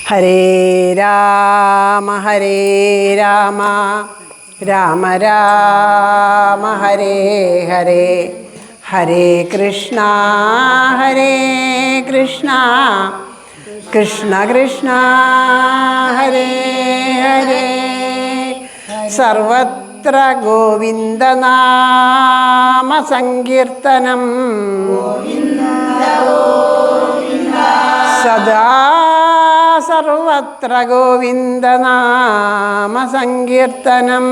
ഹരേ രാമ രാമ രാമ ഹരേ ഹരേ, ഹരേ കൃഷ്ണ കൃഷ്ണ കൃഷ്ണ ഹരേ ഹരേ. സർവത്ര ഗോവിന്ദനാമ സങ്കീർത്തനം സദാ സർവത്ര ഗോവിന്ദനാമ സങ്കീർത്തനം.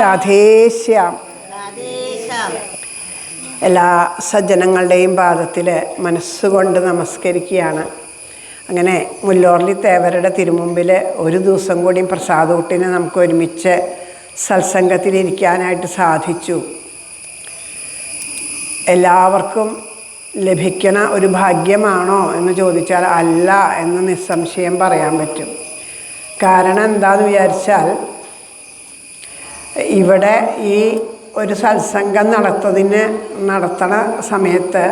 രാധേശ്യാം. എല്ലാ സജ്ജനങ്ങളുടെയും പാദത്തിൽ മനസ്സുകൊണ്ട് നമസ്കരിക്കുകയാണ്. അങ്ങനെ മുല്ലോർലി തേവരുടെ തിരുമുമ്പിൽ ഒരു ദിവസം കൂടി പ്രസാദൂട്ടിന് നമുക്ക് ഒരുമിച്ച് സത്സംഗത്തിലിരിക്കാനായിട്ട് സാധിച്ചു. എല്ലാവർക്കും ലഭിക്കണ ഒരു ഭാഗ്യമാണോ എന്ന് ചോദിച്ചാൽ അല്ല എന്ന് നിസ്സംശയം പറയാൻ പറ്റും. കാരണം എന്താണെന്ന് വിചാരിച്ചാൽ, ഇവിടെ ഈ ഒരു സത്സംഗം നടത്തണ സമയത്ത്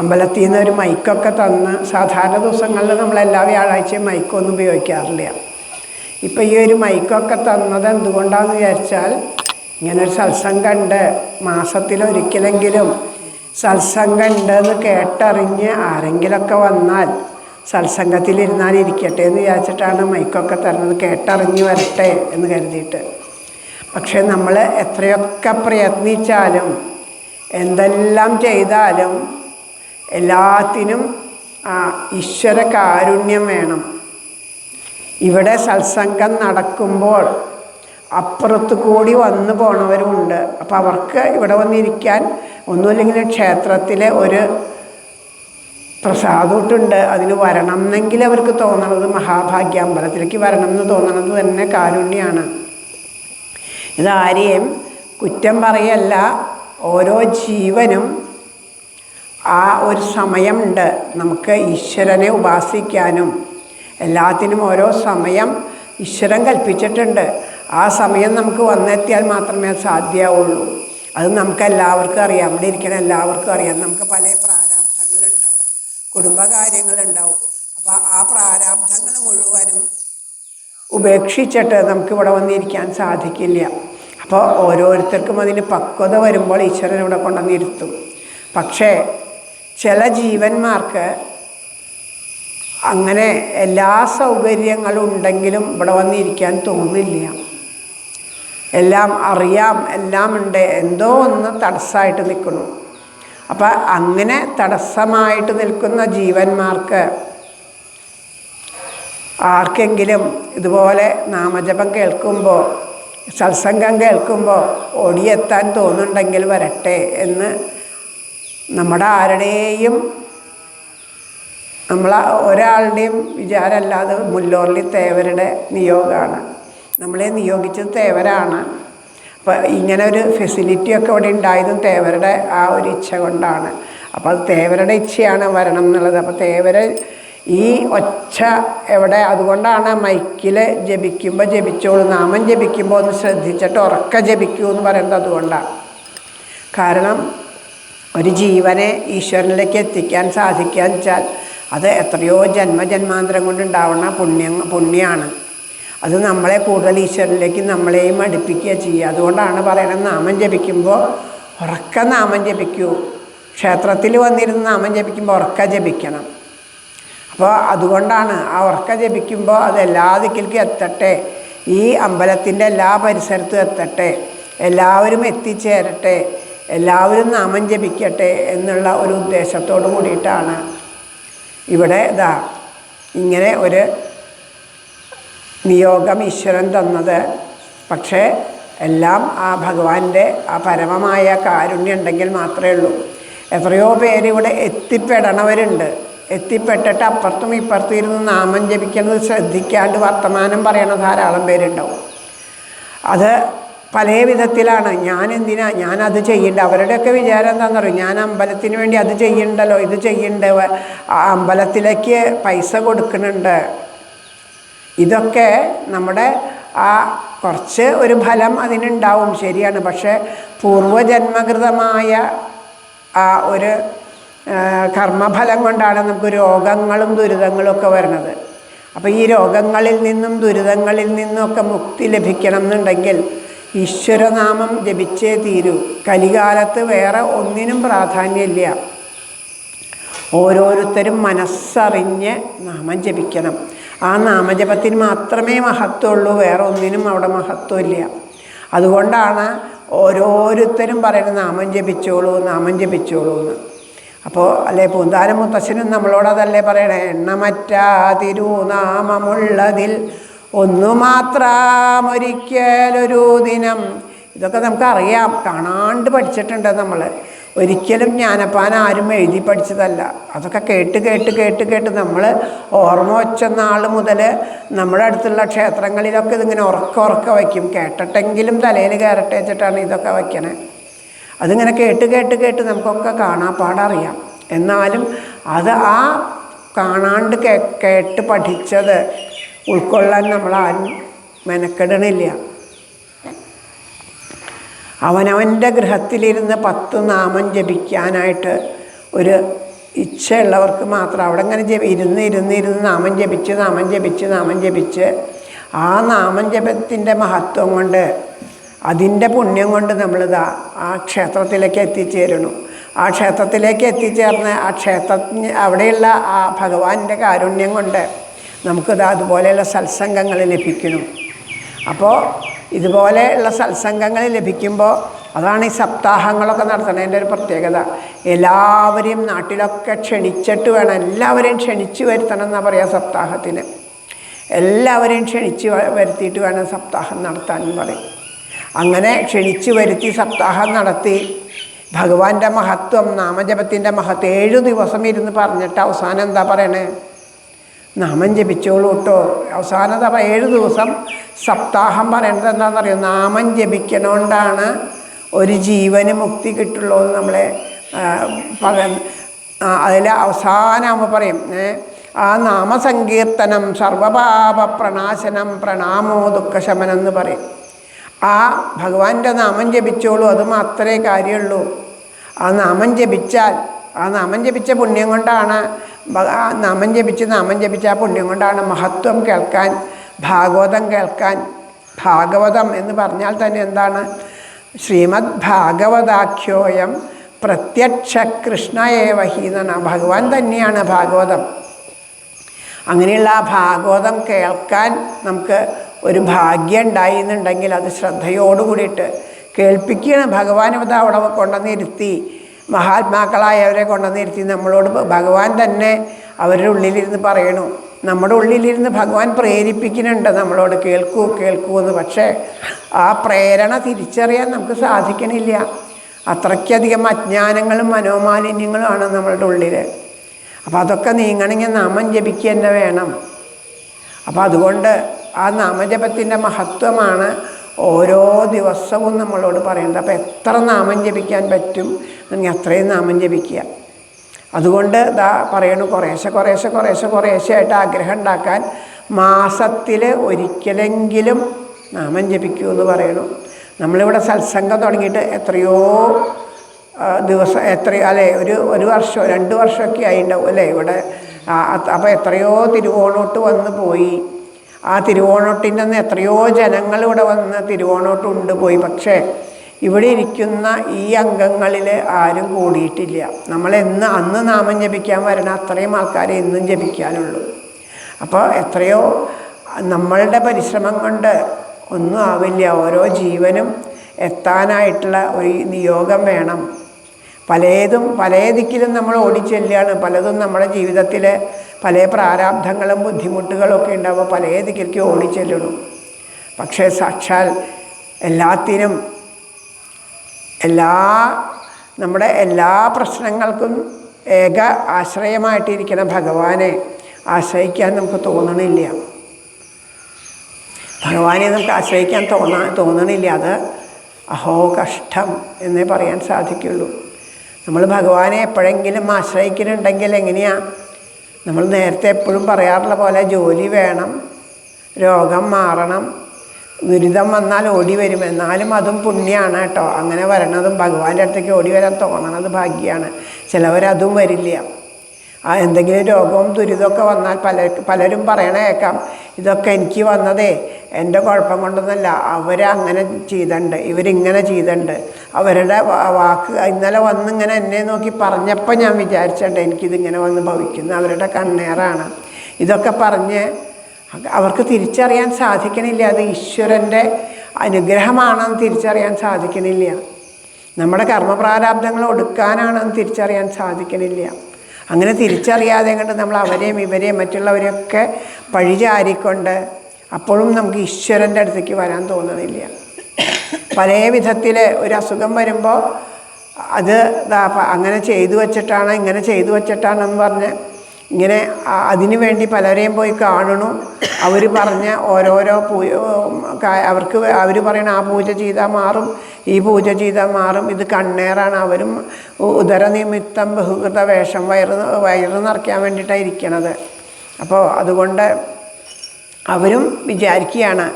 അമ്പലത്തിൽ നിന്ന് ഒരു മൈക്കൊക്കെ തന്ന്, സാധാരണ ദിവസങ്ങളിൽ നമ്മളെല്ലാ വ്യാഴാഴ്ചയും മൈക്കൊന്നും ഉപയോഗിക്കാറില്ല. ഇപ്പം ഈ ഒരു മൈക്കൊക്കെ തന്നത് എന്തുകൊണ്ടാണെന്ന് വിചാരിച്ചാൽ, ഇങ്ങനൊരു സത്സംഗം ഉണ്ട്, മാസത്തിലൊരിക്കലെങ്കിലും സത്സംഗം ഉണ്ടെന്ന് കേട്ടറിഞ്ഞ് ആരെങ്കിലൊക്കെ വന്നാൽ സത്സംഗത്തിലിരുന്നാൽ ഇരിക്കട്ടെ എന്ന് വിചാരിച്ചിട്ടാണ് മൈക്കൊക്കെ തരുന്നത്, കേട്ടറിഞ്ഞ് വരട്ടെ എന്ന് കരുതിയിട്ട്. പക്ഷെ നമ്മൾ എത്രയൊക്കെ പ്രയത്നിച്ചാലും എന്തെല്ലാം ചെയ്താലും എല്ലാത്തിനും ഈശ്വര കാരുണ്യം വേണം. ഇവിടെ സത്സംഗം നടക്കുമ്പോൾ അപ്പുറത്ത് കൂടി വന്നു പോണവരുമുണ്ട്. അപ്പോൾ അവർക്ക് ഇവിടെ വന്നിരിക്കാൻ ഒന്നുമില്ലെങ്കിൽ ക്ഷേത്രത്തിലെ ഒരു പ്രസാദൂട്ടുണ്ട്, അതിന് വരണം എന്നെങ്കിൽ അവർക്ക് തോന്നണത് മഹാഭാഗ്യ. അമ്പലത്തിലേക്ക് വരണം എന്ന് തോന്നണത് തന്നെ കാരുണ്യമാണ്. ഇതാരെയും കുറ്റം പറയല്ല. ഓരോ ജീവനും ആ ഒരു സമയമുണ്ട് നമുക്ക് ഈശ്വരനെ ഉപാസിക്കാനും. എല്ലാത്തിനും ഓരോ സമയം ഈശ്വരൻ കൽപ്പിച്ചിട്ടുണ്ട്. ആ സമയം നമുക്ക് വന്നെത്തിയാൽ മാത്രമേ അത് സാധ്യമാവുള്ളൂ. അത് നമുക്ക് എല്ലാവർക്കും അറിയാം, ഇവിടെ ഇരിക്കണ എല്ലാവർക്കും അറിയാം. നമുക്ക് പല പ്രാരാബ്ധങ്ങളുണ്ടാവും, കുടുംബകാര്യങ്ങളുണ്ടാവും. അപ്പോൾ ആ പ്രാരാബ്ധങ്ങൾ മുഴുവനും ഉപേക്ഷിച്ചിട്ട് നമുക്കിവിടെ വന്നിരിക്കാൻ സാധിക്കില്ല. അപ്പോൾ ഓരോരുത്തർക്കും അതിന് പക്വത വരുമ്പോൾ ഈശ്വരൻ ഇവിടെ കൊണ്ടുവന്നിരുത്തും. പക്ഷേ ചില ജീവന്മാർക്ക് അങ്ങനെ എല്ലാ സൗകര്യങ്ങളും ഉണ്ടെങ്കിലും ഇവിടെ വന്നിരിക്കാൻ തോന്നില്ല. എല്ലാം അറിയാം, എല്ലാം ഉണ്ട്, എന്തോ ഒന്ന് തടസ്സമായിട്ട് നിൽക്കുന്നു. അപ്പം അങ്ങനെ തടസ്സമായിട്ട് നിൽക്കുന്ന ജീവന്മാർക്ക് ആർക്കെങ്കിലും ഇതുപോലെ നാമജപം കേൾക്കുമ്പോൾ, സത്സംഗം കേൾക്കുമ്പോൾ ഓടിയെത്താൻ തോന്നുന്നുണ്ടെങ്കിൽ വരട്ടെ എന്ന് നമ്മുടെ ആരുടെയും ഒരാളുടെയും വിചാരമല്ലാതെ മുല്ലോർലി തേവരുടെ നിയോഗമാണ്. നമ്മളെ നിയോഗിച്ചത് തേവരാണ്. അപ്പോൾ ഇങ്ങനെ ഒരു ഫെസിലിറ്റിയൊക്കെ ഇവിടെ ഉണ്ടായതും തേവരുടെ ആ ഒരു ഇച്ഛ കൊണ്ടാണ്. അപ്പോൾ അത് തേവരുടെ ഇച്ഛയാണ് വരണം എന്നുള്ളത്. അപ്പോൾ തേവർ ഈ ഒച്ച എവിടെ, അതുകൊണ്ടാണ് മൈക്കിൽ ജപിക്കുമ്പോൾ ജപിച്ചോളൂ, നാമം ജപിക്കുമ്പോൾ ഒന്ന് ശ്രദ്ധിച്ചിട്ട് ഉറക്ക ജപിക്കൂ എന്ന് പറയുന്നത് അതുകൊണ്ടാണ്. കാരണം ഒരു ജീവനെ ഈശ്വരനിലേക്ക് എത്തിക്കാൻ സാധിക്കാന്ന് വെച്ചാൽ അത് എത്രയോ ജന്മജന്മാന്തരം കൊണ്ടുണ്ടാവുന്ന പുണ്യമാണ്. അത് നമ്മളെ കൂടുതൽ ഈശ്വരനിലേക്ക് നമ്മളെയും അടുപ്പിക്കുക ചെയ്യുക. അതുകൊണ്ടാണ് പറയണത്, നാമം ജപിക്കുമ്പോൾ ഉറക്ക നാമം ജപിക്കൂ. ക്ഷേത്രത്തിൽ വന്നിരുന്ന് നാമം ജപിക്കുമ്പോൾ ഉറക്ക ജപിക്കണം. അപ്പോൾ അതുകൊണ്ടാണ് ആ ഉറക്ക ജപിക്കുമ്പോൾ അത് എല്ലാ ദിക്കിലേക്കും എത്തട്ടെ, ഈ അമ്പലത്തിൻ്റെ എല്ലാ പരിസരത്തും എത്തട്ടെ, എല്ലാവരും എത്തിച്ചേരട്ടെ, എല്ലാവരും നാമം ജപിക്കട്ടെ എന്നുള്ള ഒരു ഉദ്ദേശത്തോടു കൂടിയിട്ടാണ് ഇവിടെ ഇങ്ങനെ ഒരു നിയോഗം ഈശ്വരൻ തന്നത്. പക്ഷേ എല്ലാം ആ ഭഗവാന്റെ ആ പരമമായ കാരുണ്യം ഉണ്ടെങ്കിൽ മാത്രമേ ഉള്ളൂ. എത്രയോ പേര് ഇവിടെ എത്തിപ്പെടണവരുണ്ട്. എത്തിപ്പെട്ടിട്ട് അപ്പുറത്തും ഇപ്പുറത്തും ഇരുന്ന് നാമം ജപിക്കുന്നത് ശ്രദ്ധിക്കാണ്ട് വർത്തമാനം പറയണ ധാരാളം പേരുണ്ടാവും. അത് പല വിധത്തിലാണ്. ഞാനത് ചെയ്യണ്ട. അവരുടെയൊക്കെ വിചാരം എന്താണെന്ന് പറയും, ഞാൻ അമ്പലത്തിന് വേണ്ടി അത് ചെയ്യണ്ടല്ലോ, ഇത് ചെയ്യണ്ട, അമ്പലത്തിലേക്ക് പൈസ കൊടുക്കുന്നുണ്ട്. ഇതൊക്കെ നമ്മുടെ ആ കുറച്ച് ഒരു ഫലം അതിനുണ്ടാവും, ശരിയാണ്. പക്ഷേ പൂർവജന്മകൃതമായ ആ ഒരു കർമ്മഫലം കൊണ്ടാണ് നമുക്ക് രോഗങ്ങളും ദുരിതങ്ങളും ഒക്കെ വരുന്നത്. അപ്പോൾ ഈ രോഗങ്ങളിൽ നിന്നും ദുരിതങ്ങളിൽ നിന്നുമൊക്കെ മുക്തി ലഭിക്കണം എന്നുണ്ടെങ്കിൽ ഈശ്വരനാമം ജപിച്ചേ തീരൂ. കലികാലത്ത് വേറെ ഒന്നിനും പ്രാധാന്യമില്ല. ഓരോരുത്തരും മനസ്സറിഞ്ഞ് നാമം ജപിക്കണം. ആ നാമജപത്തിന് മാത്രമേ മഹത്വമുള്ളൂ, വേറെ ഒന്നിനും അവിടെ മഹത്വമില്ല. അതുകൊണ്ടാണ് ഓരോരുത്തരും പറയുന്നത് നാമം ജപിച്ചോളൂ, നാമം ജപിച്ചോളൂ എന്ന്. അപ്പോൾ അല്ലേ പൂന്താനം മുത്തശ്ശനും നമ്മളോടതല്ലേ പറയണേ, എണ്ണമറ്റ തിരുനാമമുള്ളതിൽ ഒന്നു മാത്രമൊരിക്കലൊരു ദിനം. ഇതൊക്കെ നമുക്കറിയാം, കാണാണ്ട് പഠിച്ചിട്ടുണ്ട് നമ്മൾ. ഒരിക്കലും ജ്ഞാനപ്പാന ആരും എഴുതി പഠിച്ചതല്ല. അതൊക്കെ കേട്ട് കേട്ട് കേട്ട് കേട്ട് നമ്മൾ ഓർമ്മ വെച്ച നാൾ മുതൽ നമ്മുടെ അടുത്തുള്ള ക്ഷേത്രങ്ങളിലൊക്കെ ഇതിങ്ങനെ ഉറക്ക വയ്ക്കും. കേട്ടിട്ടെങ്കിലും തലയിൽ കയറട്ടെ വെച്ചിട്ടാണ് ഇതൊക്കെ വയ്ക്കണേ. അതിങ്ങനെ കേട്ട് കേട്ട് കേട്ട് നമുക്കൊക്കെ കാണാപ്പാടറിയാം. എന്നാലും അത് ആ കാണാണ്ട് കേട്ട് പഠിച്ചത് ഉൾക്കൊള്ളാൻ നമ്മളാരും മെനക്കെടണില്ല. അവനവൻ്റെ ഗൃഹത്തിലിരുന്ന് 10 നാമം ജപിക്കാനായിട്ട് ഒരു ഇച്ഛയുള്ളവർക്ക് മാത്രം അവിടെ ഇങ്ങനെ ഇരുന്ന് നാമം ജപിച്ച് ആ നാമം ജപത്തിൻ്റെ മഹത്വം കൊണ്ട്, അതിൻ്റെ പുണ്യം കൊണ്ട് നമ്മളിതാ ആ ക്ഷേത്രത്തിലേക്ക് എത്തിച്ചേരുന്നു. ആ ക്ഷേത്രത്തിലേക്ക് എത്തിച്ചേർന്ന് ആ ക്ഷേത്രത്തിന് അവിടെയുള്ള ആ ഭഗവാന്റെ കാരുണ്യം കൊണ്ട് നമുക്കിതാ അതുപോലെയുള്ള സത്സംഗങ്ങൾ ലഭിക്കുന്നു. അപ്പോൾ ഇതുപോലെയുള്ള സത്സംഗങ്ങൾ ലഭിക്കുമ്പോൾ അതാണ് ഈ സപ്താഹങ്ങളൊക്കെ നടത്തുന്നതിൻ്റെ ഒരു പ്രത്യേകത. എല്ലാവരെയും നാട്ടിലൊക്കെ ക്ഷണിച്ചിട്ട് വേണം, എല്ലാവരെയും ക്ഷണിച്ചു വരുത്തണം എന്നാണ് പറയുക സപ്താഹത്തിന്. എല്ലാവരെയും ക്ഷണിച്ച് വരുത്തിയിട്ട് വേണം സപ്താഹം നടത്താൻ പറയും. അങ്ങനെ ക്ഷണിച്ചു വരുത്തി സപ്താഹം നടത്തി ഭഗവാന്റെ മഹത്വം, നാമജപത്തിൻ്റെ മഹത്വം 7 ദിവസം ഇരുന്ന് പറഞ്ഞിട്ട് അവസാനം എന്താ പറയണേ, നാമം ജപിച്ചോളൂ കേട്ടോ. അവസാനം 7 ദിവസം സപ്താഹം പറയണത് എന്താണെന്നറിയോ, നാമം ജപിക്കണോണ്ടാണ് ഒരു ജീവന് മുക്തി കിട്ടുള്ളൂ എന്ന് നമ്മളെ അതിൽ അവസാനമാകുമ്പോൾ പറയും, ആ നാമസങ്കീർത്തനം സർവപാപ പ്രണാശനം പ്രണാമോ ദുഃഖശമനം എന്ന് പറയും. ആ ഭഗവാന്റെ നാമം ജപിച്ചോളൂ, അത് മാത്രമേ കാര്യമുള്ളൂ. ആ നാമം ജപിച്ചാൽ, ആ നാമം ജപിച്ച പുണ്യം കൊണ്ടാണ്, നാമം ജപിച്ച ആ പുണ്യം കൊണ്ടാണ് മഹത്വം കേൾക്കാൻ, ഭാഗവതം കേൾക്കാൻ. ഭാഗവതം എന്ന് പറഞ്ഞാൽ തന്നെ എന്താണ്, ശ്രീമദ് ഭാഗവതാഖ്യോയം പ്രത്യക്ഷ കൃഷ്ണ ഏവഹി എന്നാണ്. ഭഗവാൻ തന്നെയാണ് ഭാഗവതം. അങ്ങനെയുള്ള ആ ഭാഗവതം കേൾക്കാൻ നമുക്ക് ഒരു ഭാഗ്യം ഉണ്ടായി എന്നുണ്ടെങ്കിൽ അത് ശ്രദ്ധയോടുകൂടിയിട്ട് കേൾപ്പിക്കുകയാണ്. ഭഗവാൻ അവിടെ കൊണ്ടുവന്നിരുത്തി, മഹാത്മാക്കളായവരെ കൊണ്ടുവന്നിരുത്തി നമ്മളോട് ഭഗവാൻ തന്നെ അവരുടെ ഉള്ളിലിരുന്ന് പറയണു. നമ്മുടെ ഉള്ളിലിരുന്ന് ഭഗവാൻ പ്രേരിപ്പിക്കുന്നുണ്ട് നമ്മളോട്, കേൾക്കൂ കേൾക്കൂ എന്ന്. പക്ഷേ ആ പ്രേരണ തിരിച്ചറിയാൻ നമുക്ക് സാധിക്കണില്ല. അത്രയ്ക്കധികം അജ്ഞാനങ്ങളും മനോമാലിന്യങ്ങളുമാണ് നമ്മളുടെ ഉള്ളിൽ. അപ്പോൾ അതൊക്കെ നീങ്ങണമെങ്കിൽ നാമം ജപിക്കുക തന്നെ വേണം. അപ്പോൾ അതുകൊണ്ട് ആ നാമജപത്തിൻ്റെ മഹത്വമാണ് ഓരോ ദിവസവും നമ്മളോട് പറയുന്നത്. അപ്പോൾ എത്ര നാമം ജപിക്കാൻ പറ്റും എങ്കിൽ അത്രയും നാമം ജപിക്കുക. അതുകൊണ്ട് ഇതാ പറയണു, കുറേശ്ശെ ആയിട്ട് ആഗ്രഹം ഉണ്ടാക്കാൻ മാസത്തിൽ ഒരിക്കലെങ്കിലും നാമം ജപിക്കൂ എന്ന് പറയണു. നമ്മളിവിടെ സത്സംഗം തുടങ്ങിയിട്ട് എത്രയോ ദിവസം, അല്ലേ, ഒരു വർഷം 2 വർഷമൊക്കെ ആയിട്ടുണ്ടാവും അല്ലേ ഇവിടെ. അപ്പോൾ എത്രയോ തിരുവോണോട്ട് വന്ന് പോയി. ആ തിരുവോണോട്ടിൻ്റെ അന്ന് എത്രയോ ജനങ്ങൾ ഇവിടെ വന്ന് തിരുവോണോട്ട് കൊണ്ടുപോയി. പക്ഷേ ഇവിടെ ഇരിക്കുന്ന ഈ അംഗങ്ങളിൽ ആരും കൂടിയിട്ടില്ല. അന്ന് നാമം ജപിക്കാൻ വരണ അത്രയും ആൾക്കാരെ ഇന്നും ജപിക്കാനുള്ളൂ. അപ്പോൾ എത്രയോ നമ്മളുടെ പരിശ്രമം കൊണ്ട് ഒന്നും ആവില്ല. ഓരോ ജീവനും എത്താനായിട്ടുള്ള ഒരു നിയോഗം വേണം. പല ദിക്കിലും നമ്മൾ ഓടിച്ചെല്ലുകയാണ്. പലതും നമ്മുടെ ജീവിതത്തിൽ പല പ്രാരാബ്ധങ്ങളും ബുദ്ധിമുട്ടുകളും ഒക്കെ ഉണ്ടാവുമ്പോൾ പല ദിക്കിലേക്ക് ഓടിച്ചെല്ലണം. പക്ഷേ സാക്ഷാൽ എല്ലാത്തിനും നമ്മുടെ എല്ലാ പ്രശ്നങ്ങൾക്കും ഏക ആശ്രയമായിട്ടിരിക്കുന്ന ഭഗവാനെ ആശ്രയിക്കാൻ നമുക്ക് തോന്നണില്ല. ഭഗവാനെ നമുക്ക് ആശ്രയിക്കാൻ തോന്നണില്ല. അത് അഹോ കഷ്ടം എന്നേ പറയാൻ സാധിക്കുള്ളൂ. നമ്മൾ ഭഗവാനെ എപ്പോഴെങ്കിലും ആശ്രയിക്കുന്നുണ്ടെങ്കിൽ എങ്ങനെയാണ്? നമ്മൾ നേരത്തെ എപ്പോഴും പറയാറുള്ള പോലെ ജോലി വേണം, രോഗം മാറണം, ദുരിതം വന്നാൽ ഓടി വരും. എന്നാലും അതും പുണ്യമാണ് കേട്ടോ. അങ്ങനെ വരണതും ഭഗവാന്റെ അടുത്തേക്ക് ഓടി വരാൻ തോന്നണത് ഭാഗ്യമാണ്. ചിലവരതും വരില്ല. എന്തെങ്കിലും രോഗവും ദുരിതമൊക്കെ വന്നാൽ പലരും പറയണ കേൾക്കാം, ഇതൊക്കെ എനിക്ക് വന്നതേ എൻ്റെ കുഴപ്പം കൊണ്ടൊന്നല്ല, അവരങ്ങനെ ചെയ്തിട്ടുണ്ട്, ഇവരിങ്ങനെ ചെയ്തിട്ടുണ്ട്, അവരുടെ വാക്ക് ഇന്നലെ വന്നിങ്ങനെ എന്നെ നോക്കി പറഞ്ഞപ്പോൾ ഞാൻ വിചാരിച്ചിട്ടുണ്ട് എനിക്കിതിങ്ങനെ വന്ന് ഭവിക്കുന്നു, അവരുടെ കണ്ണേറാണ്. ഇതൊക്കെ പറഞ്ഞ് അവർക്ക് തിരിച്ചറിയാൻ സാധിക്കണില്ല അത് ഈശ്വരൻ്റെ അനുഗ്രഹമാണെന്ന് തിരിച്ചറിയാൻ സാധിക്കണില്ല. നമ്മുടെ കർമ്മപ്രാരാബ്ദങ്ങൾ ഒടുക്കാനാണെന്ന് തിരിച്ചറിയാൻ സാധിക്കണില്ല. അങ്ങനെ തിരിച്ചറിയാതെ കണ്ട് നമ്മൾ അവരെയും ഇവരെയും മറ്റുള്ളവരെയൊക്കെ പഴിചാരിക്കൊണ്ട് അപ്പോഴും നമുക്ക് ഈശ്വരൻ്റെ അടുത്തേക്ക് വരാൻ തോന്നണില്ല. പല വിധത്തിൽ ഒരു അസുഖം വരുമ്പോൾ അത് അങ്ങനെ ചെയ്തു വച്ചിട്ടാണ് ഇങ്ങനെ ചെയ്തു വച്ചിട്ടാണെന്ന് പറഞ്ഞ് ഇങ്ങനെ അതിനു വേണ്ടി പലരെയും പോയി കാണണു. അവർ പറഞ്ഞ ഓരോരോ അവർക്ക് അവർ പറയണ ആ പൂജ ചെയ്താൽ മാറും, ഈ പൂജ ചെയ്താൽ മാറും, ഇത് കണ്ണേറാണ്. അവരും ഉദരനിമിത്തം ബഹുകൃത വേഷം വയറ് നിറയ്ക്കാൻ വേണ്ടിയിട്ടാണ് ഇരിക്കണത്. അപ്പോൾ അതുകൊണ്ട് അവരും വിചാരിക്കുകയാണ്.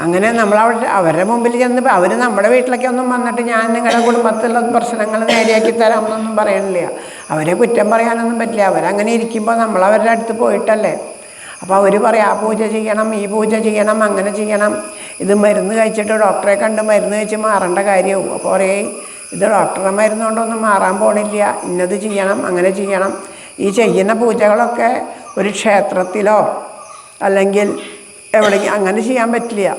അങ്ങനെ അവരുടെ മുമ്പിൽ ചെന്ന് അവർ നമ്മുടെ വീട്ടിലേക്ക് ഒന്നും വന്നിട്ട് ഞാൻ നിങ്ങളുടെ കുടുംബത്തിലുള്ള പ്രശ്നങ്ങൾ നേരെയാക്കി തരാമെന്നൊന്നും പറയണില്ല. അവരെ കുറ്റം പറയാനൊന്നും പറ്റില്ല. അവരങ്ങനെ ഇരിക്കുമ്പോൾ നമ്മൾ അവരുടെ അടുത്ത് പോയിട്ടല്ലേ. അപ്പോൾ അവർ പറയും ആ പൂജ ചെയ്യണം, ഈ പൂജ ചെയ്യണം, അങ്ങനെ ചെയ്യണം, ഇത് മരുന്ന് കഴിച്ചിട്ട് ഡോക്ടറെ കണ്ട് മരുന്ന് കഴിച്ച് മാറേണ്ട കാര്യവും. അപ്പോൾ പറയും ഇത് ഡോക്ടറെ മരുന്ന് കൊണ്ടൊന്നും മാറാൻ പോണില്ല, ഇന്നത് ചെയ്യണം, അങ്ങനെ ചെയ്യണം. ഈ ചെയ്യുന്ന പൂജകളൊക്കെ ഒരു ക്ഷേത്രത്തിലോ അല്ലെങ്കിൽ എവിടെയെങ്കിലും അങ്ങനെ ചെയ്യാൻ പറ്റില്ല.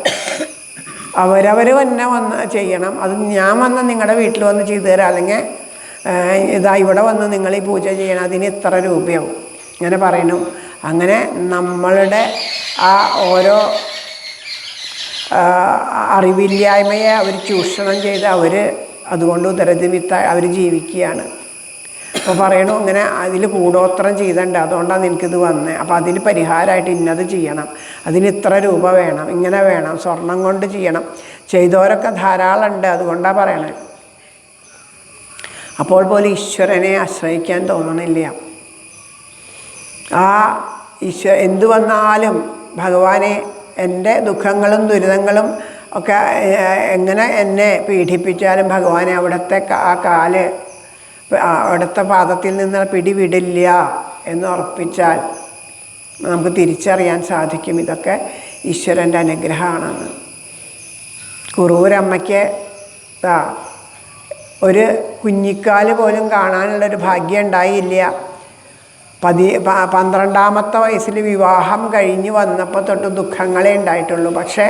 അവരവർ തന്നെ വന്ന് ചെയ്യണം. അത് ഞാൻ വന്ന് നിങ്ങളുടെ വീട്ടിൽ വന്ന് ചെയ്തു തരാം, അല്ലെങ്കിൽ ഇതാ ഇവിടെ വന്ന് നിങ്ങൾ ഈ പൂജ ചെയ്യണം, അതിന് ഇത്ര രൂപയാവും ഇങ്ങനെ പറയുന്നു. അങ്ങനെ നമ്മളുടെ ആ ഓരോ അറിവില്ലായ്മയെ അവർ ചൂഷണം ചെയ്ത് അതുകൊണ്ട് ഉദരനിമിത്ത അവർ ജീവിക്കുകയാണ്. അപ്പോൾ പറയണു ഇങ്ങനെ അതിൽ കൂടോത്രം ചെയ്തിട്ടുണ്ട്, അതുകൊണ്ടാണ് എനിക്കിത് വന്നത്. അപ്പോൾ അതിന് പരിഹാരമായിട്ട് ഇന്നത് ചെയ്യണം, അതിന് ഇത്ര രൂപ വേണം, ഇങ്ങനെ വേണം, സ്വർണം കൊണ്ട് ചെയ്യണം. ചെയ്തവരൊക്കെ ധാരാളം ഉണ്ട്, അതുകൊണ്ടാണ് പറയണത്. അപ്പോൾ പോലും ഈശ്വരനെ ആശ്രയിക്കാൻ തോന്നണില്ല. ആ എന്തു വന്നാലും ഭഗവാനെ എൻ്റെ ദുഃഖങ്ങളും ദുരിതങ്ങളും ഒക്കെ എങ്ങനെ എന്നെ പീഡിപ്പിച്ചാലും ഭഗവാനെ അവിടുത്തെ അവിടുത്തെ പാദത്തിൽ നിന്ന് പിടിവിടില്ല എന്ന് ഉറപ്പിച്ചാൽ നമുക്ക് തിരിച്ചറിയാൻ സാധിക്കും ഇതൊക്കെ ഈശ്വരൻ്റെ അനുഗ്രഹമാണെന്ന്. കുറൂരമ്മയ്ക്ക് ഒരു കുഞ്ഞിക്കാല് പോലും കാണാനുള്ളൊരു ഭാഗ്യം ഉണ്ടായില്ല. 12ാമത്തെ വയസ്സിൽ വിവാഹം കഴിഞ്ഞ് വന്നപ്പോൾ തൊട്ട് ദുഃഖങ്ങളേ ഉണ്ടായിട്ടുള്ളൂ. പക്ഷേ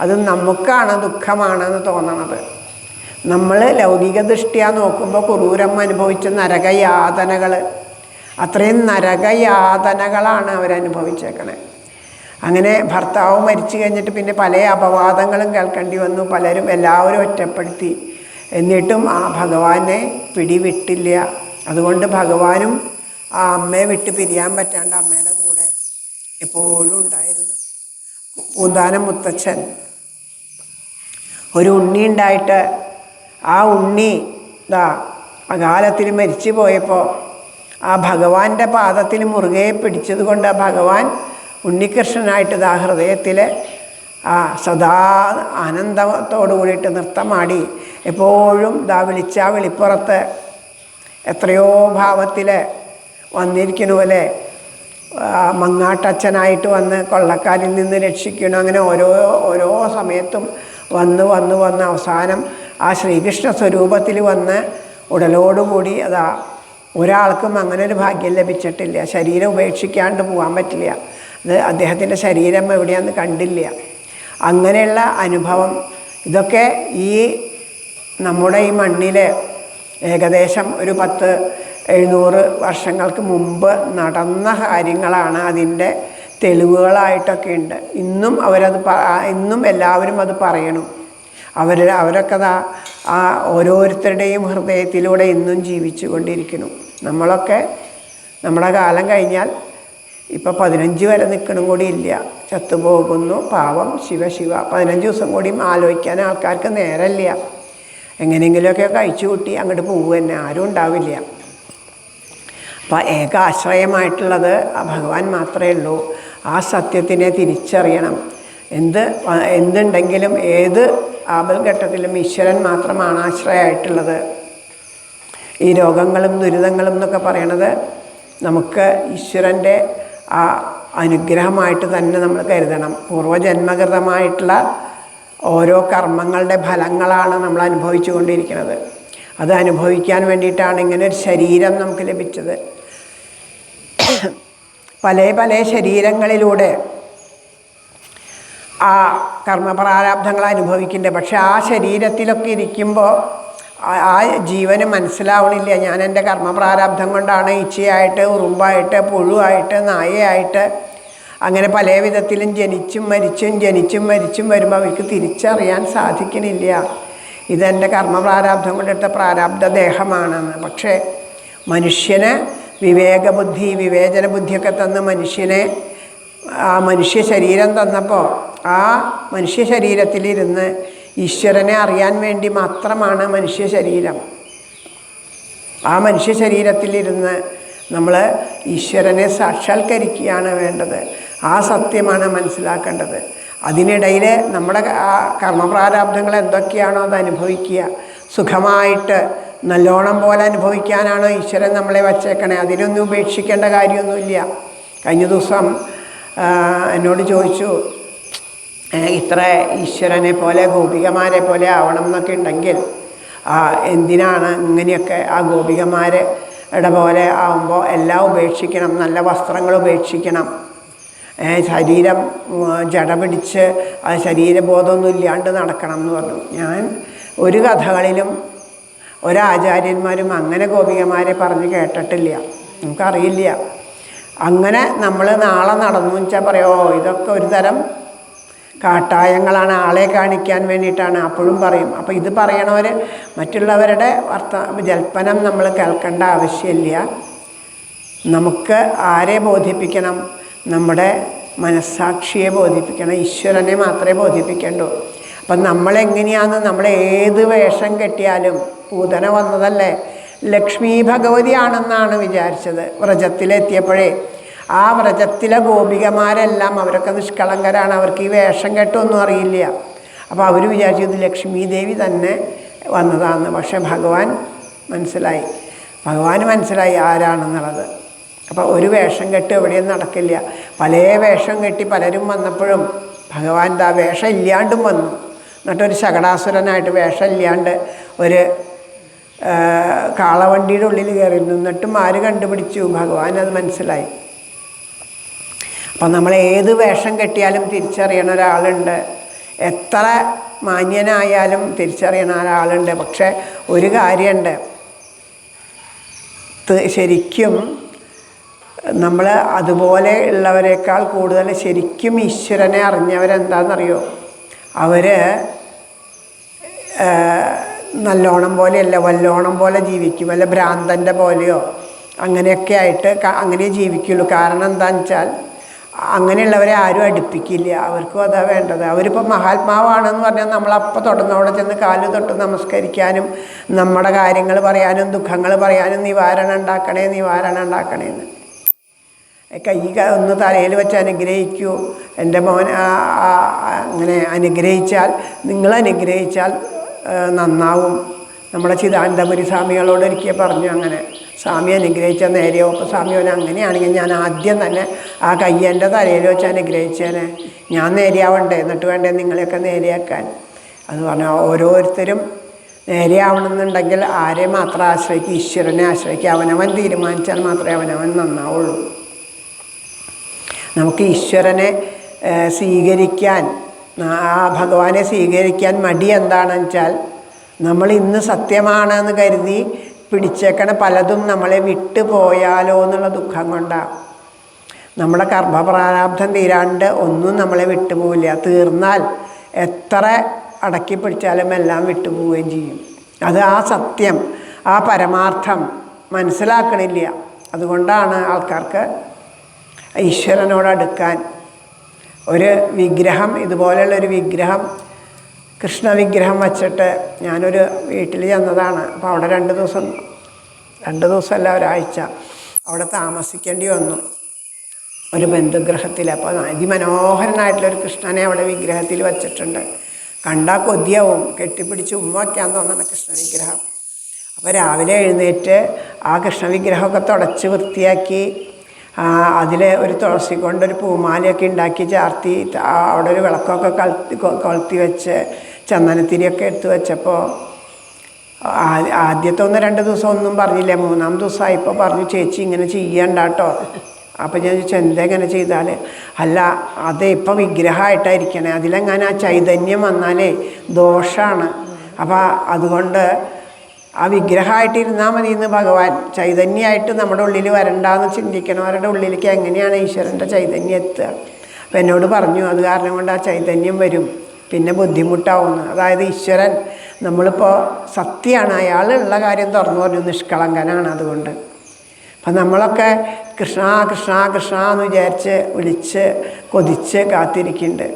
അത് നമുക്കാണ് ദുഃഖമാണെന്ന് തോന്നണത്. നമ്മൾ ലൗകിക ദൃഷ്ടിയാ നോക്കുമ്പോൾ കുറൂരമ്മ അനുഭവിച്ച നരകയാതനകൾ, അത്രയും നരകയാതനകളാണ് അവരനുഭവിച്ചേക്കണേ. അങ്ങനെ ഭർത്താവ് മരിച്ചു കഴിഞ്ഞിട്ട് പിന്നെ പല അപവാദങ്ങളും കേൾക്കേണ്ടി വന്നു. എല്ലാവരും ഒറ്റപ്പെടുത്തി. എന്നിട്ടും ആ ഭഗവാനെ പിടിവിട്ടില്ല. അതുകൊണ്ട് ഭഗവാനും ആ അമ്മയെ വിട്ട് പിരിയാൻ പറ്റാണ്ട് അമ്മയുടെ കൂടെ എപ്പോഴും ഉണ്ടായിരുന്നു. പൂന്താനം മുത്തച്ഛൻ ഒരു ഉണ്ണി ഉണ്ടായിട്ട് ആ ഉണ്ണി അകാലത്തിൽ മരിച്ചു പോയപ്പോൾ ആ ഭഗവാന്റെ പാദത്തിൽ മുറുകെ പിടിച്ചത് കൊണ്ട് ആ ഭഗവാൻ ഉണ്ണികൃഷ്ണനായിട്ട് ഹൃദയത്തിൽ സദാ ആനന്ദത്തോടു കൂടിയിട്ട് നൃത്തമാടി എപ്പോഴും വിളിച്ചാ വെളിപ്പുറത്ത് എത്രയോ ഭാവത്തിൽ വന്നിരിക്കണ പോലെ മങ്ങാട്ടച്ഛനായിട്ട് വന്ന് കൊള്ളക്കാരിൽ നിന്ന് രക്ഷിക്കണം. അങ്ങനെ ഓരോ സമയത്തും വന്ന് അവസാനം ആ ശ്രീകൃഷ്ണ സ്വരൂപത്തിൽ വന്ന് ഉടലോടുകൂടി ഒരാൾക്കും അങ്ങനെ ഒരു ഭാഗ്യം ലഭിച്ചിട്ടില്ല. ശരീരം ഉപേക്ഷിക്കാണ്ട് പോകാൻ പറ്റില്ല. അത് അദ്ദേഹത്തിൻ്റെ ശരീരം എവിടെയാണെന്ന് കണ്ടില്ല. അങ്ങനെയുള്ള അനുഭവം ഇതൊക്കെ നമ്മുടെ ഈ മണ്ണിൽ ഏകദേശം ഒരു 700 വർഷങ്ങൾക്ക് മുമ്പ് നടന്ന കാര്യങ്ങളാണ്. അതിൻ്റെ തെളിവുകളായിട്ടൊക്കെ ഉണ്ട്. ഇന്നും എല്ലാവരും അത് പറയണം. അവരൊക്കെ ആ ഓരോരുത്തരുടെയും ഹൃദയത്തിലൂടെ ഇന്നും ജീവിച്ചു കൊണ്ടിരിക്കുന്നു. നമ്മളൊക്കെ നമ്മുടെ കാലം കഴിഞ്ഞാൽ ഇപ്പോൾ 15 വരെ നിൽക്കണം കൂടി ഇല്ല, ചത്തുപോകുന്നു. പാവം ശിവ 15 ദിവസം കൂടിയും ആലോചിക്കാൻ ആൾക്കാർക്ക് നേരമില്ല. എങ്ങനെയെങ്കിലുമൊക്കെ കഴിച്ചു കൂട്ടി അങ്ങോട്ട് പോകുക തന്നെ, ആരും ഉണ്ടാവില്ല. അപ്പോൾ ഏകാശ്രയമായിട്ടുള്ളത് ആ ഭഗവാൻ മാത്രമേ ഉള്ളൂ. ആ സത്യത്തിനെ തിരിച്ചറിയണം. എന്തുണ്ടെങ്കിലും ഏത് ആപൽഘട്ടത്തിലും ഈശ്വരൻ മാത്രമാണ് ആശ്രയമായിട്ടുള്ളത്. ഈ രോഗങ്ങളും ദുരിതങ്ങളും എന്നൊക്കെ പറയണത് നമുക്ക് ഈശ്വരൻ്റെ ആ അനുഗ്രഹമായിട്ട് തന്നെ നമ്മൾ കരുതണം. പൂർവജന്മകൃതമായിട്ടുള്ള ഓരോ കർമ്മങ്ങളുടെ ഫലങ്ങളാണ് നമ്മൾ അനുഭവിച്ചു കൊണ്ടിരിക്കുന്നത്. അത് അനുഭവിക്കാൻ വേണ്ടിയിട്ടാണ് ഇങ്ങനെ ഒരു ശരീരം നമുക്ക് ലഭിച്ചത്. പല പല ശരീരങ്ങളിലൂടെ ആ കർമ്മപ്രാരാബ്ധങ്ങൾ അനുഭവിക്കുന്നുണ്ട്. പക്ഷെ ആ ശരീരത്തിലൊക്കെ ഇരിക്കുമ്പോൾ ആ ജീവന് മനസ്സിലാവണില്ല, ഞാൻ എൻ്റെ കർമ്മപ്രാരാബ്ധം കൊണ്ടാണ് ഈച്ചയായിട്ട്, ഉറുമ്പായിട്ട്, പുഴുവായിട്ട്, നായയായിട്ട്, അങ്ങനെ പല വിധത്തിലും ജനിച്ചും മരിച്ചും വരുമ്പോൾ അവർക്ക് തിരിച്ചറിയാൻ സാധിക്കണില്ല ഇതെൻ്റെ കർമ്മപ്രാരാബ്ധം കൊണ്ടെടുത്ത പ്രാരാബ്ധ ദേഹമാണെന്ന്. പക്ഷേ മനുഷ്യന് വിവേകബുദ്ധി, വിവേചന ബുദ്ധിയൊക്കെ തന്ന് മനുഷ്യനെ ആ മനുഷ്യ ശരീരം തന്നപ്പോൾ ആ മനുഷ്യ ശരീരത്തിലിരുന്ന് ഈശ്വരനെ അറിയാൻ വേണ്ടി മാത്രമാണ് മനുഷ്യ ശരീരം. ആ മനുഷ്യ ശരീരത്തിലിരുന്ന് നമ്മൾ ഈശ്വരനെ സാക്ഷാത്കരിക്കുകയാണ് വേണ്ടത്. ആ സത്യമാണ് മനസ്സിലാക്കേണ്ടത്. അതിനിടയിൽ നമ്മുടെ ആ കർമ്മപ്രാരാബ്ധങ്ങൾ എന്തൊക്കെയാണോ അത് അനുഭവിക്കുക. സുഖമായിട്ട് നല്ലോണം പോലെ അനുഭവിക്കാനാണോ ഈശ്വരൻ നമ്മളെ വച്ചേക്കണേ. അതിനൊന്നും ഉപേക്ഷിക്കേണ്ട കാര്യമൊന്നുമില്ല. കഴിഞ്ഞ ദിവസം എന്നോട് ചോദിച്ചു, ഇത്ര ഈശ്വരനെ പോലെ ഗോപികമാരെ പോലെ ആവണം എന്നൊക്കെ ഉണ്ടെങ്കിൽ എന്തിനാണ് ഇങ്ങനെയൊക്കെ ആ ഗോപികമാരുടെ പോലെ ആവുമ്പോൾ എല്ലാം ഉപേക്ഷിക്കണം, നല്ല വസ്ത്രങ്ങൾ ഉപേക്ഷിക്കണം, ശരീരം ജട പിടിച്ച് അത് ശരീരബോധമൊന്നും ഇല്ലാണ്ട് നടക്കണം എന്ന് പറഞ്ഞു. ഞാൻ ഒരു കഥകളിലും ഒരാചാര്യന്മാരും അങ്ങനെ ഗോപികമാരെ പറഞ്ഞ് കേട്ടിട്ടില്ല, നമുക്കറിയില്ല. അങ്ങനെ നമ്മൾ നാളെ നടന്നു വെച്ചാൽ പറയുമോ ഇതൊക്കെ ഒരു തരം കാട്ടായങ്ങളാണ്, ആളെ കാണിക്കാൻ വേണ്ടിയിട്ടാണ്, അപ്പോഴും പറയും. അപ്പോൾ ഇത് പറയണവർ മറ്റുള്ളവരുടെ ജൽപ്പനം നമ്മൾ കേൾക്കേണ്ട ആവശ്യമില്ല. നമുക്ക് ആരെ ബോധിപ്പിക്കണം? നമ്മുടെ മനസ്സാക്ഷിയെ ബോധിപ്പിക്കണം, ഈശ്വരനെ മാത്രമേ ബോധിപ്പിക്കേണ്ടൂ. അപ്പം നമ്മളെങ്ങനെയാണെന്ന്, നമ്മൾ ഏത് വേഷം കെട്ടിയാലും, പൂതന വന്നതല്ലേ ലക്ഷ്മി ഭഗവതിയാണെന്നാണ് വിചാരിച്ചത് വ്രജത്തിലെത്തിയപ്പോഴേ. ആ വ്രജത്തിലെ ഗോപികമാരെല്ലാം അവരൊക്കെ നിഷ്കളങ്കരാണ്, അവർക്ക് ഈ വേഷം കെട്ടൊന്നും അറിയില്ല. അപ്പോൾ അവർ വിചാരിച്ചത് ലക്ഷ്മി ദേവി തന്നെ വന്നതാണെന്ന്. പക്ഷെ ഭഗവാന് മനസ്സിലായി ആരാണെന്നുള്ളത്. അപ്പോൾ ഒരു വേഷം കെട്ട് എവിടെയും നടക്കില്ല. പല വേഷം കെട്ടി പലരും വന്നപ്പോഴും ഭഗവാൻ വേഷം ഇല്ലാണ്ടും വന്നു. എന്നിട്ടൊരു ശകടാസുരനായിട്ട് വേഷം ഇല്ലാണ്ട് ഒരു കാളവണ്ടിയുടെ ഉള്ളിൽ കയറിയിരുന്നു. എന്നിട്ടും ആര് കണ്ടുപിടിച്ചു? ഭഗവാൻ അത് മനസ്സിലായി. അപ്പം നമ്മൾ ഏത് വേഷം കെട്ടിയാലും തിരിച്ചറിയണ ഒരാളുണ്ട്, എത്ര മാന്യനായാലും തിരിച്ചറിയണ ഒരാളുണ്ട്. പക്ഷെ ഒരു കാര്യമുണ്ട്, ശരിക്കും നമ്മൾ അതുപോലെ ഉള്ളവരെക്കാൾ കൂടുതൽ ശരിക്കും ഈശ്വരനെ അറിഞ്ഞവരെന്താണെന്നറിയോ? അവർ നല്ലോണം പോലെയല്ല, വല്ലോണം പോലെ ജീവിക്കും. വല്ല ഭ്രാന്തൻ്റെ പോലെയോ അങ്ങനെയൊക്കെ ആയിട്ട് അങ്ങനെ ജീവിക്കുള്ളൂ. കാരണം എന്താണെന്ന് വെച്ചാൽ അങ്ങനെയുള്ളവരെ ആരും അടുപ്പിക്കില്ല. അവർക്കും അതാ വേണ്ടത്. അവരിപ്പോൾ മഹാത്മാവാണെന്ന് പറഞ്ഞാൽ നമ്മളപ്പോൾ തുടർന്നവിടെ ചെന്ന് കാല് തൊട്ട് നമസ്കരിക്കാനും നമ്മുടെ കാര്യങ്ങൾ പറയാനും ദുഃഖങ്ങൾ പറയാനും നിവാരണം ഉണ്ടാക്കണേന്ന് കൈ ഒന്ന് തലയിൽ വെച്ച് അനുഗ്രഹിക്കൂ, എൻ്റെ മോൻ അങ്ങനെ അനുഗ്രഹിച്ചാൽ, നിങ്ങൾ നന്നാവും. നമ്മുടെ ചിദാനന്ദപുരി സ്വാമികളോട് ഒരിക്കൽ പറഞ്ഞു, അങ്ങനെ സ്വാമി അനുഗ്രഹിച്ചാൽ നേരെയോ. അപ്പോൾ സ്വാമി പറഞ്ഞു, അങ്ങനെയാണെങ്കിൽ ഞാൻ ആദ്യം തന്നെ ആ കൈ എൻ്റെ തലയിൽ വെച്ച് അനുഗ്രഹിച്ചേനെ, ഞാൻ നേരെയാവണ്ടേ, എന്നിട്ട് വേണ്ടേ നിങ്ങളെയൊക്കെ നേരെയാക്കാൻ. അത് പറഞ്ഞാൽ ഓരോരുത്തരും നേരെയാവണമെന്നുണ്ടെങ്കിൽ ആരെ മാത്രം ആശ്രയിക്കുക? ഈശ്വരനെ ആശ്രയിക്കുക. അവനവൻ തീരുമാനിച്ചാൽ മാത്രമേ അവനവൻ നന്നാവുള്ളൂ. നമുക്ക് ഈശ്വരനെ സ്വീകരിക്കാൻ, ആ ഭഗവാനെ സ്വീകരിക്കാൻ മടി എന്താണെന്ന് വെച്ചാൽ, നമ്മൾ ഇന്ന് സത്യമാണെന്ന് കരുതി പിടിച്ചേക്കണ പലതും നമ്മളെ വിട്ടു പോയാലോ എന്നുള്ള ദുഃഖം കൊണ്ടാണ്. നമ്മുടെ കർമ്മപ്രാരാബ്ധം തീരാണ്ട് ഒന്നും നമ്മളെ വിട്ടുപോവില്ല. തീർന്നാൽ എത്ര അടക്കി പിടിച്ചാലും എല്ലാം വിട്ടുപോവുകയും ചെയ്യും. അത് ആ സത്യം, ആ പരമാർത്ഥം മനസ്സിലാക്കണില്ല. അതുകൊണ്ടാണ് ആൾക്കാർക്ക് ഈശ്വരനോടടുക്കാൻ ഒരു വിഗ്രഹം, ഇതുപോലെയുള്ളൊരു വിഗ്രഹം, കൃഷ്ണവിഗ്രഹം വച്ചിട്ട് ഞാനൊരു വീട്ടിൽ ചെന്നതാണ്. അപ്പോൾ അവിടെ 2 ദിവസമല്ല ഒരാഴ്ച അവിടെ താമസിക്കേണ്ടി വന്നു. ഒരു ബന്ധുഗ്രഹത്തിൽ. അപ്പോൾ അതിമനോഹരനായിട്ടുള്ളൊരു കൃഷ്ണനെ അവിടെ വിഗ്രഹത്തിൽ വച്ചിട്ടുണ്ട്. കണ്ടാൽ കൊതിയാവും, കെട്ടിപ്പിടിച്ച് ഉമ്മ വയ്ക്കാൻ തോന്നുന്ന കൃഷ്ണ വിഗ്രഹം. അപ്പോൾ രാവിലെ എഴുന്നേറ്റ് ആ കൃഷ്ണവിഗ്രഹമൊക്കെ തുടച്ച് വൃത്തിയാക്കി അതിൽ ഒരു തുളസി കൊണ്ടൊരു പൂമാലയൊക്കെ ഉണ്ടാക്കി ചാർത്തി അവിടെ ഒരു വിളക്കൊക്കെ കൊളുത്തി വെച്ച് ചന്ദനത്തിരിയൊക്കെ എടുത്ത് വെച്ചപ്പോൾ ആദ്യത്തെ 1-2 ദിവസം ഒന്നും പറഞ്ഞില്ല. 3-ാം ദിവസമായപ്പോൾ പറഞ്ഞു, ചേച്ചി ഇങ്ങനെ ചെയ്യണ്ട കേട്ടോ. അപ്പം ഞാൻ ചോദിച്ചു, എന്തെങ്ങനെ ചെയ്താൽ? അല്ല, അത് ഇപ്പോൾ വിഗ്രഹമായിട്ടായിരിക്കണേ, അതിലെങ്ങനെ ആ ചൈതന്യം വന്നാലേ ദോഷമാണ്. അപ്പം അതുകൊണ്ട് ആ വിഗ്രഹമായിട്ടിരുന്നാൽ മതി എന്ന് ഭഗവാൻ. ചൈതന്യമായിട്ട് നമ്മുടെ ഉള്ളിൽ വരണ്ടാന്ന് ചിന്തിക്കണവരുടെ ഉള്ളിലേക്ക് എങ്ങനെയാണ് ഈശ്വരൻ്റെ ചൈതന്യം എത്തുക? അപ്പം എന്നോട് പറഞ്ഞു, അത് കാരണം കൊണ്ട് ആ ചൈതന്യം വരും, പിന്നെ ബുദ്ധിമുട്ടാവുന്നു. അതായത് ഈശ്വരൻ നമ്മളിപ്പോൾ സത്യമാണ്, അയാളുള്ള കാര്യം തുറന്നു പറഞ്ഞു, നിഷ്കളങ്കനാണ്. അതുകൊണ്ട് അപ്പം നമ്മളൊക്കെ കൃഷ്ണ കൃഷ്ണ കൃഷ്ണ എന്ന് വിചാരിച്ച് വിളിച്ച് കൊതിച്ച് കാത്തിരിക്കുന്നുണ്ട്.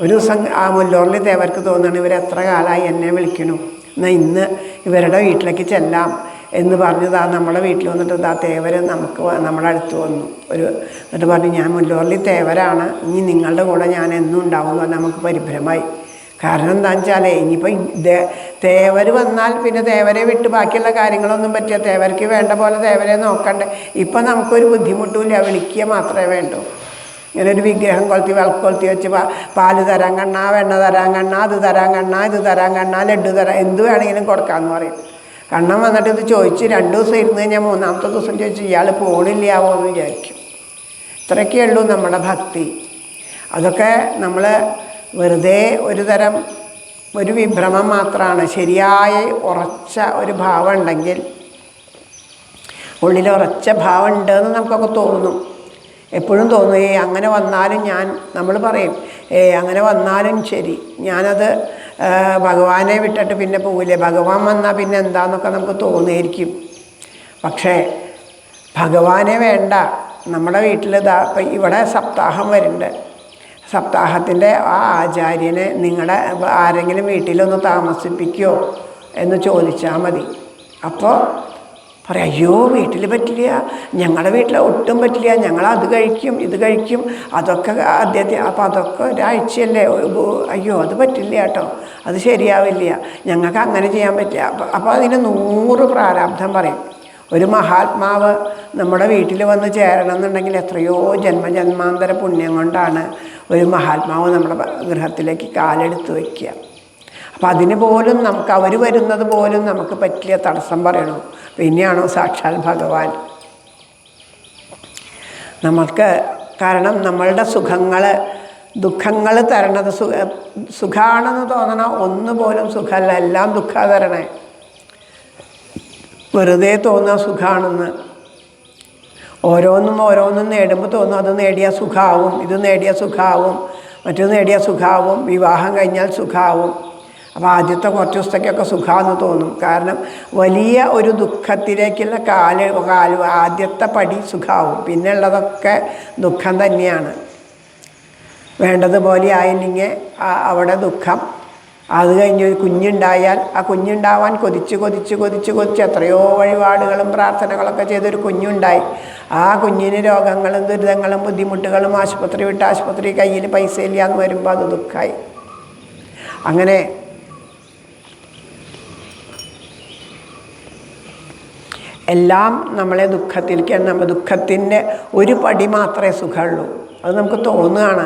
ഒരു ദിവസം ആ മുല്ലോറിൽ തേവർക്ക് തോന്നുകയാണ്, ഇവരെത്ര കാലമായി എന്നെ വിളിക്കണു, എന്നാൽ ഇന്ന് ഇവരുടെ വീട്ടിലേക്ക് ചെല്ലാം എന്ന് പറഞ്ഞതാ. നമ്മുടെ വീട്ടിൽ വന്നിട്ട് ആ തേവർ നമ്മുടെ അടുത്ത് വന്നു. എന്നിട്ട് പറഞ്ഞു, ഞാൻ മുല്ലോറിൽ തേവരാണ്, ഇനി നിങ്ങളുടെ കൂടെ ഞാൻ എന്നും ഉണ്ടാവും എന്ന് പറഞ്ഞാൽ നമുക്ക് പരിഭ്രമായി. കാരണം എന്താണെന്ന് വെച്ചാലേ, ഇനിയിപ്പോൾ തേവർ വന്നാൽ പിന്നെ തേവരെ വിട്ട് ബാക്കിയുള്ള കാര്യങ്ങളൊന്നും പറ്റില്ല. തേവർക്ക് വേണ്ട പോലെ തേവരെ നോക്കണ്ടേ. ഇപ്പം നമുക്കൊരു ബുദ്ധിമുട്ടുമില്ല, വിളിക്കുക മാത്രമേ വേണ്ടൂ. ഇങ്ങനെ ഒരു വിഗ്രഹം വിളക്ക് കൊളുത്തി വെച്ച് പാല് തരാൻ കണ്ണാ, വെണ്ണ തരാൻ കണ്ണാ, അത് തരാൻ കണ്ണാ, ഇത് തരാൻ കണ്ണാ, ലഡ്ഡു തരാൻ, എന്ത് വേണമെങ്കിലും കൊടുക്കാമെന്ന് പറയും. കണ്ണൻ വന്നിട്ട് ഇത് ചോദിച്ച് 2 ദിവസം ഇരുന്ന് കഴിഞ്ഞാൽ 3-ാമത്തെ ദിവസം ചോദിച്ചു, ഇയാൾ പോണില്ലാവോ എന്ന് വിചാരിക്കും. ഇത്രയൊക്കെ ഉള്ളൂ നമ്മുടെ ഭക്തി. അതൊക്കെ നമ്മൾ വെറുതെ ഒരു വിഭ്രമം മാത്രമാണ്. ശരിയായ ഉറച്ച ഒരു ഭാവം ഉണ്ടെങ്കിൽ, ഉള്ളിൽ ഉറച്ച ഭാവം ഉണ്ടെന്ന് നമുക്കൊക്കെ തോന്നും. എപ്പോഴും തോന്നും, അങ്ങനെ വന്നാലും നമ്മൾ പറയും, അങ്ങനെ വന്നാലും ശരി, ഞാനത് ഭഗവാനെ വിട്ടിട്ട് പിന്നെ പോവില്ലേ, ഭഗവാൻ വന്നാൽ പിന്നെ എന്താണെന്നൊക്കെ നമുക്ക് തോന്നിയിരിക്കും. പക്ഷേ ഭഗവാനെ വേണ്ട. നമ്മുടെ വീട്ടിൽ ഇപ്പം ഇവിടെ സപ്താഹം വരുന്നുണ്ട്. സപ്താഹത്തിൻ്റെ ആ ആചാര്യനെ നിങ്ങളുടെ ആരെങ്കിലും വീട്ടിലൊന്ന് താമസിപ്പിക്കുമോ എന്ന് ചോദിച്ചാൽ മതി. അപ്പോൾ പറയാം, അയ്യോ വീട്ടിൽ പറ്റില്ല, ഞങ്ങളുടെ വീട്ടിൽ ഒട്ടും പറ്റില്ല, ഞങ്ങളത് കഴിക്കും ഇത് കഴിക്കും, അതൊക്കെ അപ്പോൾ അതൊക്കെ ഒരാഴ്ചയല്ലേ, അയ്യോ അത് പറ്റില്ല കേട്ടോ, അത് ശരിയാവില്ല, ഞങ്ങൾക്ക് അങ്ങനെ ചെയ്യാൻ പറ്റില്ല. അപ്പോൾ അതിന് 100 പ്രാരാബ്ധം പറയും. ഒരു മഹാത്മാവ് നമ്മുടെ വീട്ടിൽ വന്ന് ചേരണം എന്നുണ്ടെങ്കിൽ എത്രയോ ജന്മജന്മാന്തര പുണ്യം കൊണ്ടാണ് ഒരു മഹാത്മാവ് നമ്മുടെ ഗൃഹത്തിലേക്ക് കാലെടുത്ത് വയ്ക്കുക. അപ്പം അതിന് പോലും അവർ വരുന്നത് പോലും നമുക്ക് പറ്റിയ തടസ്സം പറയണോ? പിന്നെയാണോ സാക്ഷാൽ ഭഗവാൻ? നമുക്ക് കാരണം നമ്മളുടെ ദുഃഖങ്ങൾ തരണത് സുഖാണെന്ന് തോന്നണ ഒന്നുപോലും സുഖമല്ല, എല്ലാം ദുഃഖാ തരണേ. വെറുതെ തോന്നുക സുഖാണെന്ന്. ഓരോന്നും നേടുമ്പോൾ തോന്നും അത് നേടിയ സുഖാവും, ഇത് നേടിയ സുഖാവും, മറ്റത് നേടിയ സുഖാവും, വിവാഹം കഴിഞ്ഞാൽ സുഖാവും. അപ്പോൾ ആദ്യത്തെ കുറച്ച് ദിവസത്തേക്കൊക്കെ സുഖമാണെന്ന് തോന്നും. കാരണം വലിയ ഒരു ദുഃഖത്തിലേക്കുള്ള ആദ്യത്തെ പടി സുഖാവും, പിന്നെ ഉള്ളതൊക്കെ ദുഃഖം തന്നെയാണ്. വേണ്ടതുപോലെ ആയില്ലെങ്കിൽ അവിടെ ദുഃഖം. അത് കഴിഞ്ഞ് ഒരു കുഞ്ഞുണ്ടായാൽ ആ കുഞ്ഞുണ്ടാവാൻ കൊതിച്ച് എത്രയോ വഴിപാടുകളും പ്രാർത്ഥനകളൊക്കെ ചെയ്തൊരു കുഞ്ഞുണ്ടായി. ആ കുഞ്ഞിന് രോഗങ്ങളും ദുരിതങ്ങളും ബുദ്ധിമുട്ടുകളും, ആശുപത്രി വിട്ട് ആശുപത്രി, കയ്യിൽ പൈസ ഇല്ല എന്ന് വരുമ്പോൾ അത് ദുഃഖമായി. അങ്ങനെ എല്ലാം നമ്മളെ ദുഃഖത്തിലേക്ക്, നമ്മൾ ദുഃഖത്തിൻ്റെ ഒരു പടി മാത്രമേ സുഖമുള്ളൂ. അത് നമുക്ക് തോന്നുകയാണ്,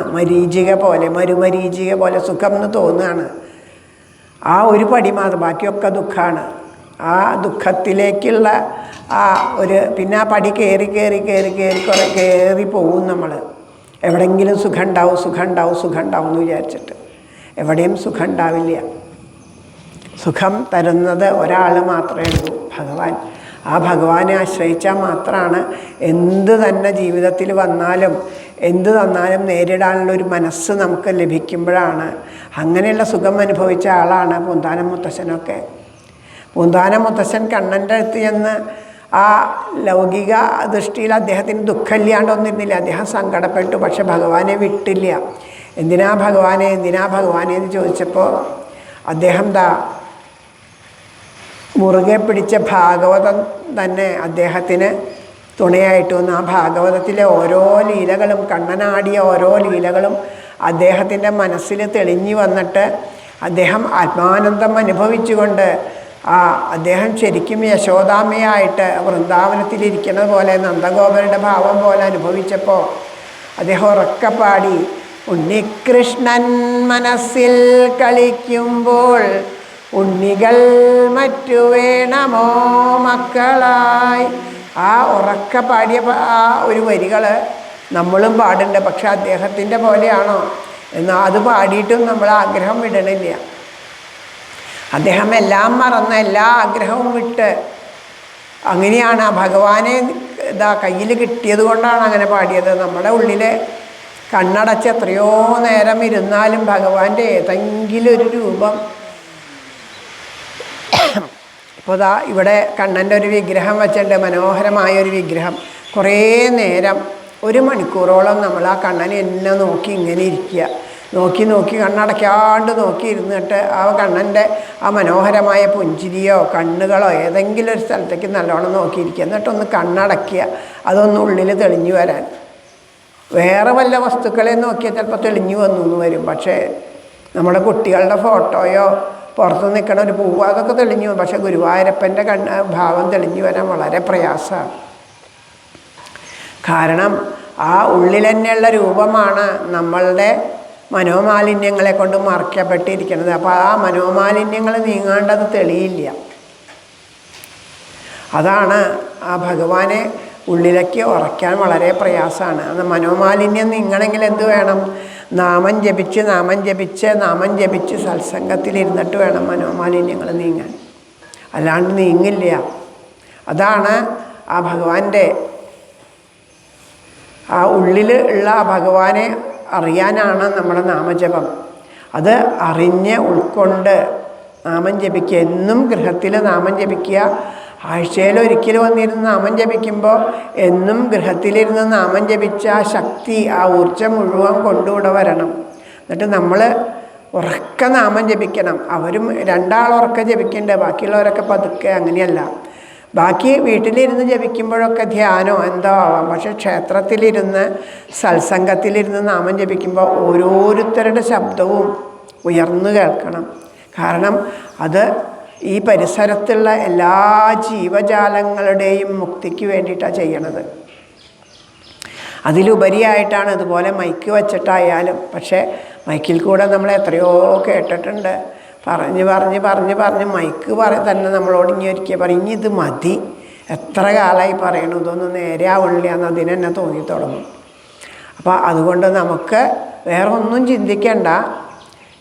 മരുമരീചിക പോലെ സുഖം എന്ന് തോന്നുകയാണ്. ആ ഒരു പടി മാത്രം, ബാക്കിയൊക്കെ ദുഃഖമാണ്. ആ ദുഃഖത്തിലേക്കുള്ള പിന്നെ ആ പടി കയറി കുറേ കയറി പോവും നമ്മൾ. എവിടെയെങ്കിലും സുഖം ഉണ്ടാവും എന്ന് വിചാരിച്ചിട്ട് എവിടെയും സുഖം ഉണ്ടാവില്ല. സുഖം തരുന്നത് ഒരാൾ മാത്രമേ ഉള്ളൂ, ഭഗവാൻ. ആ ഭഗവാനെ ആശ്രയിച്ചാൽ മാത്രമാണ് എന്ത് തന്നെ ജീവിതത്തിൽ വന്നാലും എന്ത് തന്നാലും നേരിടാനുള്ള ഒരു മനസ്സ് നമുക്ക് ലഭിക്കുമ്പോഴാണ്. അങ്ങനെയുള്ള സുഖം അനുഭവിച്ച ആളാണ് പൂന്താനം മുത്തശ്ശനൊക്കെ. പൂന്താനം മുത്തശ്ശൻ കണ്ണൻ്റെ അടുത്ത് ചെന്ന് ആ ലൗകിക ദൃഷ്ടിയിൽ അദ്ദേഹത്തിന് ദുഃഖമില്ലാണ്ടൊന്നിരുന്നില്ല. അദ്ദേഹം സങ്കടപ്പെട്ടു, പക്ഷെ ഭഗവാനെ വിട്ടില്ല. എന്തിനാ ഭഗവാനെ എന്ന് ചോദിച്ചപ്പോൾ അദ്ദേഹം മുറുകെ പിടിച്ച ഭാഗവതം തന്നെ അദ്ദേഹത്തിന് തുണയായിട്ട് വന്നു. ആ ഭാഗവതത്തിലെ ഓരോ ലീലകളും, കണ്ണനാടിയ ഓരോ ലീലകളും അദ്ദേഹത്തിൻ്റെ മനസ്സിൽ തെളിഞ്ഞു വന്നിട്ട് അദ്ദേഹം ആത്മാനന്ദം അനുഭവിച്ചുകൊണ്ട് അദ്ദേഹം ശരിക്കും യശോദാമ്മയായിട്ട് വൃന്ദാവനത്തിലിരിക്കുന്നത് പോലെ, നന്ദഗോപരുടെ ഭാവം പോലെ അനുഭവിച്ചപ്പോൾ അദ്ദേഹം ഉറക്കെ പാടി, ഉണ്ണികൃഷ്ണൻ മനസ്സിൽ കളിക്കുമ്പോൾ ഉണ്ണികൾ മറ്റു വേണമോ മക്കളായി. ആ ഉറക്കെ പാടിയ ആ ഒരു വരികൾ നമ്മളും പാടുന്നുണ്ട്. പക്ഷെ അദ്ദേഹത്തിൻ്റെ പോലെയാണോ എന്നാൽ അത് പാടിയിട്ടും നമ്മൾ ആഗ്രഹം വിടണില്ല. അദ്ദേഹം എല്ലാം മറന്ന് എല്ലാ ആഗ്രഹവും വിട്ട് അങ്ങനെയാണ് ആ ഭഗവാനെ കയ്യിൽ കിട്ടിയത് കൊണ്ടാണ് അങ്ങനെ പാടിയത്. നമ്മുടെ ഉള്ളിൽ കണ്ണടച്ച് എത്രയോ നേരം ഇരുന്നാലും ഭഗവാന്റെ ഏതെങ്കിലും ഒരു രൂപം. ഇപ്പോൾ ഇവിടെ കണ്ണൻ്റെ ഒരു വിഗ്രഹം വെച്ചിട്ടുണ്ട്, മനോഹരമായൊരു വിഗ്രഹം. കുറേ നേരം 1 മണിക്കൂറോളം നമ്മൾ ആ കണ്ണനെ എന്നെ നോക്കി ഇങ്ങനെ ഇരിക്കുക, നോക്കി കണ്ണടയ്ക്കാണ്ട് നോക്കി ഇരുന്നിട്ട് ആ കണ്ണൻ്റെ ആ മനോഹരമായ പുഞ്ചിരിയോ കണ്ണുകളോ ഏതെങ്കിലും ഒരു സ്ഥലത്തേക്ക് നല്ലോണം നോക്കിയിരിക്കുക. എന്നിട്ടൊന്ന് കണ്ണടയ്ക്കുക, അതൊന്ന് ഉള്ളിൽ തെളിഞ്ഞു വരാൻ. വേറെ വല്ല വസ്തുക്കളെ നോക്കിയാൽ ചിലപ്പോൾ തെളിഞ്ഞു വന്നു എന്ന് വരും. പക്ഷേ നമ്മുടെ കുട്ടികളുടെ ഫോട്ടോയോ പുറത്ത് നിൽക്കണ ഒരു പൂവ് അതൊക്കെ തെളിഞ്ഞു വരും. പക്ഷേ ഗുരുവായൂരപ്പൻ്റെ ഭാവം തെളിഞ്ഞു വരാൻ വളരെ പ്രയാസമാണ്. കാരണം ആ ഉള്ളിൽ തന്നെയുള്ള രൂപമാണ് നമ്മളുടെ മനോമാലിന്യങ്ങളെ കൊണ്ട് മറയ്ക്കപ്പെട്ടിരിക്കുന്നത്. അപ്പോൾ ആ മനോമാലിന്യങ്ങൾ നീങ്ങാണ്ടത് തെളിയില്ല. അതാണ് ആ ഭഗവാനെ ഉള്ളിലേക്ക് ഉറയ്ക്കാൻ വളരെ പ്രയാസമാണ്. അത് മനോമാലിന്യം നീങ്ങണമെങ്കിൽ എന്ത് വേണം? നാമം ജപിച്ച് സത്സംഗത്തിലിരുന്നിട്ട് വേണം മനോമാലിന്യങ്ങൾ നീങ്ങാൻ, അല്ലാണ്ട് നീങ്ങില്ല. അതാണ് ആ ഭഗവാന്റെ ആ ഉള്ളിൽ ഉള്ള ആ ഭഗവാനെ അറിയാനാണ് നമ്മുടെ നാമജപം. അത് അറിഞ്ഞ് ഉൾക്കൊണ്ട് നാമം ജപിക്കുക. എന്നും ഗൃഹത്തിൽ നാമം ജപിക്കുക. ആഴ്ചയിലൊരിക്കൽ വന്നിരുന്ന് നാമം ജപിക്കുമ്പോൾ എന്നും ഗൃഹത്തിലിരുന്ന് നാമം ജപിച്ച ആ ശക്തി, ആ ഊർജം മുഴുവൻ കൊണ്ടുകൂടെ വരണം. എന്നിട്ട് നമ്മൾ ഉറക്കെ നാമം ജപിക്കണം. അവരും 2 ആൾ ഉറക്കെ ജപിക്കേണ്ടത്, ബാക്കിയുള്ളവരൊക്കെ പതുക്കെ. അങ്ങനെയല്ല. ബാക്കി വീട്ടിലിരുന്ന് ജപിക്കുമ്പോഴൊക്കെ ധ്യാനോ എന്തോ ആവാം. പക്ഷെ ക്ഷേത്രത്തിലിരുന്ന് സത്സംഗത്തിലിരുന്ന് നാമം ജപിക്കുമ്പോൾ ഓരോരുത്തരുടെ ശബ്ദവും ഉയർന്നു കേൾക്കണം. കാരണം അത് ഈ പരിസരത്തുള്ള എല്ലാ ജീവജാലങ്ങളുടെയും മുക്തിക്ക് വേണ്ടിയിട്ടാണ് ചെയ്യണത്. അതിലുപരിയായിട്ടാണ് ഇതുപോലെ മൈക്ക് വച്ചിട്ടായാലും. പക്ഷേ മൈക്കിൽ കൂടെ നമ്മൾ എത്രയോ കേട്ടിട്ടുണ്ട്. പറഞ്ഞ് മൈക്ക് തന്നെ നമ്മളോട് ഇനി ഒരിക്കൽ പറയും, ഇത് മതി, എത്ര കാലമായി പറയണു, ഇതൊന്നും നേരെ ആവണില്ല എന്ന് അതിനെന്നെ തോന്നി തുടങ്ങും. അപ്പോൾ അതുകൊണ്ട് നമുക്ക് വേറെ ഒന്നും ചിന്തിക്കേണ്ട.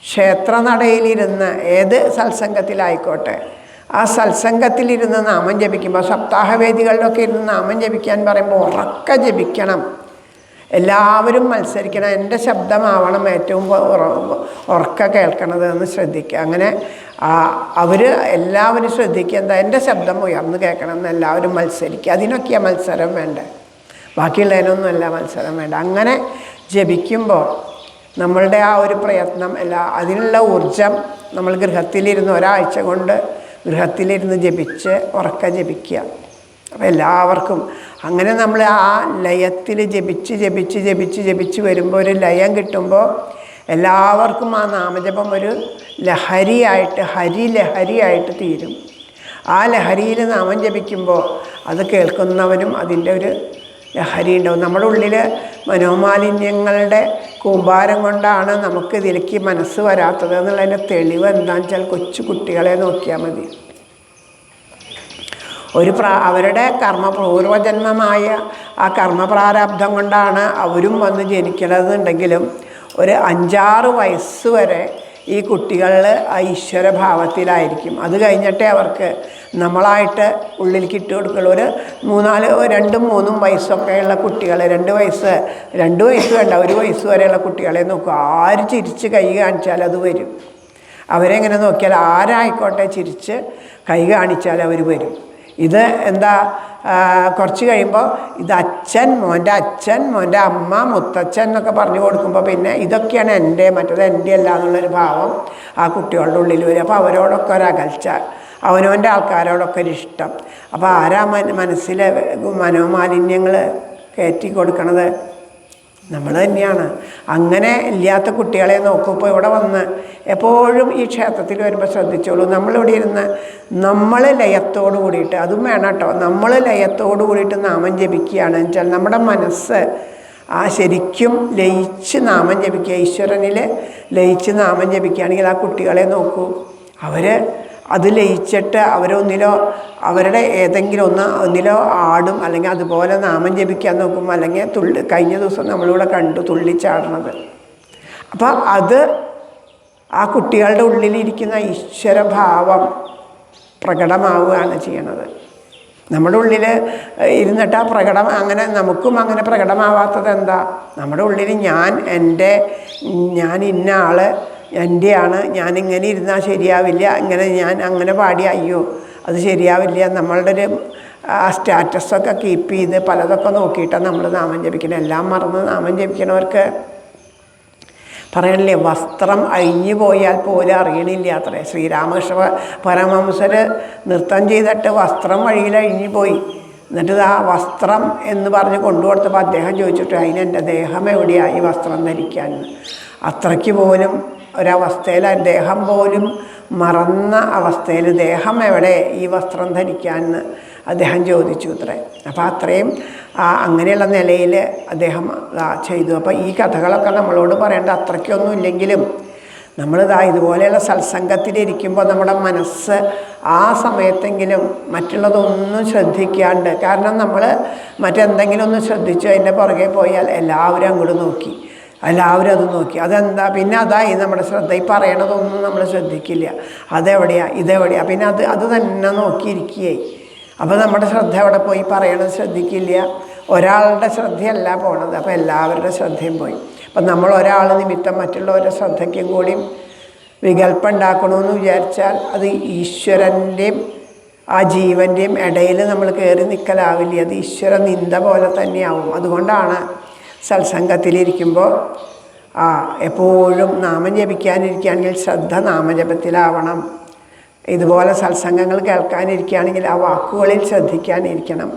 ക്ഷേത്രനടയിലിരുന്ന് ഏത് സത്സംഗത്തിലായിക്കോട്ടെ, ആ സത്സംഗത്തിലിരുന്ന് നാമം ജപിക്കുമ്പോൾ, സപ്താഹവേദികളിലൊക്കെ ഇരുന്ന് നാമം ജപിക്കാൻ പറയുമ്പോൾ ഉറക്കെ ജപിക്കണം. എല്ലാവരും മത്സരിക്കണം. എൻ്റെ ശബ്ദമാവണം ഏറ്റവും ഉറക്കെ കേൾക്കണത് എന്ന് ശ്രദ്ധിക്കുക. അങ്ങനെ എല്ലാവരും ശ്രദ്ധിക്കുക, എന്താ എൻ്റെ ശബ്ദം ഉയർന്നു കേൾക്കണം എന്ന് എല്ലാവരും മത്സരിക്കുക. അതിനൊക്കെയാണ് മത്സരം വേണ്ടത്, ബാക്കിയുള്ളതിനൊന്നുമല്ല മത്സരം വേണ്ട. അങ്ങനെ ജപിക്കുമ്പോൾ നമ്മളുടെ ആ ഒരു പ്രയത്നം അതിനുള്ള ഊർജം നമ്മൾ ഗൃഹത്തിലിരുന്ന് ഒരാഴ്ച കൊണ്ട് ഗൃഹത്തിലിരുന്ന് ജപിച്ച് ഉറക്കെ ജപിക്കുക. അപ്പോൾ എല്ലാവർക്കും അങ്ങനെ നമ്മൾ ആ ലയത്തിൽ ജപിച്ച് വരുമ്പോൾ ഒരു ലയം കിട്ടുമ്പോൾ എല്ലാവർക്കും ആ നാമജപം ഒരു ലഹരിയായിട്ട്, ഹരിലഹരിയായിട്ട് തീരും. ആ ലഹരിയിൽ നാമം ജപിക്കുമ്പോൾ അത് കേൾക്കുന്നവനും അതിൻ്റെ ഒരു ലഹരി ഉണ്ടാവും. നമ്മുടെ ഉള്ളിൽ മനോമാലിന്യങ്ങളുടെ കൂമ്പാരം കൊണ്ടാണ് നമുക്ക് ഇതിലേക്ക് മനസ്സ് വരാത്തത് എന്നുള്ളതിൻ്റെ തെളിവ് എന്താണെന്ന് വെച്ചാൽ കൊച്ചു കുട്ടികളെ നോക്കിയാൽ മതി. അവരുടെ പൂർവജന്മമായ ആ കർമ്മപ്രാരബ്ധം കൊണ്ടാണ് അവരും വന്ന് ജനിക്കണമെന്നുണ്ടെങ്കിലും ഒരു 5-6 വയസ്സ് വരെ ഈ കുട്ടികളിൽ ആ ഈശ്വരഭാവത്തിലായിരിക്കും. അത് കഴിഞ്ഞിട്ടേ അവർക്ക് നമ്മളായിട്ട് ഉള്ളിലേക്ക് ഇട്ട് കൊടുക്കുള്ളൂ. ഒരു 2-3 വയസ്സൊക്കെയുള്ള കുട്ടികൾ, 2 വയസ്സ് വേണ്ട, 1 വയസ്സ് വരെയുള്ള കുട്ടികളെ നോക്കുക. ആര് ചിരിച്ച് കൈ കാണിച്ചാൽ അത് വരും. അവരെങ്ങനെ നോക്കിയാൽ ആരായിക്കോട്ടെ ചിരിച്ച് കൈ കാണിച്ചാൽ അവർ വരും. ഇത് എന്താ, കുറച്ച് കഴിയുമ്പോൾ ഇത് മോൻ്റെ അമ്മ, മുത്തച്ഛൻ എന്നൊക്കെ പറഞ്ഞു കൊടുക്കുമ്പോൾ പിന്നെ ഇതൊക്കെയാണ് എൻ്റെ, മറ്റേത് എൻ്റെ അല്ല എന്നുള്ളൊരു ഭാവം ആ കുട്ടികളുടെ ഉള്ളിൽ വരും. അപ്പോൾ അവരോടൊക്കെ ഒരകൽച്ച, അവനവൻ്റെ ആൾക്കാരോടൊക്കെ ഒരു ഇഷ്ടം. അപ്പോൾ ആരാ മനസ്സിലെ മനോമാലിന്യങ്ങൾ കയറ്റി കൊടുക്കണത്? നമ്മൾ തന്നെയാണ്. അങ്ങനെ ഇല്ലാത്ത കുട്ടികളെ നോക്കും. ഇപ്പോൾ ഇവിടെ വന്ന് എപ്പോഴും ഈ ക്ഷേത്രത്തിൽ വരുമ്പോൾ ശ്രദ്ധിച്ചോളൂ, നമ്മളിവിടെ ഇരുന്ന് നമ്മൾ ലയത്തോട് കൂടിയിട്ട്, അതും വേണം കേട്ടോ, നമ്മൾ ലയത്തോട് കൂടിയിട്ട് നാമം ജപിക്കുകയാണ് വെച്ചാൽ നമ്മുടെ മനസ്സ് ശരിക്കും ലയിച്ച് നാമം ജപിക്കുക, ഈശ്വരനിൽ ലയിച്ച് നാമം ജപിക്കുകയാണെങ്കിൽ ആ കുട്ടികളെ നോക്കൂ, അവർ അത് ലയിച്ചിട്ട് അവരൊന്നിലോ അവരുടെ ഏതെങ്കിലും ഒന്നിലോ ആടും, അല്ലെങ്കിൽ അതുപോലെ നാമം ജപിക്കാൻ നോക്കും, അല്ലെങ്കിൽ കഴിഞ്ഞ ദിവസം നമ്മളിവിടെ കണ്ടു തുള്ളിച്ചാടണത്. അപ്പം അത് ആ കുട്ടികളുടെ ഉള്ളിലിരിക്കുന്ന ഈശ്വരഭാവം പ്രകടമാവുകയാണ് ചെയ്യണത്. നമ്മുടെ ഉള്ളിൽ ഇരുന്നിട്ട് ആ അങ്ങനെ നമുക്കും അങ്ങനെ പ്രകടമാവാത്തത് എന്താ? നമ്മുടെ ഉള്ളിൽ ഞാൻ ഇന്ന ആൾ എൻ്റെയാണ്, ഞാനിങ്ങനെ ഇരുന്നാൽ ശരിയാവില്ല, ഞാൻ അങ്ങനെ പാടി അയ്യോ അത് ശരിയാവില്ല, നമ്മളുടെ ഒരു സ്റ്റാറ്റസൊക്കെ കീപ്പ് ചെയ്ത് പലതൊക്കെ നോക്കിയിട്ടാണ് നമ്മൾ നാമം ജപിക്കണം. എല്ലാം മറന്ന് നാമം ജപിക്കണവർക്ക് പറയണില്ലേ, വസ്ത്രം അഴിഞ്ഞു പോയാൽ പോലും അറിയണില്ല അത്രേ. ശ്രീരാമകൃഷ്ണ പരമഹംസർ നൃത്തം ചെയ്തിട്ട് വസ്ത്രം വഴിയിൽ അഴിഞ്ഞു പോയി. എന്നിട്ട് ആ വസ്ത്രം എന്ന് പറഞ്ഞ് കൊണ്ടുകൊടുത്തപ്പോൾ അദ്ദേഹം ചോദിച്ചിട്ട് അതിനെൻ്റെ ദേഹം എവിടെയാണ് ഈ വസ്ത്രം ധരിക്കാൻ? അത്രയ്ക്ക് പോലും ഒരവസ്ഥയിൽ ദേഹം പോലും മറന്ന അവസ്ഥയിൽ ദേഹം എവിടെ ഈ വസ്ത്രം ധരിക്കാമെന്ന് അദ്ദേഹം ചോദിച്ചു അത്രേ. അപ്പോൾ അത്രയും അങ്ങനെയുള്ള നിലയിൽ അദ്ദേഹം ചെയ്തു. അപ്പോൾ ഈ കഥകളൊക്കെ നമ്മളോട് പറയേണ്ട അത്രയ്ക്കൊന്നും ഇല്ലെങ്കിലും ഇതുപോലെയുള്ള സത്സംഗത്തിലിരിക്കുമ്പോൾ നമ്മുടെ മനസ്സ് ആ സമയത്തെങ്കിലും മറ്റുള്ളതൊന്നും ശ്രദ്ധിക്കാണ്ട്, കാരണം നമ്മൾ മറ്റെന്തെങ്കിലും ഒന്ന് ശ്രദ്ധിച്ചു അതിൻ്റെ പുറകെ പോയാൽ എല്ലാവരും അങ്ങോട്ട് നോക്കി, എല്ലാവരും അത് നോക്കി, അതെന്താ പിന്നെ അതായി നമ്മുടെ ശ്രദ്ധ. ഈ പറയണതൊന്നും നമ്മൾ ശ്രദ്ധിക്കില്ല, അതെവിടെയാ ഇതെവിടെയാ, പിന്നെ അത് തന്നെ നോക്കിയിരിക്കുകയായി. അപ്പോൾ നമ്മുടെ ശ്രദ്ധ എവിടെ പോയി? പറയണത് ശ്രദ്ധിക്കില്ല. ഒരാളുടെ ശ്രദ്ധയല്ല പോണത്, അപ്പോൾ എല്ലാവരുടെ ശ്രദ്ധയും പോയി. അപ്പം നമ്മൾ ഒരാൾ നിമിത്തം മറ്റുള്ളവരുടെ ശ്രദ്ധയ്ക്കും കൂടി വികല്പം ഉണ്ടാക്കണമെന്ന് വിചാരിച്ചാൽ അത് ഈശ്വരൻ്റെയും ആ ജീവൻ്റെയും ഇടയിൽ നമ്മൾ കയറി നിൽക്കലാവില്ല, അത് ഈശ്വര നിന്ദ പോലെ തന്നെയാവും. അതുകൊണ്ടാണ് സത്സംഗത്തിലിരിക്കുമ്പോൾ എപ്പോഴും നാമം ജപിക്കാനിരിക്കുകയാണെങ്കിൽ ശ്രദ്ധ നാമജപത്തിലാവണം. ഇതുപോലെ സത്സംഗങ്ങൾ കേൾക്കാനിരിക്കുകയാണെങ്കിൽ ആ വാക്കുകളിൽ ശ്രദ്ധിക്കാനിരിക്കണം.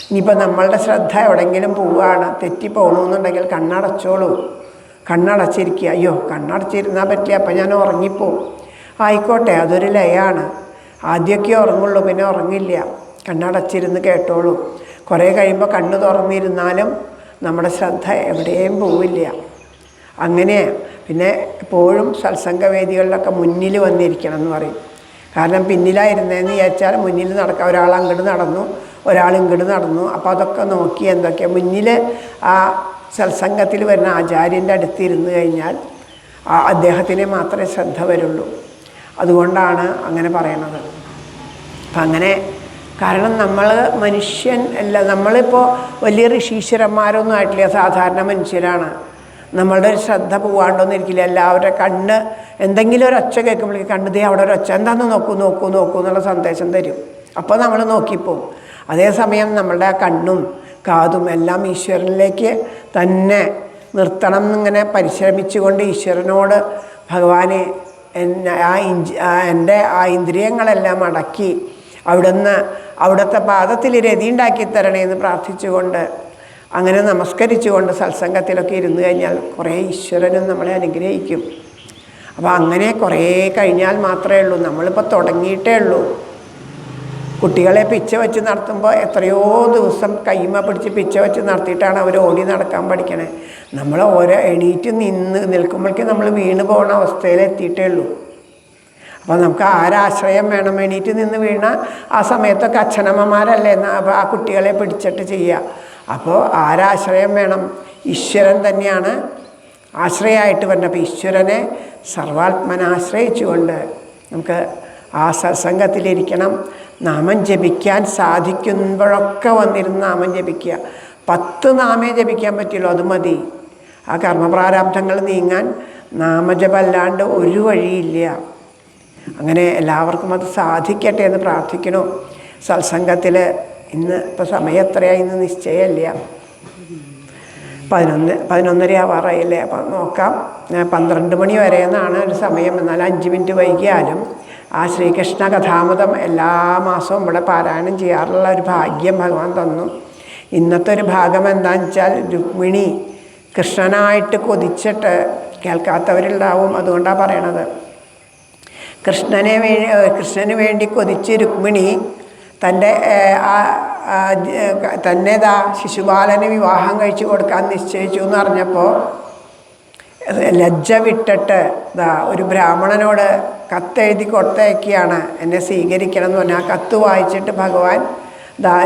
ഇനിയിപ്പോൾ നമ്മളുടെ ശ്രദ്ധ എവിടെയെങ്കിലും പോവുകയാണ്, തെറ്റിപ്പോകണമെന്നുണ്ടെങ്കിൽ കണ്ണടച്ചോളൂ, കണ്ണടച്ചിരിക്കുക. അയ്യോ കണ്ണടച്ചിരുന്നാൽ പറ്റില്ല, അപ്പം ഞാൻ ഉറങ്ങിപ്പോവും. ആയിക്കോട്ടെ, അതൊരു ലയാണ്. ആദ്യമൊക്കെ ഉറങ്ങുള്ളൂ, പിന്നെ ഉറങ്ങില്ല. കണ്ണടച്ചിരുന്ന് കേട്ടോളൂ. കുറേ കഴിയുമ്പോൾ കണ്ണ് തുറന്നിരുന്നാലും നമ്മുടെ ശ്രദ്ധ എവിടെയും പോവില്ല. അങ്ങനെ പിന്നെ എപ്പോഴും സത്സംഗവേദികളിലൊക്കെ മുന്നിൽ വന്നിരിക്കണം എന്ന് പറയും. കാരണം പിന്നിലായിരുന്നതെന്ന് വിചാരിച്ചാൽ മുന്നിൽ നടക്കാം, ഒരാൾ അങ്ങോട്ട് നടന്നു, ഒരാൾ ഇങ്ങോട്ട് നടന്നു. അപ്പോൾ അതൊക്കെ നോക്കി എന്തൊക്കെയാണ് മുന്നിൽ ആ സത്സംഗത്തിൽ വരുന്ന ആചാര്യൻ്റെ അടുത്ത് ഇരുന്ന് കഴിഞ്ഞാൽ അദ്ദേഹത്തിനെ മാത്രമേ ശ്രദ്ധ വരുള്ളൂ. അതുകൊണ്ടാണ് അങ്ങനെ പറയണത്. അപ്പം അങ്ങനെ കാരണം നമ്മൾ മനുഷ്യൻ അല്ല, നമ്മളിപ്പോൾ വലിയ ഋഷീശ്വരന്മാരൊന്നും ആയിട്ടില്ല, സാധാരണ മനുഷ്യരാണ്. നമ്മളുടെ ഒരു ശ്രദ്ധ പോവാണ്ടോന്നിരിക്കില്ല. എല്ലാവരുടെ കണ്ണ് എന്തെങ്കിലും ഒരു ഒച്ച കേൾക്കുമ്പോഴേക്കും കണ്ണ് അവിടെ ഒരു ഒച്ച എന്താണെന്ന് നോക്കൂ എന്നുള്ള സന്ദേശം തരും. അപ്പോൾ നമ്മൾ നോക്കിപ്പോവും. അതേസമയം നമ്മളുടെ കണ്ണും കാതും എല്ലാം ഈശ്വരനിലേക്ക് തന്നെ നിർത്തണം എന്നിങ്ങനെ പരിശ്രമിച്ചുകൊണ്ട് ഈശ്വരനോട് ഭഗവാനെ എൻ്റെ ആ ഇന്ദ്രിയങ്ങളെല്ലാം അടക്കി അവിടുത്തെ പാദത്തിൽ രതി ഉണ്ടാക്കി തരണേ എന്ന് പ്രാർത്ഥിച്ചുകൊണ്ട് അങ്ങനെ നമസ്കരിച്ചുകൊണ്ട് സത്സംഗത്തിലൊക്കെ ഇരുന്ന് കഴിഞ്ഞാൽ കുറേ ഈശ്വരനും നമ്മളെ അനുഗ്രഹിക്കും. അപ്പോൾ അങ്ങനെ കുറേ കഴിഞ്ഞാൽ മാത്രമേ ഉള്ളൂ. നമ്മളിപ്പോൾ തുടങ്ങിയിട്ടേ ഉള്ളൂ. കുട്ടികളെ പിച്ച വെച്ച് നടത്തുമ്പോൾ എത്രയോ ദിവസം കൈമ പിടിച്ച് പിച്ച വെച്ച് നടത്തിയിട്ടാണ് അവർ ഓടി നടക്കാൻ പഠിക്കണേ. നമ്മൾ ഓരോ എണീറ്റ് നിൽക്കുമ്പോഴേക്കും നമ്മൾ വീണ് പോകുന്ന അവസ്ഥയിലെത്തിയിട്ടേ ഉള്ളൂ. അപ്പോൾ നമുക്ക് ആരാശ്രയം വേണം? എണീറ്റ് നിന്ന് വീണ ആ സമയത്തൊക്കെ അച്ഛനമ്മമാരല്ലേ ആ കുട്ടികളെ പിടിച്ചിട്ട് ചെയ്യുക. അപ്പോൾ ആരാശ്രയം വേണം? ഈശ്വരൻ തന്നെയാണ് ആശ്രയമായിട്ട് വരുന്നത്. അപ്പോൾ ഈശ്വരനെ സർവാത്മനാശ്രയിച്ചുകൊണ്ട് നമുക്ക് ആ സത്സംഗത്തിലിരിക്കണം. നാമം ജപിക്കാൻ സാധിക്കുമ്പോഴൊക്കെ വന്നിരുന്ന് നാമം ജപിക്കുക. 10 നാമേ ജപിക്കാൻ പറ്റുള്ളൂ, അത് മതി. ആ കർമ്മപ്രാരാബ്ധങ്ങൾ നീങ്ങാൻ നാമജപമല്ലാണ്ട് ഒരു വഴിയില്ല. അങ്ങനെ എല്ലാവർക്കും അത് സാധിക്കട്ടെ എന്ന് പ്രാർത്ഥിക്കണു. സത്സംഗത്തിൽ ഇപ്പോൾ സമയം എത്രയായി എന്ന് നിശ്ചയമല്ല. 11:30 ആവാറായില്ലേ? അപ്പം നോക്കാം. 12 മണി വരെ എന്നാണ് ഒരു സമയം. എന്നാൽ 5 മിനിറ്റ് വൈകിയാലും ആ ശ്രീകൃഷ്ണ കഥാമൃതം എല്ലാ മാസവും ഇവിടെ പാരായണം ചെയ്യാറുള്ള ഒരു ഭാഗ്യം ഭഗവാൻ തന്നു. ഇന്നത്തെ ഒരു ഭാഗം എന്താണെന്ന് വെച്ചാൽ രുക്മിണി കൃഷ്ണനായിട്ട് കൊതിച്ചിട്ട് കേൾക്കാത്തവരുണ്ടാവും, അതുകൊണ്ടാണ് പറയണത്. കൃഷ്ണന് വേണ്ടി കൊതിച്ച് രുക്മിണി തന്നെ ശിശുപാലന് വിവാഹം കഴിച്ചു കൊടുക്കാൻ നിശ്ചയിച്ചു എന്ന് അറിഞ്ഞപ്പോൾ ലജ്ജ വിട്ടിട്ട് ഒരു ബ്രാഹ്മണനോട് കത്തെഴുതി കൊടുത്തയക്കുകയാണ്, എന്നെ സ്വീകരിക്കണം എന്ന് പറഞ്ഞാൽ. ആ കത്ത് വായിച്ചിട്ട് ഭഗവാൻ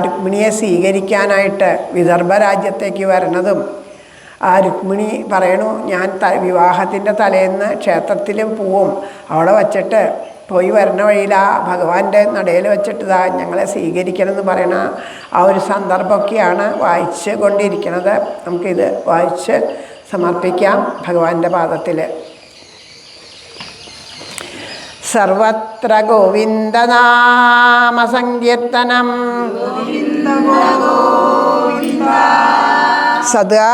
രുക്മിണിയെ സ്വീകരിക്കാനായിട്ട് വിദർഭ രാജ്യത്തേക്ക് വരണതും ആ രുക്മിണി പറയണു, ഞാൻ വിവാഹത്തിൻ്റെ തലേന്ന് ക്ഷേത്രത്തിൽ പോവും, അവിടെ വച്ചിട്ട് പോയി വരുന്ന വഴിയിൽ ആ ഭഗവാന്റെ നടയിൽ വെച്ചിട്ട് ഞങ്ങളെ സ്വീകരിക്കണം എന്ന് പറയണ ആ ഒരു സന്ദർഭമൊക്കെയാണ് വായിച്ച് കൊണ്ടിരിക്കുന്നത്. നമുക്കിത് വായിച്ച് സമർപ്പിക്കാം ഭഗവാന്റെ പാദത്തിൽ. സർവത്ര ഗോവിന്ദനാമ സങ്കീർത്തനം സദാ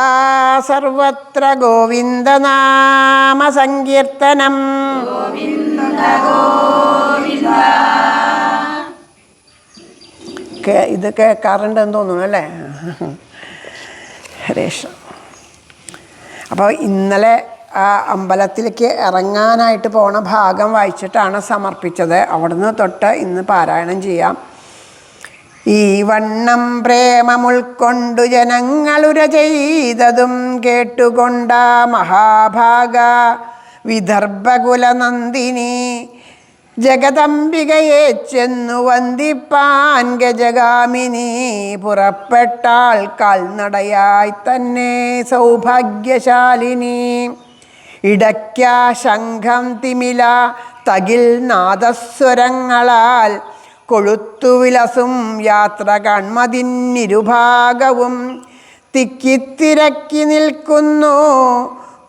സർവത്ര ഗോവിന്ദനാമ സങ്കീർത്തനം. ഇത് കേൾക്കാറുണ്ടെന്ന് തോന്നുന്നു അല്ലേ? ഹരേഷ്. അപ്പോൾ ഇന്നലെ ആ അമ്പലത്തിലേക്ക് ഇറങ്ങാനായിട്ട് പോണ ഭാഗം വായിച്ചിട്ടാണ് സമർപ്പിച്ചത്. അവിടുന്ന് തൊട്ട് ഇന്ന് പാരായണം ചെയ്യാം. ഈ വണ്ണം പ്രേമമുൾക്കൊണ്ടു ജനങ്ങളുര ചെയ്തതും കേട്ടുകൊണ്ട മഹാഭാഗ വിദർഭകുലനന്ദിനി ജഗദംബികയെ ചെന്നു വന്ദിപ്പാൻ ഗജഗാമിനി പുറപ്പെട്ടാൾ കാൽനടയായി തന്നെ സൗഭാഗ്യശാലിനി. ഇടയ്ക്ക ശംഖം തിമില തകിൽ നാദസ്വരങ്ങളാൽ കൊഴുത്തുവിലസും യാത്ര കൺമതിന്നിരുഭാഗവും തിക്കിത്തിരക്കി നിൽക്കുന്നു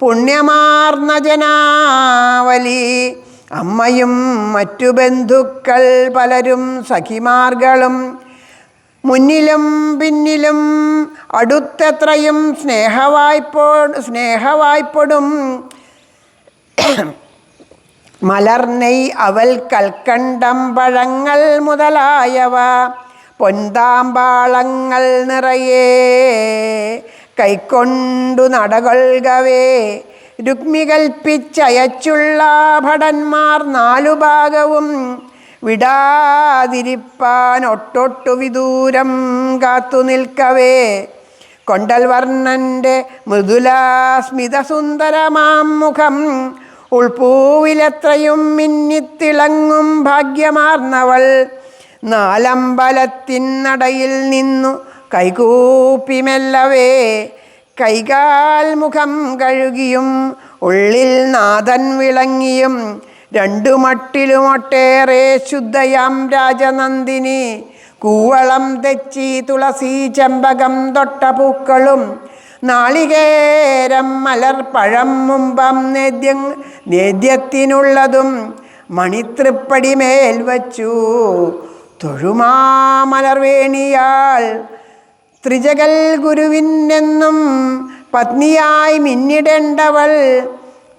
പുണ്യമാർന്ന ജനാവലി. അമ്മയും മറ്റു ബന്ധുക്കൾ പലരും സഖിമാർകളും മുന്നിലും പിന്നിലും അടുത്തെത്രയും സ്നേഹവായ്പൊടും മലർനെയ് അവൽ കൽക്കണ്ടം പഴങ്ങൾ മുതലായവ പൊൻതാമ്പാളങ്ങൾ നിറയെ കൈക്കൊണ്ടു നടകൊൾകവേ രുക്മി കൽപ്പിച്ചയച്ചുള്ള ഭടന്മാർ നാലു ഭാഗവും വിടാതിരിപ്പാൻ ഒട്ടൊട്ടു വിദൂരം കാത്തു നിൽക്കവേ കൊണ്ടൽ വർണ്ണൻ്റെ മൃദുലാസ്മിതസുന്ദരമാം മുഖം ഉൾപ്പൂവിലെത്രയും മിന്നിത്തിളങ്ങും ഭാഗ്യമാർന്നവൾ നാലമ്പലത്തിനടയിൽ നിന്നു കൈകൂപ്പിമെല്ലവേ കൈകാൽ മുഖം കഴുകിയും ഉള്ളിൽ നാഥൻ വിളങ്ങിയും രണ്ടു മട്ടിലുമൊട്ടേറെ ശുദ്ധയാം രാജനന്ദിനി കൂവളം തെച്ചി തുളസി ചെമ്പകം തൊട്ട പൂക്കളും നാളികേരം മലർപ്പഴം മുമ്പം നേദ്യത്തിനുള്ളതും മണിത്തൃപ്പടിമേൽ വച്ചു തൊഴുമാമലർവേണിയാൾ ത്രിജഗൽ ഗുരുവിനെന്നും പത്നിയായി മിന്നിടേണ്ടവൾ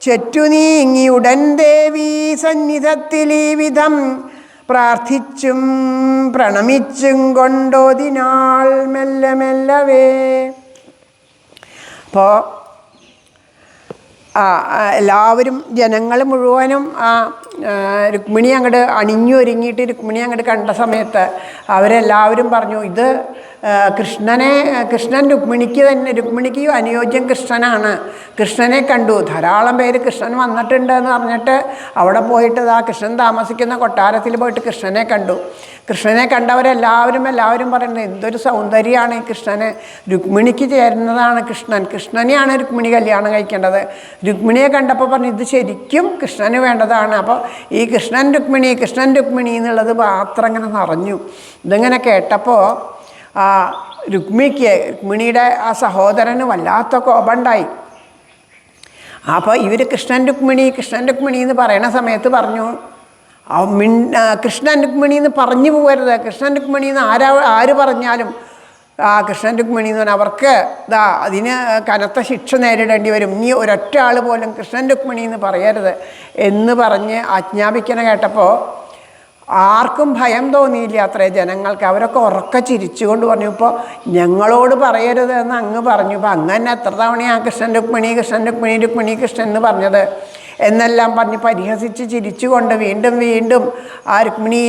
ചെറ്റു നീങ്ങി ഉടൻ ദേവീ സന്നിധത്തിൽ ഈ വിധം പ്രാർത്ഥിച്ചും പ്രണമിച്ചും കൊണ്ടോതിനാൾ മെല്ലെ മെല്ലവേ. അപ്പോൾ എല്ലാവരും ജനങ്ങൾ മുഴുവനും രുക്മിണി അങ്ങോട്ട് അണിഞ്ഞൊരുങ്ങിയിട്ട് രുക്മിണി അങ്ങോട്ട് കണ്ട സമയത്ത് അവരെല്ലാവരും പറഞ്ഞു, ഇത് കൃഷ്ണൻ രുക്മിണിക്ക് അനുയോജ്യം കൃഷ്ണനാണ്. കൃഷ്ണനെ കണ്ടു, ധാരാളം പേര് കൃഷ്ണൻ വന്നിട്ടുണ്ട് എന്ന് പറഞ്ഞിട്ട് അവിടെ പോയിട്ട് കൃഷ്ണൻ താമസിക്കുന്ന കൊട്ടാരത്തിൽ പോയിട്ട് കൃഷ്ണനെ കണ്ടു. കൃഷ്ണനെ കണ്ടവരെല്ലാവരും പറയുന്നത് എന്തൊരു സൗന്ദര്യമാണ് ഈ കൃഷ്ണന്, രുക്മിണിക്ക് ചേരുന്നതാണ് കൃഷ്ണനെയാണ് രുക്മിണി കല്യാണം കഴിക്കേണ്ടത്. രുക്മിണിയെ കണ്ടപ്പോൾ പറഞ്ഞു ഇത് ശരിക്കും കൃഷ്ണന് വേണ്ടതാണ്. അപ്പോൾ ഈ കൃഷ്ണൻ രുക്മിണി എന്നുള്ളത് മാത്രം ഇങ്ങനെ നിറഞ്ഞു. ഇതിങ്ങനെ കേട്ടപ്പോൾ രുക്മിണിയുടെ ആ സഹോദരന് വല്ലാത്ത കോപമുണ്ടായി. അപ്പോൾ ഇവർ കൃഷ്ണൻ രുക്മിണി എന്ന് പറയണ സമയത്ത് പറഞ്ഞു, കൃഷ്ണൻ രുക്മിണി എന്ന് പറഞ്ഞു പോകരുത്. കൃഷ്ണൻ രുക്മിണി എന്ന് ആര് പറഞ്ഞാലും കൃഷ്ണൻ രുക്മിണി എന്ന് പറഞ്ഞാൽ അവർക്ക് അതിന് കനത്ത ശിക്ഷ നേരിടേണ്ടി വരും. ഇനി ഒരൊറ്റ ആൾ പോലും കൃഷ്ണൻ രുക്മിണി എന്ന് പറയരുത് എന്ന് പറഞ്ഞ് ആജ്ഞാപിക്കണ കേട്ടപ്പോൾ ആർക്കും ഭയം തോന്നിയില്ല അത്രേ ജനങ്ങൾക്ക്. അവരൊക്കെ ഉറക്കെ ചിരിച്ചുകൊണ്ട് പറഞ്ഞു, ഇപ്പോൾ ഞങ്ങളോട് പറയരുത് എന്ന് അങ്ങ് പറഞ്ഞു. ഇപ്പം അങ്ങ് തന്നെ എത്ര തവണയാണ് കൃഷ്ണൻ രുക്മിണി കൃഷ്ണൻ രുക്മിണി രുക്മിണി കൃഷ്ണൻ എന്ന് പറഞ്ഞത് എന്നെല്ലാം പറഞ്ഞ് പരിഹസിച്ച് ചിരിച്ചുകൊണ്ട് വീണ്ടും വീണ്ടും ആ രുക്മിണി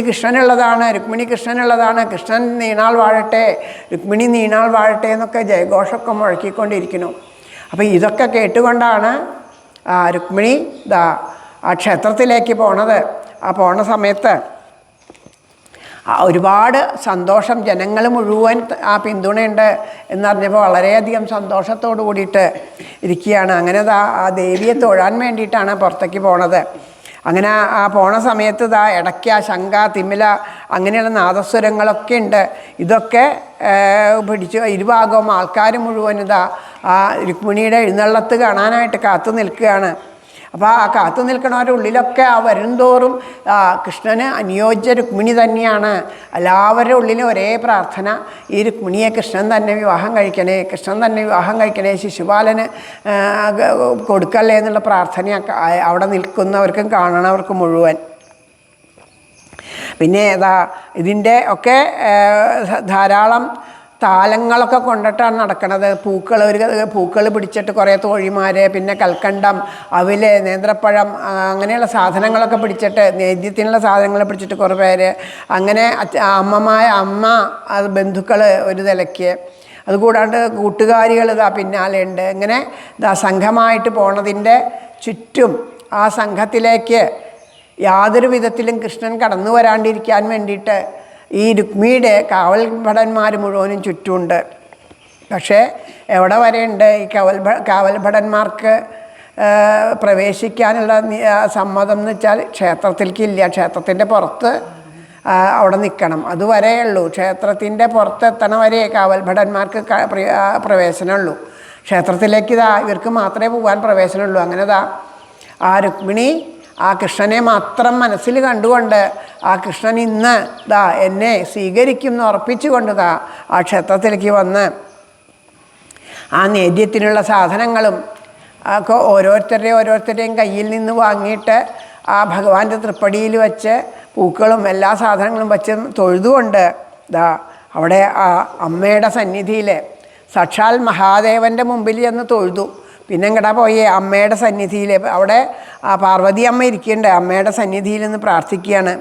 കൃഷ്ണനുള്ളതാണ്, രുക്മിണി കൃഷ്ണനുള്ളതാണ്, കൃഷ്ണൻ നീണാൾ വാഴട്ടെ, രുക്മിണി നീണാൾ വാഴട്ടെ എന്നൊക്കെ ജയഘോഷമൊക്കെ മുഴക്കിക്കൊണ്ടിരിക്കുന്നു. അപ്പോൾ ഇതൊക്കെ കേട്ടുകൊണ്ടാണ് രുക്മിണി ആ ക്ഷേത്രത്തിലേക്ക് പോണത്. ആ പോണ സമയത്ത് ഒരുപാട് സന്തോഷം, ജനങ്ങൾ മുഴുവൻ ആ പിന്തുണയുണ്ട് എന്നറിഞ്ഞപ്പോൾ വളരെയധികം സന്തോഷത്തോടു കൂടിയിട്ട് ഇരിക്കുകയാണ്. അങ്ങനെ ആ ദേവിയെ തൊഴാൻ വേണ്ടിയിട്ടാണ് പുറത്തേക്ക് പോണത്. അങ്ങനെ ആ പോണ സമയത്ത് ഇടയ്ക്ക, ശംഖ, തിമില അങ്ങനെയുള്ള നാദസ്വരങ്ങളൊക്കെ ഉണ്ട്. ഇതൊക്കെ പിടിച്ച് ഇരുഭാഗവും ആൾക്കാർ മുഴുവൻ ആ രുക്മിണിയുടെ എഴുന്നള്ളത്ത് കാണാനായിട്ട് കാത്തു നിൽക്കുകയാണ്. അപ്പോൾ ആ കാത്തു നിൽക്കണവരുടെ ഉള്ളിലൊക്കെ ആ വരുംതോറും കൃഷ്ണന് അനുയോജ്യ രുക്മിണി തന്നെയാണ്. എല്ലാവരുടെ ഉള്ളിലും ഒരേ പ്രാർത്ഥന, ഈ രുക്മിണിയെ കൃഷ്ണൻ തന്നെ വിവാഹം കഴിക്കണേ, കൃഷ്ണൻ തന്നെ വിവാഹം കഴിക്കണേ, ശിശുപാലന് കൊടുക്കല്ലേ എന്നുള്ള പ്രാർത്ഥനയൊക്കെ അവിടെ നിൽക്കുന്നവർക്കും കാണണവർക്കും മുഴുവൻ. പിന്നെ ഇതിൻ്റെ ഒക്കെ ധാരാളം താലങ്ങളൊക്കെ കൊണ്ടിട്ടാണ് നടക്കുന്നത്. പൂക്കൾ പിടിച്ചിട്ട് കുറേ തോഴിമാർ, പിന്നെ കൽക്കണ്ടം, അവില്, നേന്ത്രപ്പഴം അങ്ങനെയുള്ള സാധനങ്ങളൊക്കെ പിടിച്ചിട്ട്, നേദ്യത്തിനുള്ള സാധനങ്ങൾ പിടിച്ചിട്ട് കുറേ പേര്, അങ്ങനെ അമ്മ ബന്ധുക്കൾ ഒരു നിലയ്ക്ക്, അതുകൂടാണ്ട് കൂട്ടുകാരികൾ പിന്നാലെ ഉണ്ട്. ഇങ്ങനെ സംഘമായിട്ട് പോണതിൻ്റെ ചുറ്റും ആ സംഘത്തിലേക്ക് യാതൊരു വിധത്തിലും കൃഷ്ണൻ കടന്നു വരാണ്ടിരിക്കാൻ വേണ്ടിയിട്ട് ഈ രുക്മിണിയുടെ കാവൽ ഭടന്മാർ മുഴുവനും ചുറ്റുമുണ്ട്. പക്ഷേ എവിടെ വരെയുണ്ട് ഈ കാവൽ ഭടന്മാർക്ക് പ്രവേശിക്കാനുള്ള സമ്മതം എന്ന് വെച്ചാൽ ക്ഷേത്രത്തിലേക്കില്ല. ക്ഷേത്രത്തിൻ്റെ പുറത്ത് അവിടെ നിൽക്കണം, അതുവരെയുള്ളൂ. ക്ഷേത്രത്തിൻ്റെ പുറത്തെത്തണ വരെ കാവൽ ഭടന്മാർക്ക് പ്രവേശനമുള്ളൂ. ക്ഷേത്രത്തിലേക്ക് ഇവർക്ക് മാത്രമേ പോകാൻ പ്രവേശനമുള്ളൂ. അങ്ങനെ ആ രുക്മിണി ആ കൃഷ്ണനെ മാത്രം മനസ്സിൽ കണ്ടുകൊണ്ട് ആ കൃഷ്ണൻ ഇന്ന് എന്നെ സ്വീകരിക്കും എന്ന് ഉറപ്പിച്ചുകൊണ്ട് ആ ക്ഷേത്രത്തിലേക്ക് വന്ന് ആ നേദ്യത്തിനുള്ള സാധനങ്ങളും ഒക്കെ ഓരോരുത്തരുടെയും കയ്യിൽ നിന്ന് വാങ്ങിയിട്ട് ആ ഭഗവാന്റെ തൃപ്പടിയിൽ വെച്ച് പൂക്കളും എല്ലാ സാധനങ്ങളും വെച്ച് തൊഴുതുകൊണ്ട് അവിടെ ആ അമ്മയുടെ സന്നിധിയിൽ സാക്ഷാൽ മഹാദേവൻ്റെ മുമ്പിൽ ചെന്ന് തൊഴുതു. പിന്നെ എങ്ങടാ പോയി അമ്മയുടെ സന്നിധിയിൽ, അവിടെ ആ പാർവതി അമ്മ ഇരിക്കുന്നുണ്ട്. അമ്മയുടെ സന്നിധിയിൽ നിന്ന് പ്രാർത്ഥിക്കുകയാണ്.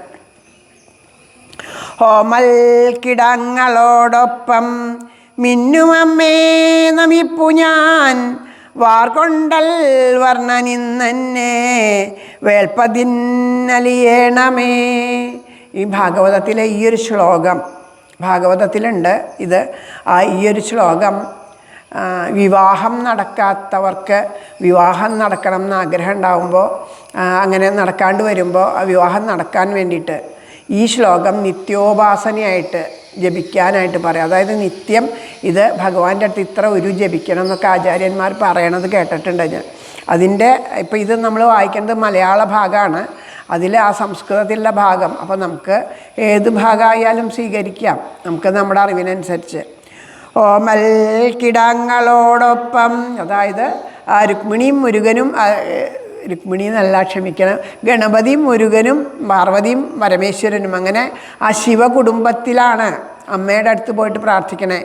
ഹോമൽ കിടങ്ങളോടൊപ്പം മിന്നുമമ്മേ നമിപ്പു ഞാൻ, വാർകൊണ്ടൽ വർണ്ണനിന്നെ വേൾപ്പതിന്നലിയേണമേ. ഈ ഭാഗവതത്തിലെ ഈയൊരു ശ്ലോകം ഭാഗവതത്തിലുണ്ട്. ഈയൊരു ശ്ലോകം വിവാഹം നടക്കാത്തവർക്ക് വിവാഹം നടക്കണം എന്ന് ആഗ്രഹം ഉണ്ടാകുമ്പോൾ, അങ്ങനെ നടക്കാണ്ട് വരുമ്പോൾ ആ വിവാഹം നടക്കാൻ വേണ്ടിയിട്ട് ഈ ശ്ലോകം നിത്യോപാസനയായിട്ട് ജപിക്കാനായിട്ട് പറയാം. അതായത് നിത്യം ഇത് ഭഗവാന്റെ അടുത്ത് ഇത്ര ഒരു ജപിക്കണം എന്നൊക്കെ ആചാര്യന്മാർ പറയണത് കേട്ടിട്ടുണ്ട് ഞാൻ. അതിൻ്റെ ഇപ്പം ഇത് നമ്മൾ വായിക്കുന്നത് മലയാള ഭാഗമാണ്, അതിൽ ആ സംസ്കൃതത്തിലുള്ള ഭാഗം. അപ്പോൾ നമുക്ക് ഏത് ഭാഗമായാലും സ്വീകരിക്കാം, നമുക്ക് നമ്മുടെ അറിവിനനുസരിച്ച്. ഓമൽ കിടങ്ങളോടൊപ്പം, അതായത് ആ രുക്മിണിയും മുരുകനും, രുക്മിണി എന്നല്ല ക്ഷമിക്കണം, ഗണപതിയും മുരുകനും പാർവതിയും പരമേശ്വരനും, അങ്ങനെ ആ ശിവകുടുംബത്തിലാണ് അമ്മയുടെ അടുത്ത് പോയിട്ട് പ്രാർത്ഥിക്കണേ.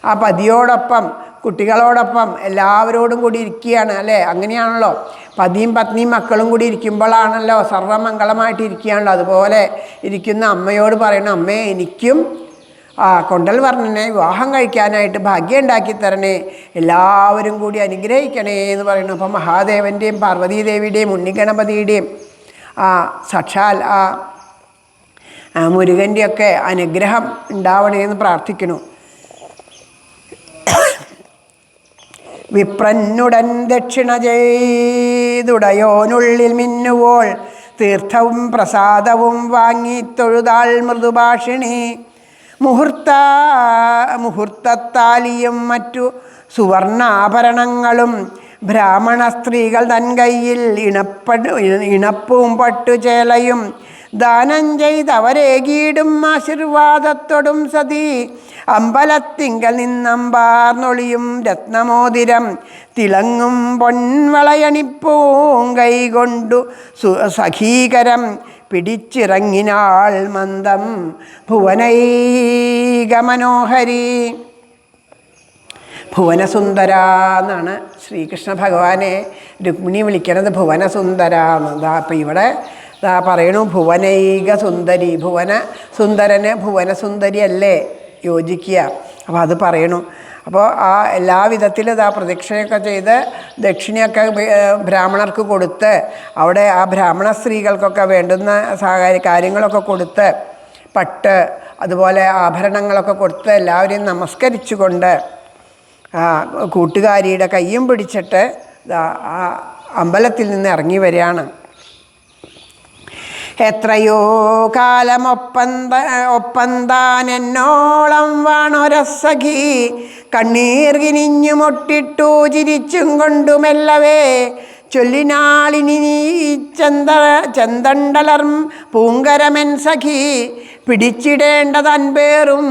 ആ പതിയോടൊപ്പം കുട്ടികളോടൊപ്പം എല്ലാവരോടും കൂടി ഇരിക്കുകയാണ് അല്ലേ? അങ്ങനെയാണല്ലോ, പതിയും പത്നിയും മക്കളും കൂടി ഇരിക്കുമ്പോഴാണല്ലോ സർവമംഗളമായിട്ട് ഇരിക്കുകയാണല്ലോ. അതുപോലെ ഇരിക്കുന്ന അമ്മയോട് പറയണം, അമ്മേ എനിക്കും കൊണ്ടൽ വർണ്ണനെ വിവാഹം കഴിക്കാനായിട്ട് ഭാഗ്യം ഉണ്ടാക്കി തരണേ, എല്ലാവരും കൂടി അനുഗ്രഹിക്കണേ എന്ന് പറയുന്നു. അപ്പം മഹാദേവൻ്റെയും പാർവതീദേവിയുടെയും ഉണ്ണിഗണപതിയുടെയും സാക്ഷാൽ മുരുകൻ്റെയൊക്കെ അനുഗ്രഹം ഉണ്ടാവണേ എന്ന് പ്രാർത്ഥിക്കുന്നു. വിപ്രന്നുടൻ ദക്ഷിണ ചെയ്തുടയോനുള്ളിൽ മിന്നുവോൾ തീർത്ഥവും പ്രസാദവും വാങ്ങി തൊഴുതാൾ മൃദുഭാഷിണി. മുഹൂർത്തത്താലിയും മറ്റു സുവർണാഭരണങ്ങളും ബ്രാഹ്മണ സ്ത്രീകൾ തൻ കയ്യിൽ ഇണപ്പും പട്ടുചേലയും ദാനം ചെയ്തവരേകീടും ആശീർവാദത്തോടും സതി. അമ്പലത്തിങ്കൽ നിന്നമ്പാർന്നൊളിയും രത്നമോതിരം തിളങ്ങും പൊൻവളയണിപ്പൂം കൈകൊണ്ടു സഖീകരം പിടിച്ചിറങ്ങിനാൾ മന്ദം ഭുവനൈക മനോഹരി. ഭുവനസുന്ദര എന്നാണ് ശ്രീകൃഷ്ണ ഭഗവാനെ രുക്മിണി വിളിക്കണത്, ഭുവനസുന്ദര എന്ന്. അപ്പം ഇവിടെ പറയണു ഭുവനൈക സുന്ദരി. ഭുവന സുന്ദരന് ഭുവനസുന്ദരി അല്ലേ യോജിക്കുക. അപ്പോൾ അത് പറയണു. അപ്പോൾ ആ എല്ലാ വിധത്തിലും പ്രദക്ഷിണയൊക്കെ ചെയ്ത് ദക്ഷിണയൊക്കെ ബ്രാഹ്മണർക്ക് കൊടുത്ത് അവിടെ ആ ബ്രാഹ്മണ സ്ത്രീകൾക്കൊക്കെ വേണ്ടുന്ന കാര്യങ്ങളൊക്കെ കൊടുത്ത് പട്ട് അതുപോലെ ആഭരണങ്ങളൊക്കെ കൊടുത്ത് എല്ലാവരെയും നമസ്കരിച്ചുകൊണ്ട് കൂട്ടുകാരിയുടെ കയ്യും പിടിച്ചിട്ട് ആ അമ്പലത്തിൽ നിന്ന് ഇറങ്ങി വരികയാണ്. എത്രയോ കാലം ഒപ്പന്താൻ എന്നോളം വാണൊരസഖി, കണ്ണീർ കിനിഞ്ഞു മൊട്ടിട്ടു ചിരിച്ചും കൊണ്ടുമെല്ലവേ ചൊല്ലിനാളിനി ചെന്തണ്ടലർം പൂങ്കരമൻ സഖി, പിടിച്ചിടേണ്ടതൻപേറും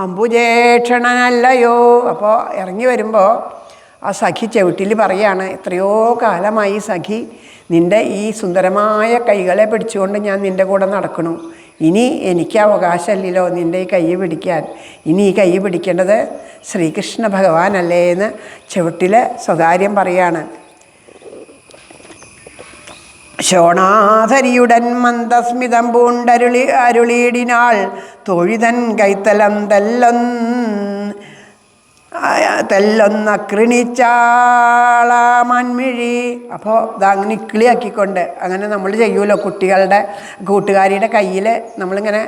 അമ്പുജേക്ഷണനല്ലയോ. അപ്പോൾ ഇറങ്ങി വരുമ്പോൾ ആ സഖി ചവിട്ടിൽ പറയാണ്, എത്രയോ കാലമായി സഖി നിൻ്റെ ഈ സുന്ദരമായ കൈകളെ പിടിച്ചുകൊണ്ട് ഞാൻ നിൻ്റെ കൂടെ നടക്കണു. ഇനി എനിക്ക് അവകാശമില്ലല്ലോ നിൻ്റെ ഈ കൈ പിടിക്കാൻ. ഇനി ഈ കൈ പിടിക്കേണ്ടത് ശ്രീകൃഷ്ണ ഭഗവാനല്ലേ എന്ന് ചവിട്ടിൽ സ്വകാര്യം പറയാണ്. ശോണാധരിയുടൻ മന്ദസ്മിതം അരുളിയിടിനാൾ തോഴിതൻ കൈത്തലം തെല്ലൊന്നക്രിണിച്ചാളാമൺമിഴി. അപ്പോൾ അങ്ങനെ ഇക്കിളിയാക്കിക്കൊണ്ട് അങ്ങനെ നമ്മൾ ചെയ്യുമല്ലോ കുട്ടികളുടെ കൂട്ടുകാരിയുടെ കയ്യിൽ നമ്മളിങ്ങനെ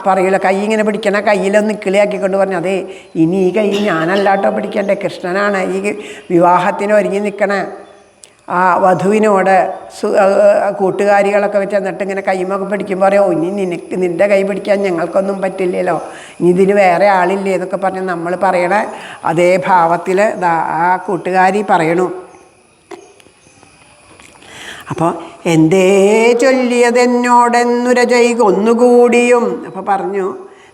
പറയുമല്ലോ, കൈ ഇങ്ങനെ പിടിക്കണ കയ്യിലൊന്ന് ഇക്കിളിയാക്കിക്കൊണ്ട് പറഞ്ഞു, അതെ ഇനി ഈ കൈ ഞാനല്ലാട്ടോ പിടിക്കണ്ടേ, കൃഷ്ണനാണ് ഈ വിവാഹത്തിന് ഒരുങ്ങി നിൽക്കണ ആ വധുവിനോട് കൂട്ടുകാരികളൊക്കെ വെച്ച് എന്നിട്ട് ഇങ്ങനെ കൈമൊക്കെ പിടിക്കുമ്പോൾ പറയോ, ഇനി നിൻ്റെ കൈ പിടിക്കാൻ ഞങ്ങൾക്കൊന്നും പറ്റില്ലല്ലോ, ഇനി ഇതിന് വേറെ ആളില്ലേ എന്നൊക്കെ പറഞ്ഞ് നമ്മൾ പറയണ അതേ ഭാവത്തിൽ ആ കൂട്ടുകാരി പറയണു. അപ്പോൾ എന്തേ ചൊല്ലിയതെന്നോടെന്നുര ചെയ്ക ഒന്നുകൂടിയും. അപ്പോൾ പറഞ്ഞു,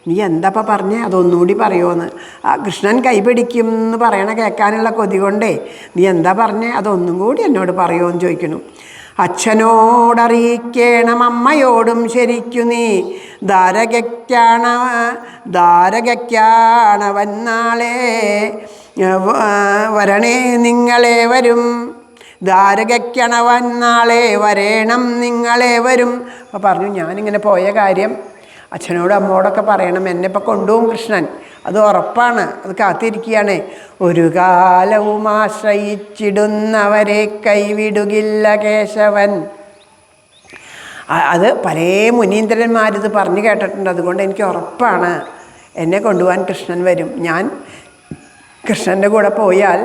നീ എന്താപ്പം പറഞ്ഞേ അതൊന്നുകൂടി പറയുമോയെന്ന്. ആ കൃഷ്ണൻ കൈപിടിക്കും എന്ന് പറയണ കേൾക്കാനുള്ള കൊതി കൊണ്ടേ നീ എന്താ പറഞ്ഞേ അതൊന്നും കൂടി എന്നോട് പറയുമോ എന്ന് ചോദിക്കുന്നു. അച്ഛനോടറിയിക്കണം അമ്മയോടും ശരിക്കു നീ ധാരകയ്ക്കാണവൻ നാളെ വരണേ നിങ്ങളെ വരും. ധാരകയ്ക്കണവൻ നാളെ വരേണം നിങ്ങളെ വരും. അപ്പോൾ പറഞ്ഞു, ഞാനിങ്ങനെ പോയ കാര്യം അച്ഛനോടും അമ്മോടൊക്കെ പറയണം, എന്നെ ഇപ്പം കൊണ്ടുപോകും കൃഷ്ണൻ, അത് ഉറപ്പാണ്, അത് കാത്തിരിക്കുകയാണ്. ഒരു കാലവും ആശ്രയിച്ചിടുന്നവരെ കൈവിടുകില്ല കേശവൻ. അത് പല മുനീന്ദ്രന്മാരിത് പറഞ്ഞു കേട്ടിട്ടുണ്ട്. അതുകൊണ്ട് എനിക്ക് ഉറപ്പാണ് എന്നെ കൊണ്ടുപോകാൻ കൃഷ്ണൻ വരും. ഞാൻ കൃഷ്ണൻ്റെ കൂടെ പോയാൽ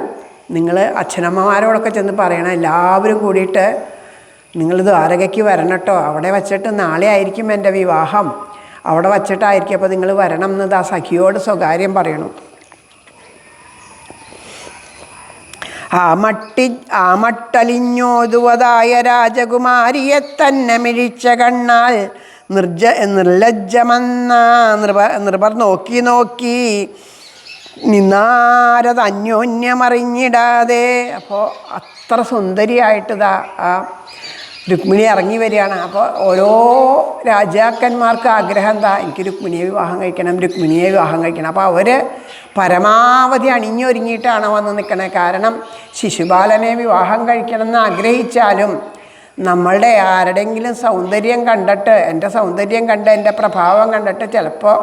നിങ്ങൾ അച്ഛനമ്മമാരോടൊക്കെ ചെന്ന് പറയണം, എല്ലാവരും കൂടിയിട്ട് നിങ്ങൾ ദ്വാരകയ്ക്ക് വരണം കേട്ടോ, അവിടെ വച്ചിട്ട് നാളെ ആയിരിക്കും എൻ്റെ വിവാഹം, അവിടെ വച്ചിട്ടായിരിക്കും, അപ്പോൾ നിങ്ങൾ വരണം എന്നത് ആ സഖിയോട് സ്വകാര്യം പറയണം. മട്ടലിഞ്ഞോതുവതായ രാജകുമാരിയെ തന്നെ മിഴിച്ച കണ്ണാൽ നിർലജ്ജമെന്ന നോക്കി നിന്നാരത് അന്യോന്യമറിഞ്ഞിടാതെ. അപ്പോൾ അത്ര സുന്ദരിയായിട്ടിതാ ആ രുക്മിണി ഇറങ്ങി വരികയാണ്. അപ്പോൾ ഓരോ രാജാക്കന്മാർക്ക് ആഗ്രഹം എന്താ, എനിക്ക് രുക്മിണിയെ വിവാഹം കഴിക്കണം, രുക്മിണിയെ വിവാഹം കഴിക്കണം. അപ്പോൾ അവർ പരമാവധി അണിഞ്ഞൊരുങ്ങിയിട്ടാണ് വന്ന് നിൽക്കണത്. കാരണം ശിശുപാലനെ വിവാഹം കഴിക്കണമെന്ന് ആഗ്രഹിച്ചാലും നമ്മളുടെ ആരുടെങ്കിലും സൗന്ദര്യം കണ്ടിട്ട്, എൻ്റെ സൗന്ദര്യം കണ്ട് എൻ്റെ പ്രഭാവം കണ്ടിട്ട് ചിലപ്പോൾ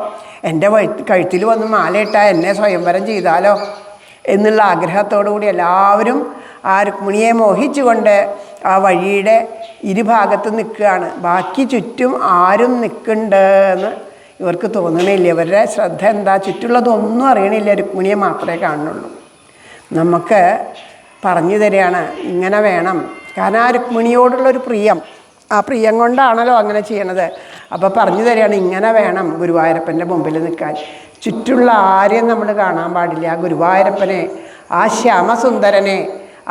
എൻ്റെ കഴുത്തിൽ വന്ന് മാലയിട്ടാൽ എന്നെ സ്വയംവരം ചെയ്താലോ എന്നുള്ള ആഗ്രഹത്തോടു കൂടി എല്ലാവരും ആ രുക്മിണിയെ മോഹിച്ചുകൊണ്ട് ആ വഴിയുടെ ഇരുഭാഗത്ത് നിൽക്കുകയാണ്. ബാക്കി ചുറ്റും ആരും നിൽക്കുന്നുണ്ട് എന്ന് ഇവർക്ക് തോന്നണില്ല. ഇവരുടെ ശ്രദ്ധ എന്താ, ചുറ്റുള്ളതൊന്നും അറിയണില്ല, രുക്മിണിയെ മാത്രമേ കാണുന്നുള്ളൂ. നമുക്ക് പറഞ്ഞു തരികയാണ് ഇങ്ങനെ വേണം. കാരണം ആ രുക്മിണിയോടുള്ളൊരു പ്രിയം, ആ പ്രിയം കൊണ്ടാണല്ലോ അങ്ങനെ ചെയ്യണത്. അപ്പോൾ പറഞ്ഞു തരികയാണ് ഇങ്ങനെ വേണം ഗുരുവായൂരപ്പൻ്റെ മുമ്പിൽ നിൽക്കാൻ. ചുറ്റുള്ള ആരെയും നമ്മൾ കാണാൻ പാടില്ല. ആ ഗുരുവായൂരപ്പനെ, ആ ശ്യാമസുന്ദരനെ,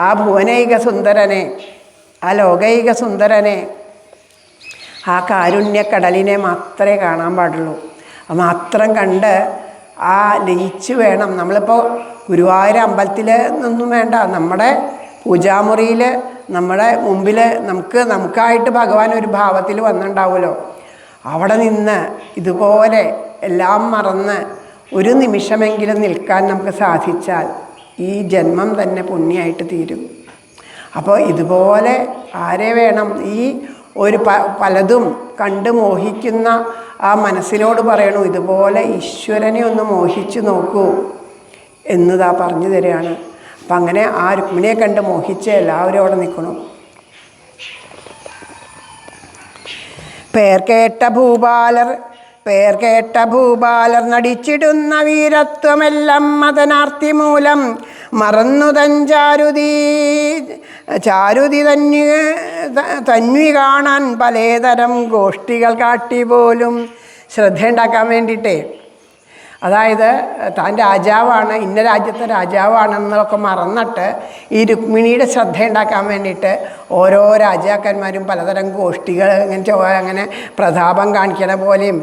ആ ഭുവനൈക സുന്ദരനെ, ആ ലോകൈക സുന്ദരനെ, ആ കാരുണ്യക്കടലിനെ മാത്രമേ കാണാൻ പാടുള്ളൂ. മാത്രം കണ്ട് ആ ലയിച്ച് വേണം. നമ്മളിപ്പോൾ ഗുരുവായൂർ അമ്പലത്തിൽ നിന്നും വേണ്ട, നമ്മുടെ പൂജാമുറിയിൽ നമ്മുടെ മുമ്പിൽ നമുക്കായിട്ട് ഭഗവാൻ ഒരു ഭാവത്തിൽ വന്നിട്ടുണ്ടാവുമല്ലോ. അവിടെ നിന്ന് ഇതുപോലെ എല്ലാം മറന്ന് ഒരു നിമിഷമെങ്കിലും നിൽക്കാൻ നമുക്ക് സാധിച്ചാൽ ഈ ജന്മം തന്നെ പുണ്യമായിട്ട് തീരും. അപ്പോൾ ഇതുപോലെ ആരെ വേണം? ഈ ഒരു പലതും കണ്ട് മോഹിക്കുന്ന ആ മനസ്സിനോട് പറയണു, ഇതുപോലെ ഈശ്വരനെ ഒന്ന് മോഹിച്ചു നോക്കൂ എന്നതാ പറഞ്ഞു തരികയാണ്. അപ്പം അങ്ങനെ ആ രുക്മിണിയെ കണ്ട് മോഹിച്ച് എല്ലാവരും അവിടെ നിൽക്കണം. പേർ കേട്ട ഭൂപാലർ നടിച്ചിടുന്ന വീരത്വമെല്ലാം മതനാർത്തി മൂലം മറന്നു ചാരുതി തന്വി കാണാൻ പലതരം ഗോഷ്ഠികൾ കാട്ടി പോലും ശ്രദ്ധയുണ്ടാക്കാൻ വേണ്ടിയിട്ടേ, അതായത് താൻ രാജാവാണ്, ഇന്ന രാജ്യത്തെ രാജാവാണെന്നൊക്കെ മറന്നിട്ട് ഈ രുക്മിണിയുടെ ശ്രദ്ധയുണ്ടാക്കാൻ വേണ്ടിയിട്ട് ഓരോ രാജാക്കന്മാരും പലതരം ഗോഷ്ഠികൾ അങ്ങനെ പ്രതാപം കാണിക്കണ പോലെയും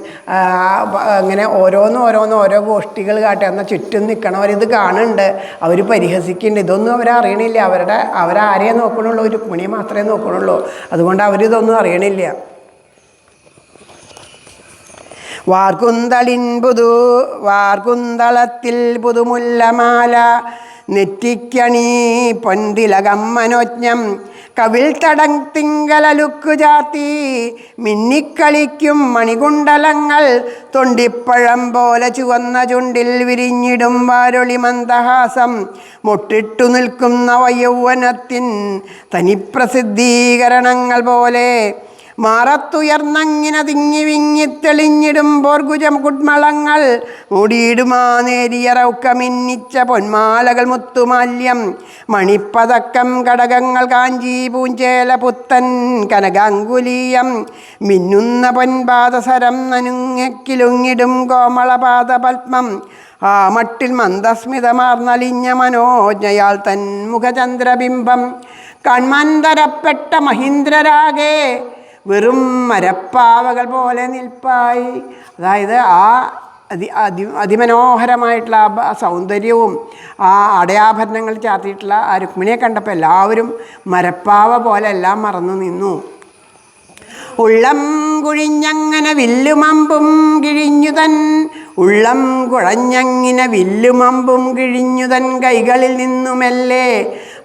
അങ്ങനെ ഓരോ ഗോഷ്ഠികൾ കാട്ടി എന്നാൽ ചുറ്റും നിൽക്കണവരിത് കാണുന്നുണ്ട്, അവർ പരിഹസിക്കുന്നുണ്ട്. ഇതൊന്നും അവരറിയണില്ല. അവരാരെയെ നോക്കണുള്ളൂ? രുക്മിണിയെ മാത്രമേ നോക്കണുള്ളൂ. അതുകൊണ്ട് അവരിതൊന്നും അറിയണില്ല. വാർകുന്തളത്തിൽ പുതുമുല്ലമാല നെറ്റിക്കണി പൊന്തിലകം മനോജ്ഞം കവിൾ തിങ്കലലുക്കു ചാത്തി മിന്നിക്കളിക്കും മണികുണ്ടലങ്ങൾ തൊണ്ടിപ്പഴം പോലെ ചുവന്ന ചുണ്ടിൽ വിരിഞ്ഞിടും വാരൊളി മന്ദഹാസം മൊട്ടിട്ടു നിൽക്കുന്ന വയൗവനത്തിൻ തനിപ്രസിദ്ധീകരണങ്ങൾ പോലെ മാറത്തുയർന്നങ്ങിന തിങ്ങി വിങ്ങിത്തെളിഞ്ഞിടുമ്പോൾ കുജകുഡ്മളങ്ങൾ മൂടിയിടുമാ നേരിയ റൗക്കമിന്നിച്ച പൊന്മാലകൾ മുത്തുമാല്യം മണിപ്പതക്കം കടകങ്ങൾ കാഞ്ചി പൂഞ്ചേല പുത്തൻ കനകാങ്കുലീയം മിന്നുന്ന പൊൻപാദസരം നനുങ്ങിക്കിലുങ്ങിടും കോമളപാദ പത്മം ആ മട്ടിൽ മന്ദസ്മിതമാർന്നലിഞ്ഞ മനോജ്ഞയാൽ തൻ മുഖചന്ദ്രബിംബം കൺമന്തരപ്പെട്ട മഹീന്ദ്രരാകെ വെറും മരപ്പാവകൾ പോലെ നിൽപ്പായി. അതായത് ആ അതിമനോഹരമായിട്ടുള്ള ആ സൗന്ദര്യവും ആ അടയാഭരണങ്ങൾ ചാർത്തിയിട്ടുള്ള ആ രുക്മിണിയെ കണ്ടപ്പോൾ എല്ലാവരും മരപ്പാവ പോലെ എല്ലാം മറന്നു നിന്നു. ഉള്ളം കുഴിഞ്ഞങ്ങനെ വില്ലുമമ്പും കിഴിഞ്ഞുതൻ കൈകളിൽ നിന്നുമെല്ലേ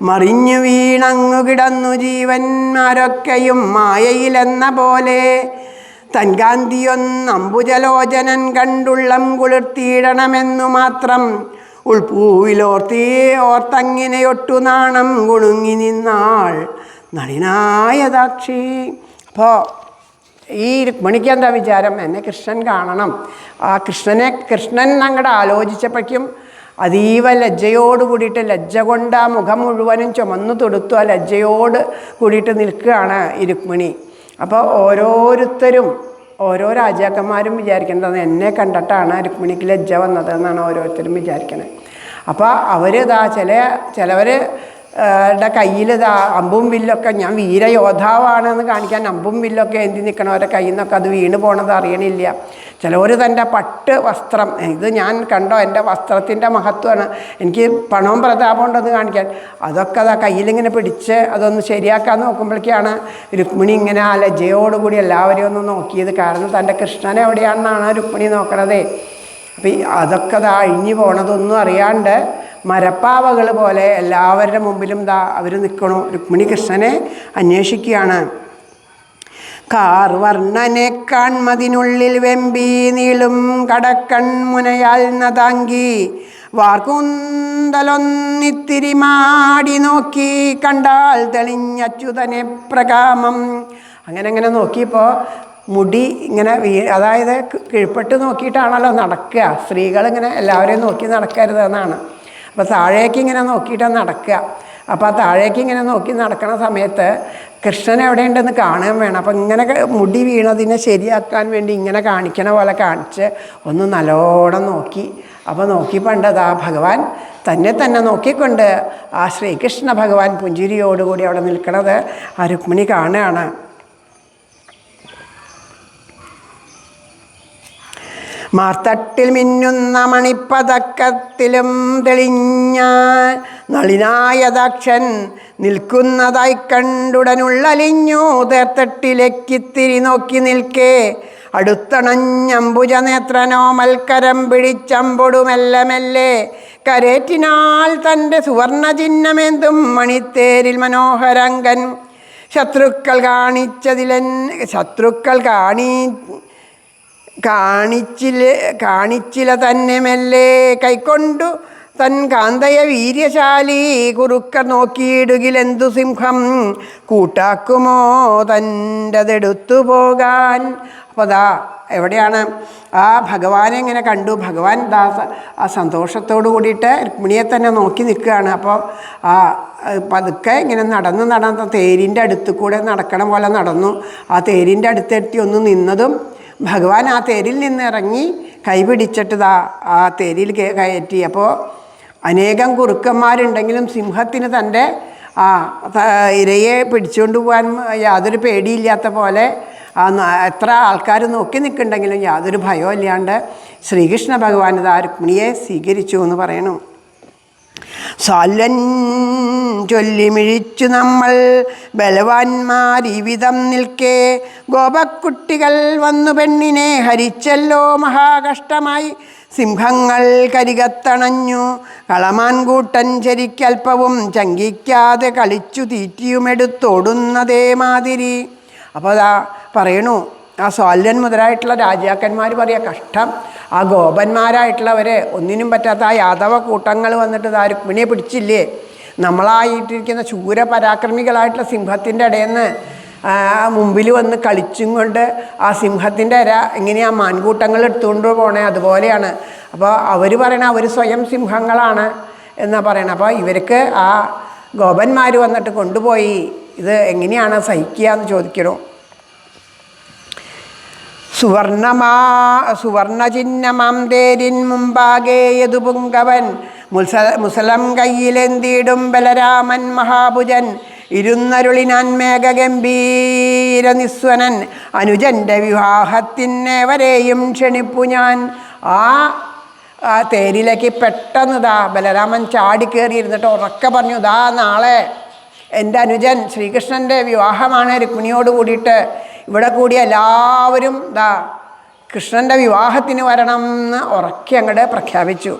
മറിഞ്ഞു വീണങ്ങു കിടന്നു ജീവന്മാരൊക്കെയും മായയിലെന്ന പോലെ തൻകാന്തിയൊന്നമ്പുജലോചനൻ കണ്ടുള്ളം കുളിർത്തിയിടണമെന്നു മാത്രം ഓർത്തങ്ങിനെയൊട്ടു നാണം കുണുങ്ങി നിന്നാൾ നളിനായ ദാക്ഷി. അപ്പോൾ ഈ രുക്മിണിക്ക് എന്താ വിചാരം? എന്നെ കൃഷ്ണൻ കാണണം. ആ കൃഷ്ണൻ അങ്ങോട്ട് ആലോചിച്ചപ്പോഴേക്കും അതീവ ലജ്ജയോട് കൂടിയിട്ട്, ലജ്ജ കൊണ്ട് ആ മുഖം മുഴുവനും ചുമന്നു തൊടുത്തു. ആ ലജ്ജയോട് കൂടിയിട്ട് നിൽക്കുകയാണ് ഈ രുക്മിണി. അപ്പോൾ ഓരോ രാജാക്കന്മാരും വിചാരിക്കേണ്ടത് എന്നെ കണ്ടിട്ടാണ് രുക്മിണിക്ക് ലജ്ജ വന്നതെന്നാണ് ഓരോരുത്തരും വിചാരിക്കണത്. അപ്പോൾ ചിലവർ കയ്യിൽ അമ്പും വില്ലൊക്കെ, ഞാൻ വീരയോദ്ധാവാണെന്ന് കാണിക്കാൻ അമ്പും വില്ലൊക്കെ എന്തി നിൽക്കണവരെ കയ്യിൽ നിന്നൊക്കെ അത് വീണ് പോണത് അറിയണില്ല. ചിലവർ തൻ്റെ പട്ട് വസ്ത്രം, ഇത് ഞാൻ കണ്ടോ എൻ്റെ വസ്ത്രത്തിൻ്റെ മഹത്വമാണ്, എനിക്ക് പണവും പ്രതാപം ഉണ്ടെന്ന് കാണിക്കാൻ, അതൊക്കെ കയ്യിലിങ്ങനെ പിടിച്ച് അതൊന്ന് ശരിയാക്കാൻ നോക്കുമ്പോഴേക്കാണ് രുക്മിണി ഇങ്ങനെ ആ ലജ്ജയോടുകൂടി എല്ലാവരെയും ഒന്ന് നോക്കിയത്. കാരണം തൻ്റെ കൃഷ്ണൻ എവിടെയാണെന്നാണ് രുക്മിണി നോക്കണതേ. അപ്പം അതൊക്കെ അഴിഞ്ഞു പോണതൊന്നും അറിയാണ്ട് മരപ്പാവകൾ പോലെ എല്ലാവരുടെ മുമ്പിലും അവർ നിൽക്കണു. രുക്മിണി കൃഷ്ണനെ അന്വേഷിക്കുകയാണ്. കാർവർണ്ണനെ കാൺമതിനുള്ളിൽ വെമ്പി നീളും കടക്കൺമുനയാൽ നതാങ്കി വാർക്കുന്തലൊന്നിത്തിരി മാടി നോക്കി കണ്ടാൽ തെളിഞ്ഞച്യുതനെ പ്രകാമം. അങ്ങനെ നോക്കിയപ്പോൾ മുടി ഇങ്ങനെ അതായത് കീഴ്പ്പെട്ട് നോക്കിയിട്ടാണല്ലോ നടക്കുക. സ്ത്രീകളിങ്ങനെ എല്ലാവരെയും നോക്കി നടക്കരുതെന്നാണ്. അപ്പോൾ താഴേക്ക് ഇങ്ങനെ നോക്കിയിട്ടാണ് നടക്കുക. അപ്പോൾ ആ താഴേക്ക് ഇങ്ങനെ നോക്കി നടക്കുന്ന സമയത്ത് കൃഷ്ണൻ എവിടെയുണ്ടെന്ന് കാണുകയും വേണം. അപ്പം ഇങ്ങനെ മുടി വീണതിനെ ശരിയാക്കാൻ വേണ്ടി ഇങ്ങനെ കാണിക്കണ പോലെ കാണിച്ച് ഒന്ന് നല്ലോണം നോക്കി. അപ്പോൾ നോക്കിപ്പണ്ടത് ആ ഭഗവാൻ തന്നെ നോക്കിക്കൊണ്ട് ആ ശ്രീകൃഷ്ണ ഭഗവാൻ പുഞ്ചിരിയോടുകൂടി അവിടെ നിൽക്കണത് ആ രുക്മിണി കാണുകയാണ്. മാർത്തട്ടിൽ മിന്നുന്ന മണിപ്പതക്കത്തിലും തെളിഞ്ഞ നളിനായ ദാക്ഷൻ നിൽക്കുന്നതായി കണ്ടുടനുള്ളലിഞ്ഞു. തേർത്തട്ടിലേക്കിത്തിരി നോക്കി നിൽക്കേ അടുത്തണഞ്ഞമ്പുജ നേത്രനോ മൽക്കരം പിടിച്ചമ്പൊടു മെല്ലെ മെല്ലെ കരേറ്റിനാൽ തൻ്റെ സുവർണ ചിഹ്നമേന്തും മണിത്തേരിൽ മനോഹരങ്കൻ. ശത്രുക്കൾ കാണിച്ചില തന്നെ മെല്ലെ കൈക്കൊണ്ടു തൻ കാന്തയ വീര്യശാലി. കുറുക്കർ നോക്കിയിടുകിലെന്തു സിംഹം കൂട്ടാക്കുമോ തൻ്റെതെടുത്തു പോകാൻ. അപ്പോൾ ദാ എവിടെയാണ് ആ ഭഗവാനെ ഇങ്ങനെ കണ്ടു. ഭഗവാൻ ആ സന്തോഷത്തോടു കൂടിയിട്ട് രുക്മിണിയെ തന്നെ നോക്കി നിൽക്കുകയാണ്. അപ്പോൾ പതുക്കെ ഇങ്ങനെ നടന്ന് തേരിൻ്റെ അടുത്ത് കൂടെ നടക്കണ പോലെ നടന്നു. ആ തേരിൻ്റെ അടുത്തെത്തി ഒന്ന് നിന്നതും ഭഗവാൻ ആ തേരിൽ നിന്ന് ഇറങ്ങി കൈ പിടിച്ചിട്ട് ആ തേരിൽ കയറ്റി. അപ്പോൾ അനേകം കുറുക്കന്മാരുണ്ടെങ്കിലും സിംഹത്തിന് തൻ്റെ ഇരയെ പിടിച്ചുകൊണ്ട് പോകാൻ യാതൊരു പേടിയില്ലാത്ത പോലെ എത്ര ആൾക്കാർ നോക്കി നിൽക്കുന്നുണ്ടെങ്കിലും യാതൊരു ഭയവും ഇല്ലാണ്ട് ശ്രീകൃഷ്ണ ഭഗവാൻ രുക്മിണിയെ സ്വീകരിച്ചു എന്ന് പറയണം. സാല്വൻ ചൊല്ലിമിഴിച്ചു നമ്മൾ ബലവാന്മാരിവിധം നിൽക്കേ ഗോപക്കുട്ടികൾ വന്നു പെണ്ണിനെ ഹരിച്ചല്ലോ മഹാകഷ്ടമായി. സിംഹങ്ങൾ കരികത്തണഞ്ഞു കളമാൻകൂട്ടൻ ശരിക്കൽപ്പവും ചങ്കിക്കാതെ കളിച്ചു തീറ്റിയുമെടുത്തോടുന്നതേ മാതിരി. അപ്പോൾ പറയണു ആ സ്വാല്യൻ മുതലായിട്ടുള്ള രാജാക്കന്മാർ പറയാ കഷ്ടം. ആ ഗോപന്മാരായിട്ടുള്ളവർ ഒന്നിനും പറ്റാത്ത ആ യാദവ കൂട്ടങ്ങൾ വന്നിട്ട് രുക്മിണിയെ പിടിച്ചില്ലേ. നമ്മളായിട്ടിരിക്കുന്ന ശൂരപരാക്രമികളായിട്ടുള്ള സിംഹത്തിൻ്റെ ഇടയിൽ നിന്ന് മുമ്പിൽ വന്ന് കളിച്ചും കൊണ്ട് ആ സിംഹത്തിൻ്റെ ഇര എങ്ങനെയാണ് മാൻകൂട്ടങ്ങൾ എടുത്തുകൊണ്ട് പോണേ അതുപോലെയാണ്. അപ്പോൾ അവർ പറയണ അവർ സ്വയം സിംഹങ്ങളാണ് എന്നാണ് പറയണത്. അപ്പോൾ ഇവർക്ക് ആ ഗോപന്മാർ വന്നിട്ട് കൊണ്ടുപോയി ഇത് എങ്ങനെയാണ് സഹിക്കുക എന്ന് ചോദിക്കണു. സുവർണചിഹ്നമാം തേരിൻ മുമ്പാകെ യദുപുങ്കവൻ മുസലം കയ്യിലെന്തിടും ബലരാമൻ മഹാഭുജൻ ഇരുന്നരുളിനാൻ മേഘഗംഭീര നിസ്വനൻ അനുജൻ്റെ വിവാഹത്തിനേവരെയും ക്ഷണിപ്പു ഞാൻ. ആ തേരിലേക്ക് പെട്ടെന്ന് ബലരാമൻ ചാടിക്കേറിയിരുന്നിട്ട് ഉറക്കെ പറഞ്ഞു, നാളെ എൻ്റെ അനുജൻ ശ്രീകൃഷ്ണൻ്റെ വിവാഹമാണ് രുക്മിണിയോട് കൂടിയിട്ട്. ഇവിടെ കൂടി എല്ലാവരും കൃഷ്ണൻ്റെ വിവാഹത്തിന് വരണം എന്ന് ഉറക്കെ അങ്ങോട്ട് പ്രഖ്യാപിച്ചു.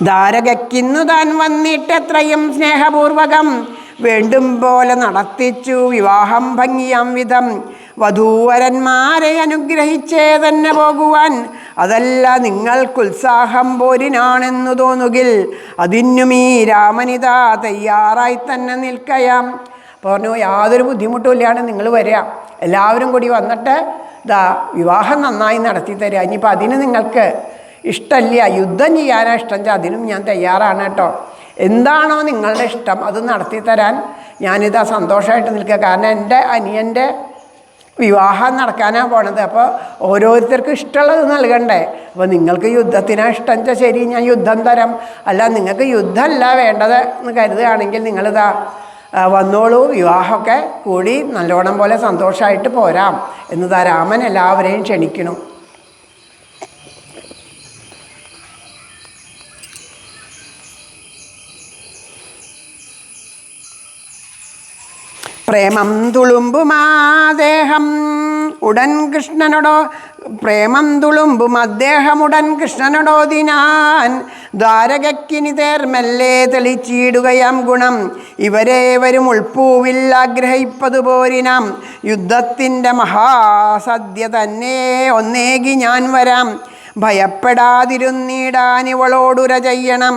ദ്വാരകയ്ക്കിന്നു താൻ വന്നിട്ടെത്രയും സ്നേഹപൂർവകം വേണ്ടും പോലെ നടത്തിച്ചു വിവാഹം ഭംഗിയാം വിധം. വധൂവരന്മാരെ അനുഗ്രഹിച്ചേ തന്നെ പോകുവാൻ അതല്ല നിങ്ങൾക്കുത്സാഹം പോരിനാണെന്നു തോന്നുകിൽ അതിനും ഈ രാമനിതാ തയ്യാറായി തന്നെ നിൽക്കയാം. പറഞ്ഞു യാതൊരു ബുദ്ധിമുട്ടും ഇല്ലാണ്ട് നിങ്ങൾ വരിക, എല്ലാവരും കൂടി വന്നിട്ട് വിവാഹം നന്നായി നടത്തി തരിക. ഇനിയിപ്പോൾ അതിന് നിങ്ങൾക്ക് ഇഷ്ടമില്ല, യുദ്ധം ചെയ്യാനാണ് ഇഷ്ടം വെച്ചാൽ അതിനും ഞാൻ തയ്യാറാണ് കേട്ടോ. എന്താണോ നിങ്ങളുടെ ഇഷ്ടം അത് നടത്തി തരാൻ ഞാനിതാ സന്തോഷമായിട്ട് നിൽക്കുക. കാരണം എൻ്റെ അനിയൻ്റെ വിവാഹം നടക്കാനാണ് പോണത്. അപ്പോൾ ഓരോരുത്തർക്കും ഇഷ്ടമുള്ളത് നൽകണ്ടേ. അപ്പോൾ നിങ്ങൾക്ക് യുദ്ധത്തിനാണ് ഇഷ്ടം വെച്ചാൽ ശരി, ഞാൻ യുദ്ധം തരാം. അല്ല നിങ്ങൾക്ക് യുദ്ധമല്ല വേണ്ടത് എന്ന് കരുതുകയാണെങ്കിൽ നിങ്ങളിതാ വന്നോളൂ, വിവാഹമൊക്കെ കൂടി നല്ലോണം പോലെ സന്തോഷമായിട്ട് പോരാം എന്ന് രാമൻ എല്ലാവരെയും ക്ഷണിക്കണം. പ്രേമം തുളുമ്പും അദ്ദേഹം ഉടൻ കൃഷ്ണനോടോതിനാൻ ദ്വാരകയ്ക്കിനി തേർമെല്ലെ തെളിച്ചിടുകയാം ഗുണം ഇവരേവരും ഉൾപ്പൂവിൽ ആഗ്രഹിപ്പതു പോരിനാം. യുദ്ധത്തിൻ്റെ മഹാസദ്യ തന്നെ ഒന്നേകി ഞാൻ വരാം. ഭയപ്പെടാതിരുന്നിടാൻ ഇവളോടുര ചെയ്യണം.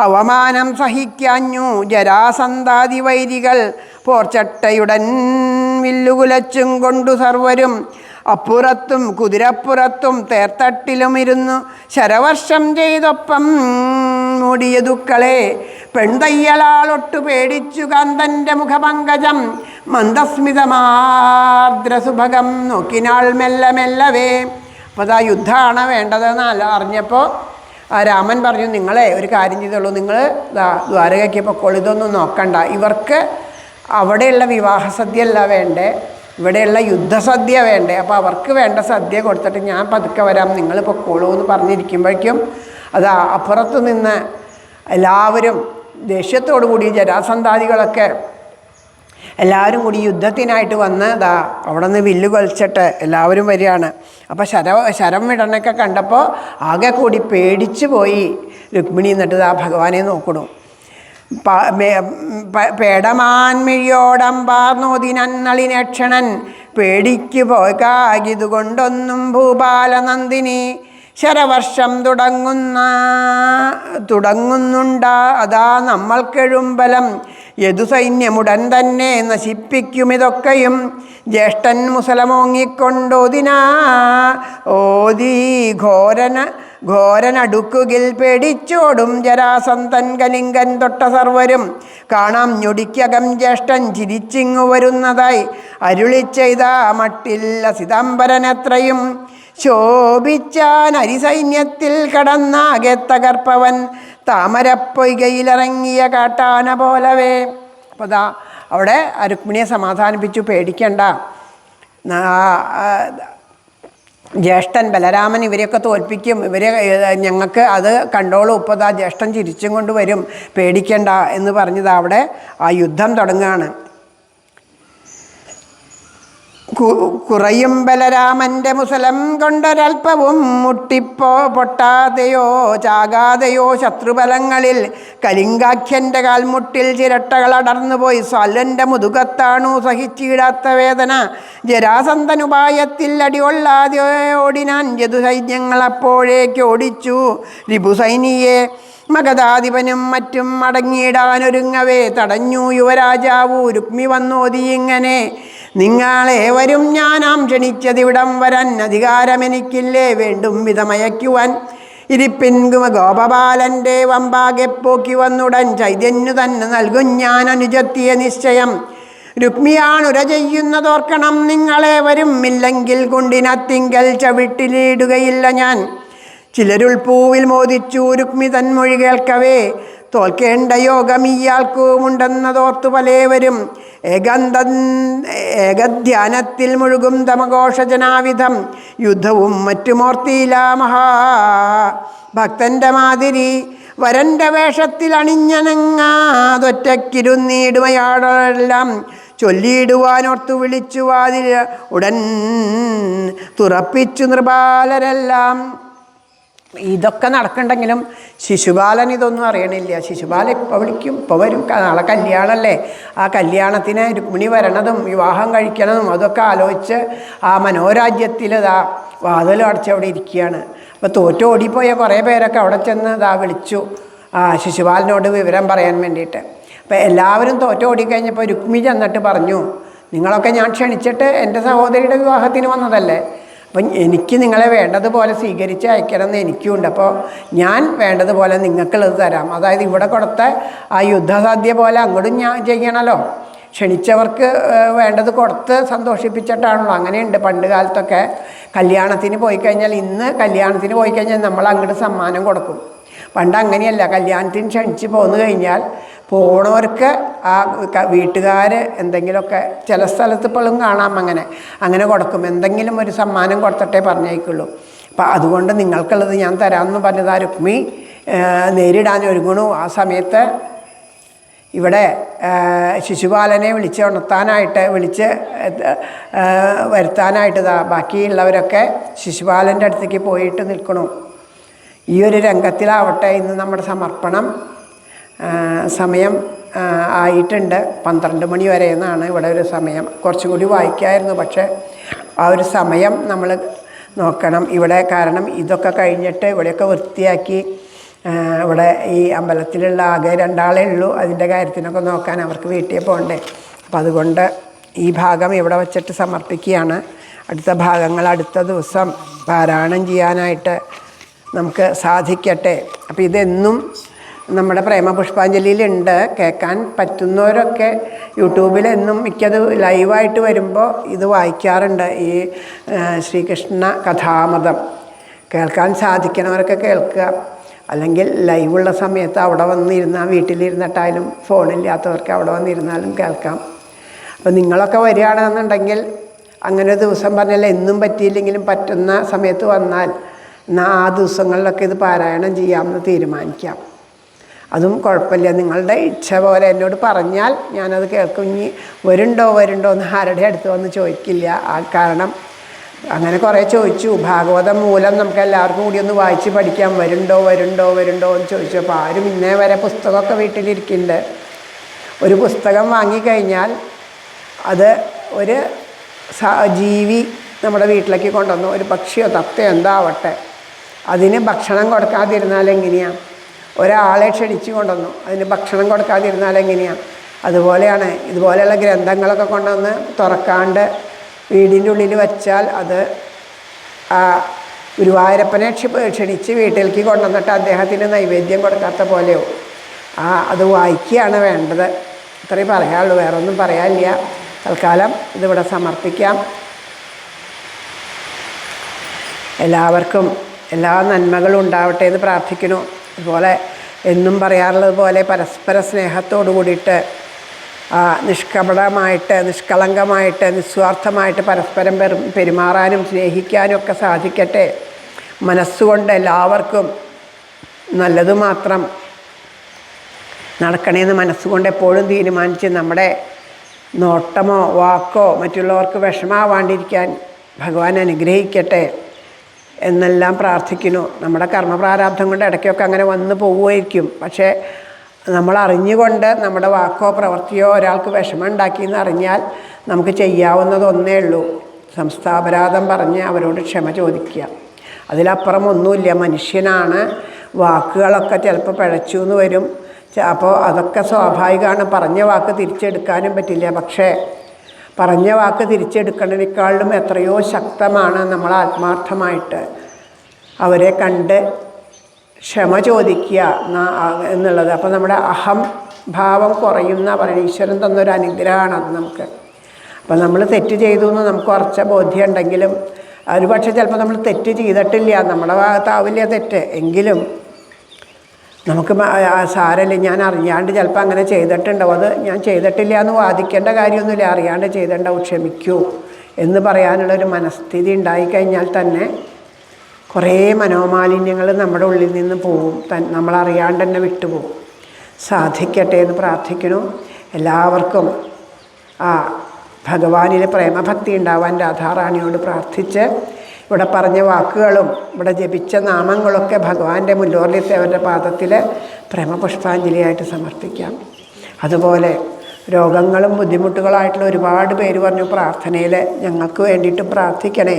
അവമാനം സഹിക്കാഞ്ഞു ജരാസന്ധാതി വൈരികൾ പോർച്ചട്ടയുടൻ വില്ലുകുലച്ചും കൊണ്ടു സർവരും അപ്പുറത്തും കുതിരപ്പുറത്തും തേർത്തട്ടിലും ഇരുന്നു ശരവർഷം ചെയ്തൊപ്പം മൂടിയ ദുക്കളെ പെൺതയ്യലാളൊട്ടു പേടിച്ചു കാന്തൻ്റെ മുഖപങ്കജം മന്ദസ്മിതമാർദ്രസുഭകം നോക്കിനാൾ മെല്ലെ മെല്ലവേ. അപ്പോൾ അതാ യുദ്ധമാണ് വേണ്ടതെന്ന് അറിഞ്ഞപ്പോൾ രാമൻ പറഞ്ഞു, നിങ്ങളെ ഒരു കാര്യം ചെയ്തോളൂ, നിങ്ങൾ ദ്വാരകയ്ക്ക് പൊക്കോളൂ, ഇതൊന്നും നോക്കണ്ട. ഇവർക്ക് അവിടെയുള്ള വിവാഹസദ്യ അല്ല വേണ്ടേ, ഇവിടെയുള്ള യുദ്ധസദ്യ വേണ്ടേ, അപ്പോൾ അവർക്ക് വേണ്ട സദ്യ കൊടുത്തിട്ട് ഞാൻ പതുക്കെ വരാം, നിങ്ങൾ പൊക്കോളൂ എന്ന് പറഞ്ഞിരിക്കുമ്പോഴേക്കും അത് അപ്പുറത്ത് നിന്ന് എല്ലാവരും ദേഷ്യത്തോടു കൂടി ജരാസന്ധാദികളൊക്കെ എല്ലാവരും കൂടി യുദ്ധത്തിനായിട്ട് വന്ന് അവിടെ നിന്ന് വില്ല് കൊലിച്ചിട്ട് എല്ലാവരും വരികയാണ്. അപ്പോൾ ശരം വിടണൊക്കെ കണ്ടപ്പോൾ ആകെ കൂടി പേടിച്ചു പോയി രുക്മിണി. എന്നിട്ട് ഭഗവാനെ നോക്കണം. പേടമാൻമിഴിയോടമ്പാർന്നോതിനന്നളിനക്ഷണൻ പേടിക്കു പോകാകിതുകൊണ്ടൊന്നും ഭൂപാലനന്ദിനി ശരവർഷം തുടങ്ങുന്നുണ്ടാ അതാ നമ്മൾക്കെഴുമ്പലം യദുസൈന്യമുടൻ തന്നെ നശിപ്പിക്കുമിതൊക്കെയും ജ്യേഷ്ഠൻ മുസലമോങ്ങിക്കൊണ്ടോതിനാ ഓതി ഘോരനടുക്കുകിൽ പേടിച്ചോടും ജരാസന്തൻ കലിംഗൻ തൊട്ട സർവരും കാണാം ഞൊടിക്കകം ജ്യേഷ്ഠൻ ചിരിച്ചിങ്ങു വരുന്നതായി അരുളി ചെയ്ത മട്ടിൽ അസിതാംബരനെത്രയും ശോഭിച്ചാൻ അരിസൈന്യത്തിൽ കടന്നാകെ തകർപ്പവൻ താമരപ്പൊയ്കയിലിറങ്ങിയ കാട്ടാന പോലവേ. അപ്പോൾ അവിടെ രുക്മിണിയെ സമാധാനിപ്പിച്ചു, പേടിക്കണ്ട, ജ്യേഷ്ഠൻ ബലരാമൻ ഇവരെയൊക്കെ തോൽപ്പിക്കും, ഞങ്ങൾക്ക് അത് കണ്ടോളൂ, ഇപ്പോൾ ജ്യേഷ്ഠൻ ചിരിച്ചും കൊണ്ട് വരും, പേടിക്കണ്ട എന്ന് പറഞ്ഞത് അവിടെ ആ യുദ്ധം തുടങ്ങുകയാണ്. കുറയും ബലരാമൻ്റെ മുസലം കൊണ്ടൊരൽപ്പവും പൊട്ടാതെയോ ചാകാതെയോ ശത്രുബലങ്ങളിൽ കലിംഗാഖ്യൻ്റെ കാൽമുട്ടിൽ ചിരട്ടകൾ അടർന്നുപോയി. സ്വലൻ്റെ മുതുകത്താണു സഹിച്ചിടാത്ത വേദന. ജരാസന്തനുപായത്തിൽ അടികൊള്ളാതെ ഓടിനാൻ യദുസൈന്യങ്ങൾ അപ്പോഴേക്ക് ഓടിച്ചു രിപുസൈനിയെ. മഗധാധിപനും മറ്റും മടങ്ങിയിടാനൊരുങ്ങവേ തടഞ്ഞു യുവരാജാവു രുക്മി വന്നോതിയിങ്ങനെ. നിങ്ങളേവരും ഞാനാം ക്ഷണിച്ചതിവിടം വരാൻ അധികാരമെനിക്കില്ലേ വേണ്ടും വിധമയക്കുവാൻ. ഇരിപ്പിൻകുമ ഗോപബാലൻ്റെ വമ്പാകെ പോക്കി വന്നുടൻ ചൈതന്യു തന്നെ നൽകും ഞാൻ അനുജത്തിയ നിശ്ചയം. രുക്മിയാണുര ചെയ്യുന്നതോർക്കണം നിങ്ങളേവരും, ഇല്ലെങ്കിൽ കുണ്ടിനത്തിങ്കൽ ചവിട്ടിലിടുകയില്ല ഞാൻ. ചിലരുൾ പൂവിൽ മോദിച്ചു രുക്മി തന്മൊഴി കേൾക്കവേ. തോൽക്കേണ്ട യോഗം ഇയാൾക്കുമുണ്ടെന്നതോർത്തു പലേവരും ഏകധ്യാനത്തിൽ മുഴുകും തമഘോഷജനാവിധം. യുദ്ധവും മറ്റുമോർത്തിയില മഹാഭക്തൻ്റെ മാതിരി വരൻ്റെ വേഷത്തിൽ അണിഞ്ഞനങ്ങാതൊറ്റക്കിരുന്നിടുമയാളെല്ലാം ചൊല്ലിയിടുവാനോർത്തു വിളിച്ചു വാതിൽ ഉടൻ തുറപ്പിച്ചു നൃപാലരെല്ലാം. ഇതൊക്കെ നടക്കണ്ടെങ്കിലും ശിശുപാലൻ ഇതൊന്നും അറിയണില്ല. ശിശുപാലൻ ഇപ്പോൾ വിളിക്കും, ഇപ്പോൾ വരും, നാളെ കല്യാണമല്ലേ, ആ കല്യാണത്തിന് രുക്മിണി വരണതും വിവാഹം കഴിക്കണതും അതൊക്കെ ആലോചിച്ച് ആ മനോരാജ്യത്തിൽ വാതിൽ അടച്ചവിടെ ഇരിക്കുകയാണ്. അപ്പോൾ തോറ്റ് ഓടിപ്പോയ കുറേ പേരൊക്കെ അവിടെ ചെന്ന് വിളിച്ചു ശിശുപാലനോട് വിവരം പറയാൻ വേണ്ടിയിട്ട്. അപ്പോൾ എല്ലാവരും തോറ്റ് ഓടിക്കഴിഞ്ഞപ്പോൾ രുക്മി ചെന്നിട്ട് പറഞ്ഞു, നിങ്ങളൊക്കെ ഞാൻ ക്ഷണിച്ചിട്ട് എൻ്റെ സഹോദരിയുടെ വിവാഹത്തിന് വന്നതല്ലേ, അപ്പം എനിക്ക് നിങ്ങളെ വേണ്ടതുപോലെ സ്വീകരിച്ച് അയക്കണമെന്ന് എനിക്കുണ്ട്. അപ്പോൾ ഞാൻ വേണ്ടതുപോലെ നിങ്ങൾക്കുള്ളത് തരാം. അതായത് ഇവിടെ കൊടുത്ത ആ യുദ്ധസാധ്യ പോലെ അങ്ങോട്ടും ഞാൻ ചെയ്യണമല്ലോ. ക്ഷണിച്ചവർക്ക് വേണ്ടത് കൊടുത്ത് സന്തോഷിപ്പിച്ചിട്ടാണല്ലോ. അങ്ങനെയുണ്ട് പണ്ട് കാലത്തൊക്കെ. കല്യാണത്തിന് പോയി കഴിഞ്ഞാൽ, ഇന്ന് കല്യാണത്തിന് പോയി കഴിഞ്ഞാൽ നമ്മൾ അങ്ങോട്ട് സമ്മാനം കൊടുക്കും. പണ്ട് അങ്ങനെയല്ല. കല്യാണത്തിന് ക്ഷണിച്ച് പോന്നു കഴിഞ്ഞാൽ പോണവർക്ക് ആ വീട്ടുകാർ എന്തെങ്കിലുമൊക്കെ, ചില സ്ഥലത്ത് ഇപ്പോഴും കാണാം അങ്ങനെ കൊടുക്കും. എന്തെങ്കിലും ഒരു സമ്മാനം കൊടുത്തിട്ടേ പറഞ്ഞേക്കുള്ളൂ. അപ്പം അതുകൊണ്ട് നിങ്ങൾക്കുള്ളത് ഞാൻ തരാമെന്ന് പറഞ്ഞത് ആ രുക്മി നേരിടാൻ ഒരുങ്ങണു. ആ സമയത്ത് ഇവിടെ ശിശുപാലനെ വിളിച്ച് വരുത്താനായിട്ട് ബാക്കിയുള്ളവരൊക്കെ ശിശുപാലൻ്റെ അടുത്തേക്ക് പോയിട്ട് നിൽക്കണു. ഈ ഒരു രംഗത്തിലാവട്ടെ ഇന്ന് നമ്മുടെ സമർപ്പണം. സമയം ആയിട്ടുണ്ട്. 12 മണി വരെ എന്നാണ് ഇവിടെ ഒരു സമയം. കുറച്ചും കൂടി വായിക്കാമായിരുന്നു, പക്ഷേ ആ ഒരു സമയം നമ്മൾ നോക്കണം ഇവിടെ. കാരണം ഇതൊക്കെ കഴിഞ്ഞിട്ട് ഇവിടെയൊക്കെ വൃത്തിയാക്കി, ഇവിടെ ഈ അമ്പലത്തിലുള്ള ആകെ 2 ആളേ ഉള്ളൂ. അതിൻ്റെ കാര്യത്തിനൊക്കെ നോക്കാൻ അവർക്ക് വീട്ടിൽ പോകണ്ടേ. അപ്പം അതുകൊണ്ട് ഈ ഭാഗം ഇവിടെ വച്ചിട്ട് സമർപ്പിക്കുകയാണ്. അടുത്ത ഭാഗങ്ങൾ അടുത്ത ദിവസം പാരായണം ചെയ്യാനായിട്ട് നമുക്ക് സാധിക്കട്ടെ. അപ്പോൾ ഇതെന്നും നമ്മുടെ പ്രേമപുഷ്പാഞ്ജലിയിലുണ്ട്. കേൾക്കാൻ പറ്റുന്നവരൊക്കെ യൂട്യൂബിലെന്നും മിക്കത് ലൈവായിട്ട് വരുമ്പോൾ ഇത് വായിക്കാറുണ്ട്. ഈ ശ്രീകൃഷ്ണ കഥാമൃതം കേൾക്കാൻ സാധിക്കണവരൊക്കെ കേൾക്കുക. അല്ലെങ്കിൽ ലൈവുള്ള സമയത്ത് അവിടെ വന്നിരുന്നാൽ, വീട്ടിലിരുന്നിട്ടായാലും ഫോണില്ലാത്തവർക്ക് അവിടെ വന്നിരുന്നാലും കേൾക്കാം. അപ്പോൾ നിങ്ങളൊക്കെ വരികയാണെന്നുണ്ടെങ്കിൽ അങ്ങനെ ദിവസം പറഞ്ഞാൽ എന്നും പറ്റിയില്ലെങ്കിലും പറ്റുന്ന സമയത്ത് വന്നാൽ എന്നാൽ ആ ദിവസങ്ങളിലൊക്കെ ഇത് പാരായണം ചെയ്യാമെന്ന് തീരുമാനിക്കാം. അതും കുഴപ്പമില്ല. നിങ്ങളുടെ ഇച്ഛ പോലെ എന്നോട് പറഞ്ഞാൽ ഞാനത് കേൾക്കും. ഇനി വരുന്നുണ്ടോ എന്ന് ആരുടെ അടുത്ത് വന്ന് ചോദിക്കില്ല. കാരണം അങ്ങനെ കുറേ ചോദിച്ചു. ഭാഗവതം മൂലം നമുക്ക് എല്ലാവർക്കും കൂടി ഒന്ന് വായിച്ച് പഠിക്കാം, വരുന്നുണ്ടോ എന്ന് ചോദിച്ചു. അപ്പോൾ ആരും ഇന്നേ വരെ പുസ്തകമൊക്കെ വീട്ടിലിരിക്കുന്നുണ്ട്. ഒരു പുസ്തകം വാങ്ങിക്കഴിഞ്ഞാൽ അത് ഒരു ജീവി നമ്മുടെ വീട്ടിലേക്ക് കൊണ്ടുവന്നു, ഒരു പക്ഷിയോ തത്തയോ എന്താവട്ടെ, അതിന് ഭക്ഷണം കൊടുക്കാതിരുന്നാൽ എങ്ങനെയാണ്? ഒരാളെ ക്ഷണിച്ച് കൊണ്ടുവന്നു, അതിന് ഭക്ഷണം കൊടുക്കാതിരുന്നാൽ എങ്ങനെയാണ്? അതുപോലെയാണ് ഇതുപോലെയുള്ള ഗ്രന്ഥങ്ങളൊക്കെ കൊണ്ടുവന്ന് തുറക്കാണ്ട് വീടിൻ്റെ ഉള്ളിൽ വച്ചാൽ അത് ഗുരുവായൂരപ്പനെ ക്ഷണിച്ച് വീട്ടിലേക്ക് കൊണ്ടുവന്നിട്ട് അദ്ദേഹത്തിന് നൈവേദ്യം കൊടുക്കാത്ത പോലെയോ. അത് വായിക്കുകയാണ് വേണ്ടത്. ഇത്രയും പറയാനുള്ളൂ, വേറെ ഒന്നും പറയാനില്ല. തൽക്കാലം ഇതിവിടെ സമർപ്പിക്കാം. എല്ലാവർക്കും എല്ലാ നന്മകളും ഉണ്ടാവട്ടെ എന്ന് പ്രാർത്ഥിക്കുന്നു. അതുപോലെ എന്നും പറയാറുള്ളത് പോലെ പരസ്പര സ്നേഹത്തോടു കൂടിയിട്ട് നിഷ്കപടമായിട്ട്, നിഷ്കളങ്കമായിട്ട്, നിസ്വാർത്ഥമായിട്ട് പരസ്പരം പെരുമാറാനും സ്നേഹിക്കാനും ഒക്കെ സാധിക്കട്ടെ. മനസ്സുകൊണ്ട് എല്ലാവർക്കും നല്ലത് മാത്രം നടക്കണേന്ന് മനസ്സുകൊണ്ട് എപ്പോഴും തീരുമാനിച്ച് നമ്മുടെ നോട്ടമോ വാക്കോ മറ്റുള്ളവർക്ക് വിഷമാവാണ്ടിരിക്കാൻ ഭഗവാൻ അനുഗ്രഹിക്കട്ടെ എന്നെല്ലാം പ്രാർത്ഥിക്കുന്നു. നമ്മുടെ കർമ്മപ്രാരാബ്ധം കൊണ്ട് ഇടയ്ക്കൊക്കെ അങ്ങനെ വന്നു പോവുമായിരിക്കും. പക്ഷേ നമ്മൾ അറിഞ്ഞുകൊണ്ട് നമ്മുടെ വാക്കോ പ്രവൃത്തിയോ ഒരാൾക്ക് വിഷമം ഉണ്ടാക്കിയെന്ന് അറിഞ്ഞാൽ നമുക്ക് ചെയ്യാവുന്നതൊന്നേ ഉള്ളൂ. സംസ്ഥാപരാധം പറഞ്ഞ് അവരോട് ക്ഷമ ചോദിക്കുക. അതിലപ്പുറം ഒന്നുമില്ല. മനുഷ്യനാണ്, വാക്കുകളൊക്കെ ചിലപ്പോൾ പിഴച്ചു എന്ന് വരും. അപ്പോൾ അതൊക്കെ സ്വാഭാവികമാണ്. പറഞ്ഞ വാക്ക് തിരിച്ചെടുക്കാനും പറ്റില്ല. പക്ഷേ പറഞ്ഞ വാക്ക് തിരിച്ചെടുക്കുന്നതിനേക്കാളും എത്രയോ ശക്തമാണ് നമ്മൾ ആത്മാർത്ഥമായിട്ട് അവരെ കണ്ട് ക്ഷമ ചോദിക്കുക എന്നുള്ളത്. അപ്പോൾ നമ്മുടെ അഹംഭാവം കുറയുന്ന പറയുന്നത് ഈശ്വരൻ തന്നൊരു അനുഗ്രഹമാണ് അത് നമുക്ക്. അപ്പോൾ നമ്മൾ തെറ്റ് ചെയ്തു എന്ന് നമുക്ക് ഉറച്ച ബോധ്യം ഉണ്ടെങ്കിലും ഒരു പക്ഷേ ചിലപ്പോൾ നമ്മൾ തെറ്റ് ചെയ്തിട്ടില്ല, നമ്മുടെ ഭാഗത്താവില്ല തെറ്റ്, എങ്കിലും നമുക്ക് സാരമില്ല, ഞാൻ അറിയാണ്ട് ചിലപ്പോൾ അങ്ങനെ ചെയ്തിട്ടുണ്ടാവും, അത് ഞാൻ ചെയ്തിട്ടില്ല എന്ന് വാദിക്കേണ്ട കാര്യമൊന്നുമില്ല, അറിയാണ്ട് ചെയ്തിട്ടുണ്ടാവും, ക്ഷമിക്കൂ എന്ന് പറയാനുള്ളൊരു മനസ്ഥിതി ഉണ്ടായിക്കഴിഞ്ഞാൽ തന്നെ കുറേ മനോമാലിന്യങ്ങൾ നമ്മുടെ ഉള്ളിൽ നിന്ന് പോവും, നമ്മളറിയാണ്ട് തന്നെ വിട്ടുപോകും. സാധിക്കട്ടെ എന്ന് പ്രാർത്ഥിക്കുന്നു. എല്ലാവർക്കും ഭഗവാനിലെ പ്രേമഭക്തി ഉണ്ടാവാൻ രാധാറാണിയോട് പ്രാർത്ഥിച്ച് ഇവിടെ പറഞ്ഞ വാക്കുകളും ഇവിടെ ജപിച്ച നാമങ്ങളൊക്കെ ഭഗവാന്റെ മുല്ലോർലിത്തേവരുടെ പാദത്തിൽ പ്രേമപുഷ്പാഞ്ജലിയായിട്ട് സമർപ്പിക്കാം. അതുപോലെ രോഗങ്ങളും ബുദ്ധിമുട്ടുകളായിട്ടുള്ള ഒരുപാട് പേര് പറഞ്ഞു പ്രാർത്ഥനയിൽ ഞങ്ങൾക്ക് വേണ്ടിയിട്ട് പ്രാർത്ഥിക്കണേ.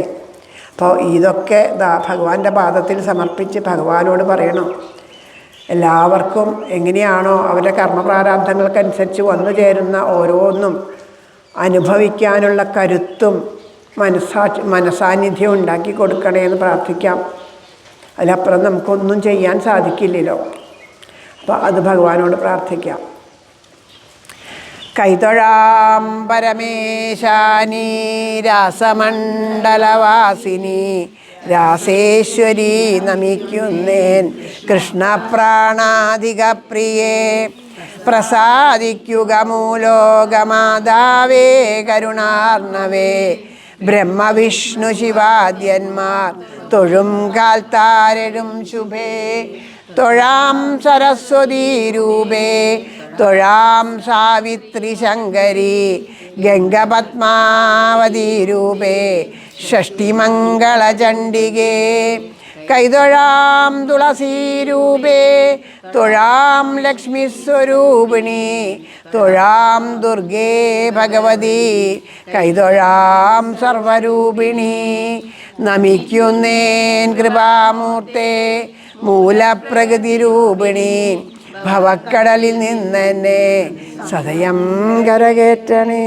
അപ്പോൾ ഇതൊക്കെ ഭഗവാന്റെ പാദത്തിൽ സമർപ്പിച്ച് ഭഗവാനോട് പറയണം. എല്ലാവർക്കും എങ്ങനെയാണോ അവരുടെ കർമ്മപ്രാരാബ്ധങ്ങൾക്കനുസരിച്ച് വന്നു ചേരുന്ന ഓരോന്നും അനുഭവിക്കാനുള്ള കരുത്തും മനസാന്നിധ്യം ഉണ്ടാക്കി കൊടുക്കണേ എന്ന് പ്രാർത്ഥിക്കാം. അതിലപ്പുറം നമുക്കൊന്നും ചെയ്യാൻ സാധിക്കില്ലല്ലോ. അപ്പോൾ അത് ഭഗവാനോട് പ്രാർത്ഥിക്കാം. കൈതൊഴാം പരമേശാനി രാസമണ്ഡലവാസിനി രാസേശ്വരി നമിക്കുന്നേൻ കൃഷ്ണപ്രാണാധിക പ്രിയേ പ്രസാദിക്കുക മൂലോകമാതാവേ കരുണാർണവേ ബ്രഹ്മവിഷ്ണു ശിവാദ്യന്മാർ തൊഴും കാൽത്താരഴും ശുഭേ തൊഴാം സരസ്വതീ രൂപേ തൊഴാം സാവിത്രി ശങ്കരി ഗംഗപത്മാവതി രൂപേ ഷഷ്ടിമംഗളചണ്ഡികേ കൈതൊഴാം തുളസീരൂപേ തൊഴാം ലക്ഷ്മിസ്വരൂപിണി തൊഴാം ദുർഗേ ഭഗവതി കൈതൊഴാം സർവരൂപിണി നമിക്കുന്നേൻ കൃപാമൂർത്തേ മൂലപ്രകൃതി രൂപിണി ഭവക്കടലിൽ നിന്നെന്നെ സദയം കരകേറ്റണേ.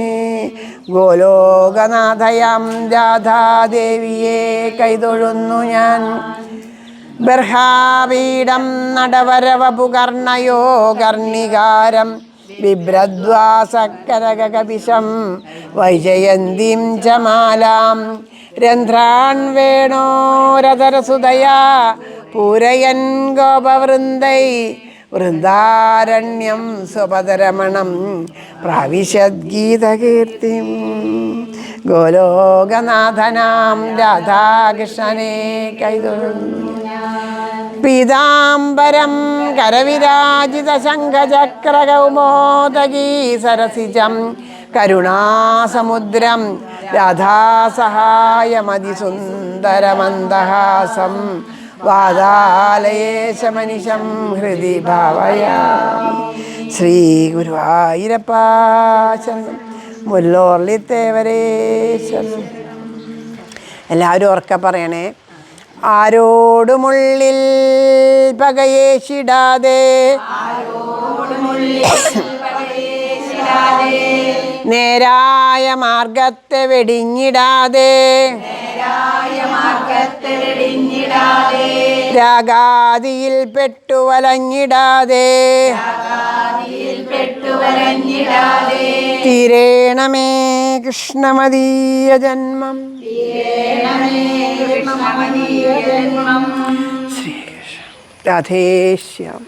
ഗോലോകനാഥയാം രാധാദേവിയെ കൈതൊഴുന്നു ഞാൻ. ബർഹാപീഠം നടവരവപുകർണയോ കർണികാരം ബിഭ്രദ്വാസക്കരകപിശം വൈജയന്തിം ച മാലാം രന്ധ്രാൻ വേണോരധരസുതയാ പൂരയൻ ഗോപവൃന്ദൈ വൃന്ദാരണ്യം സ്വപദരമണം പ്രാവിശദ്ഗീതകീർത്തിം ഗോലോകനാഥനാം രാധാകൃഷ്ണനെ കൈതൊഴുന്നു പീതാംബരം കരവിരാജിത ശംഖചക്രകൗമോദഗീ സരസിജം കരുണാസമുദ്രം രാധാസഹായമതിസുന്ദരമന്ദഹാസം വാതാലയേശമനിശം ഹൃദി ഭാവയാമി. ശ്രീ ഗുരുവായൂരപ്പ ശരണം. മുല്ലോർലിത്തേവരേ ശരണം. എല്ലാവരും ഉറക്ക പറയണേ. ആരോടുമുള്ളിൽ പകയേശിടാതെ നേരായ മാർഗത്തെ വെടിഞ്ഞിടാതെ രാഗാദിയിൽ പെട്ടുവലഞ്ഞിടാതെ തീരേണമേ കൃഷ്ണമദീയ ജന്മം. ശ്രീകൃഷ്ണ രാധേശ്യാം.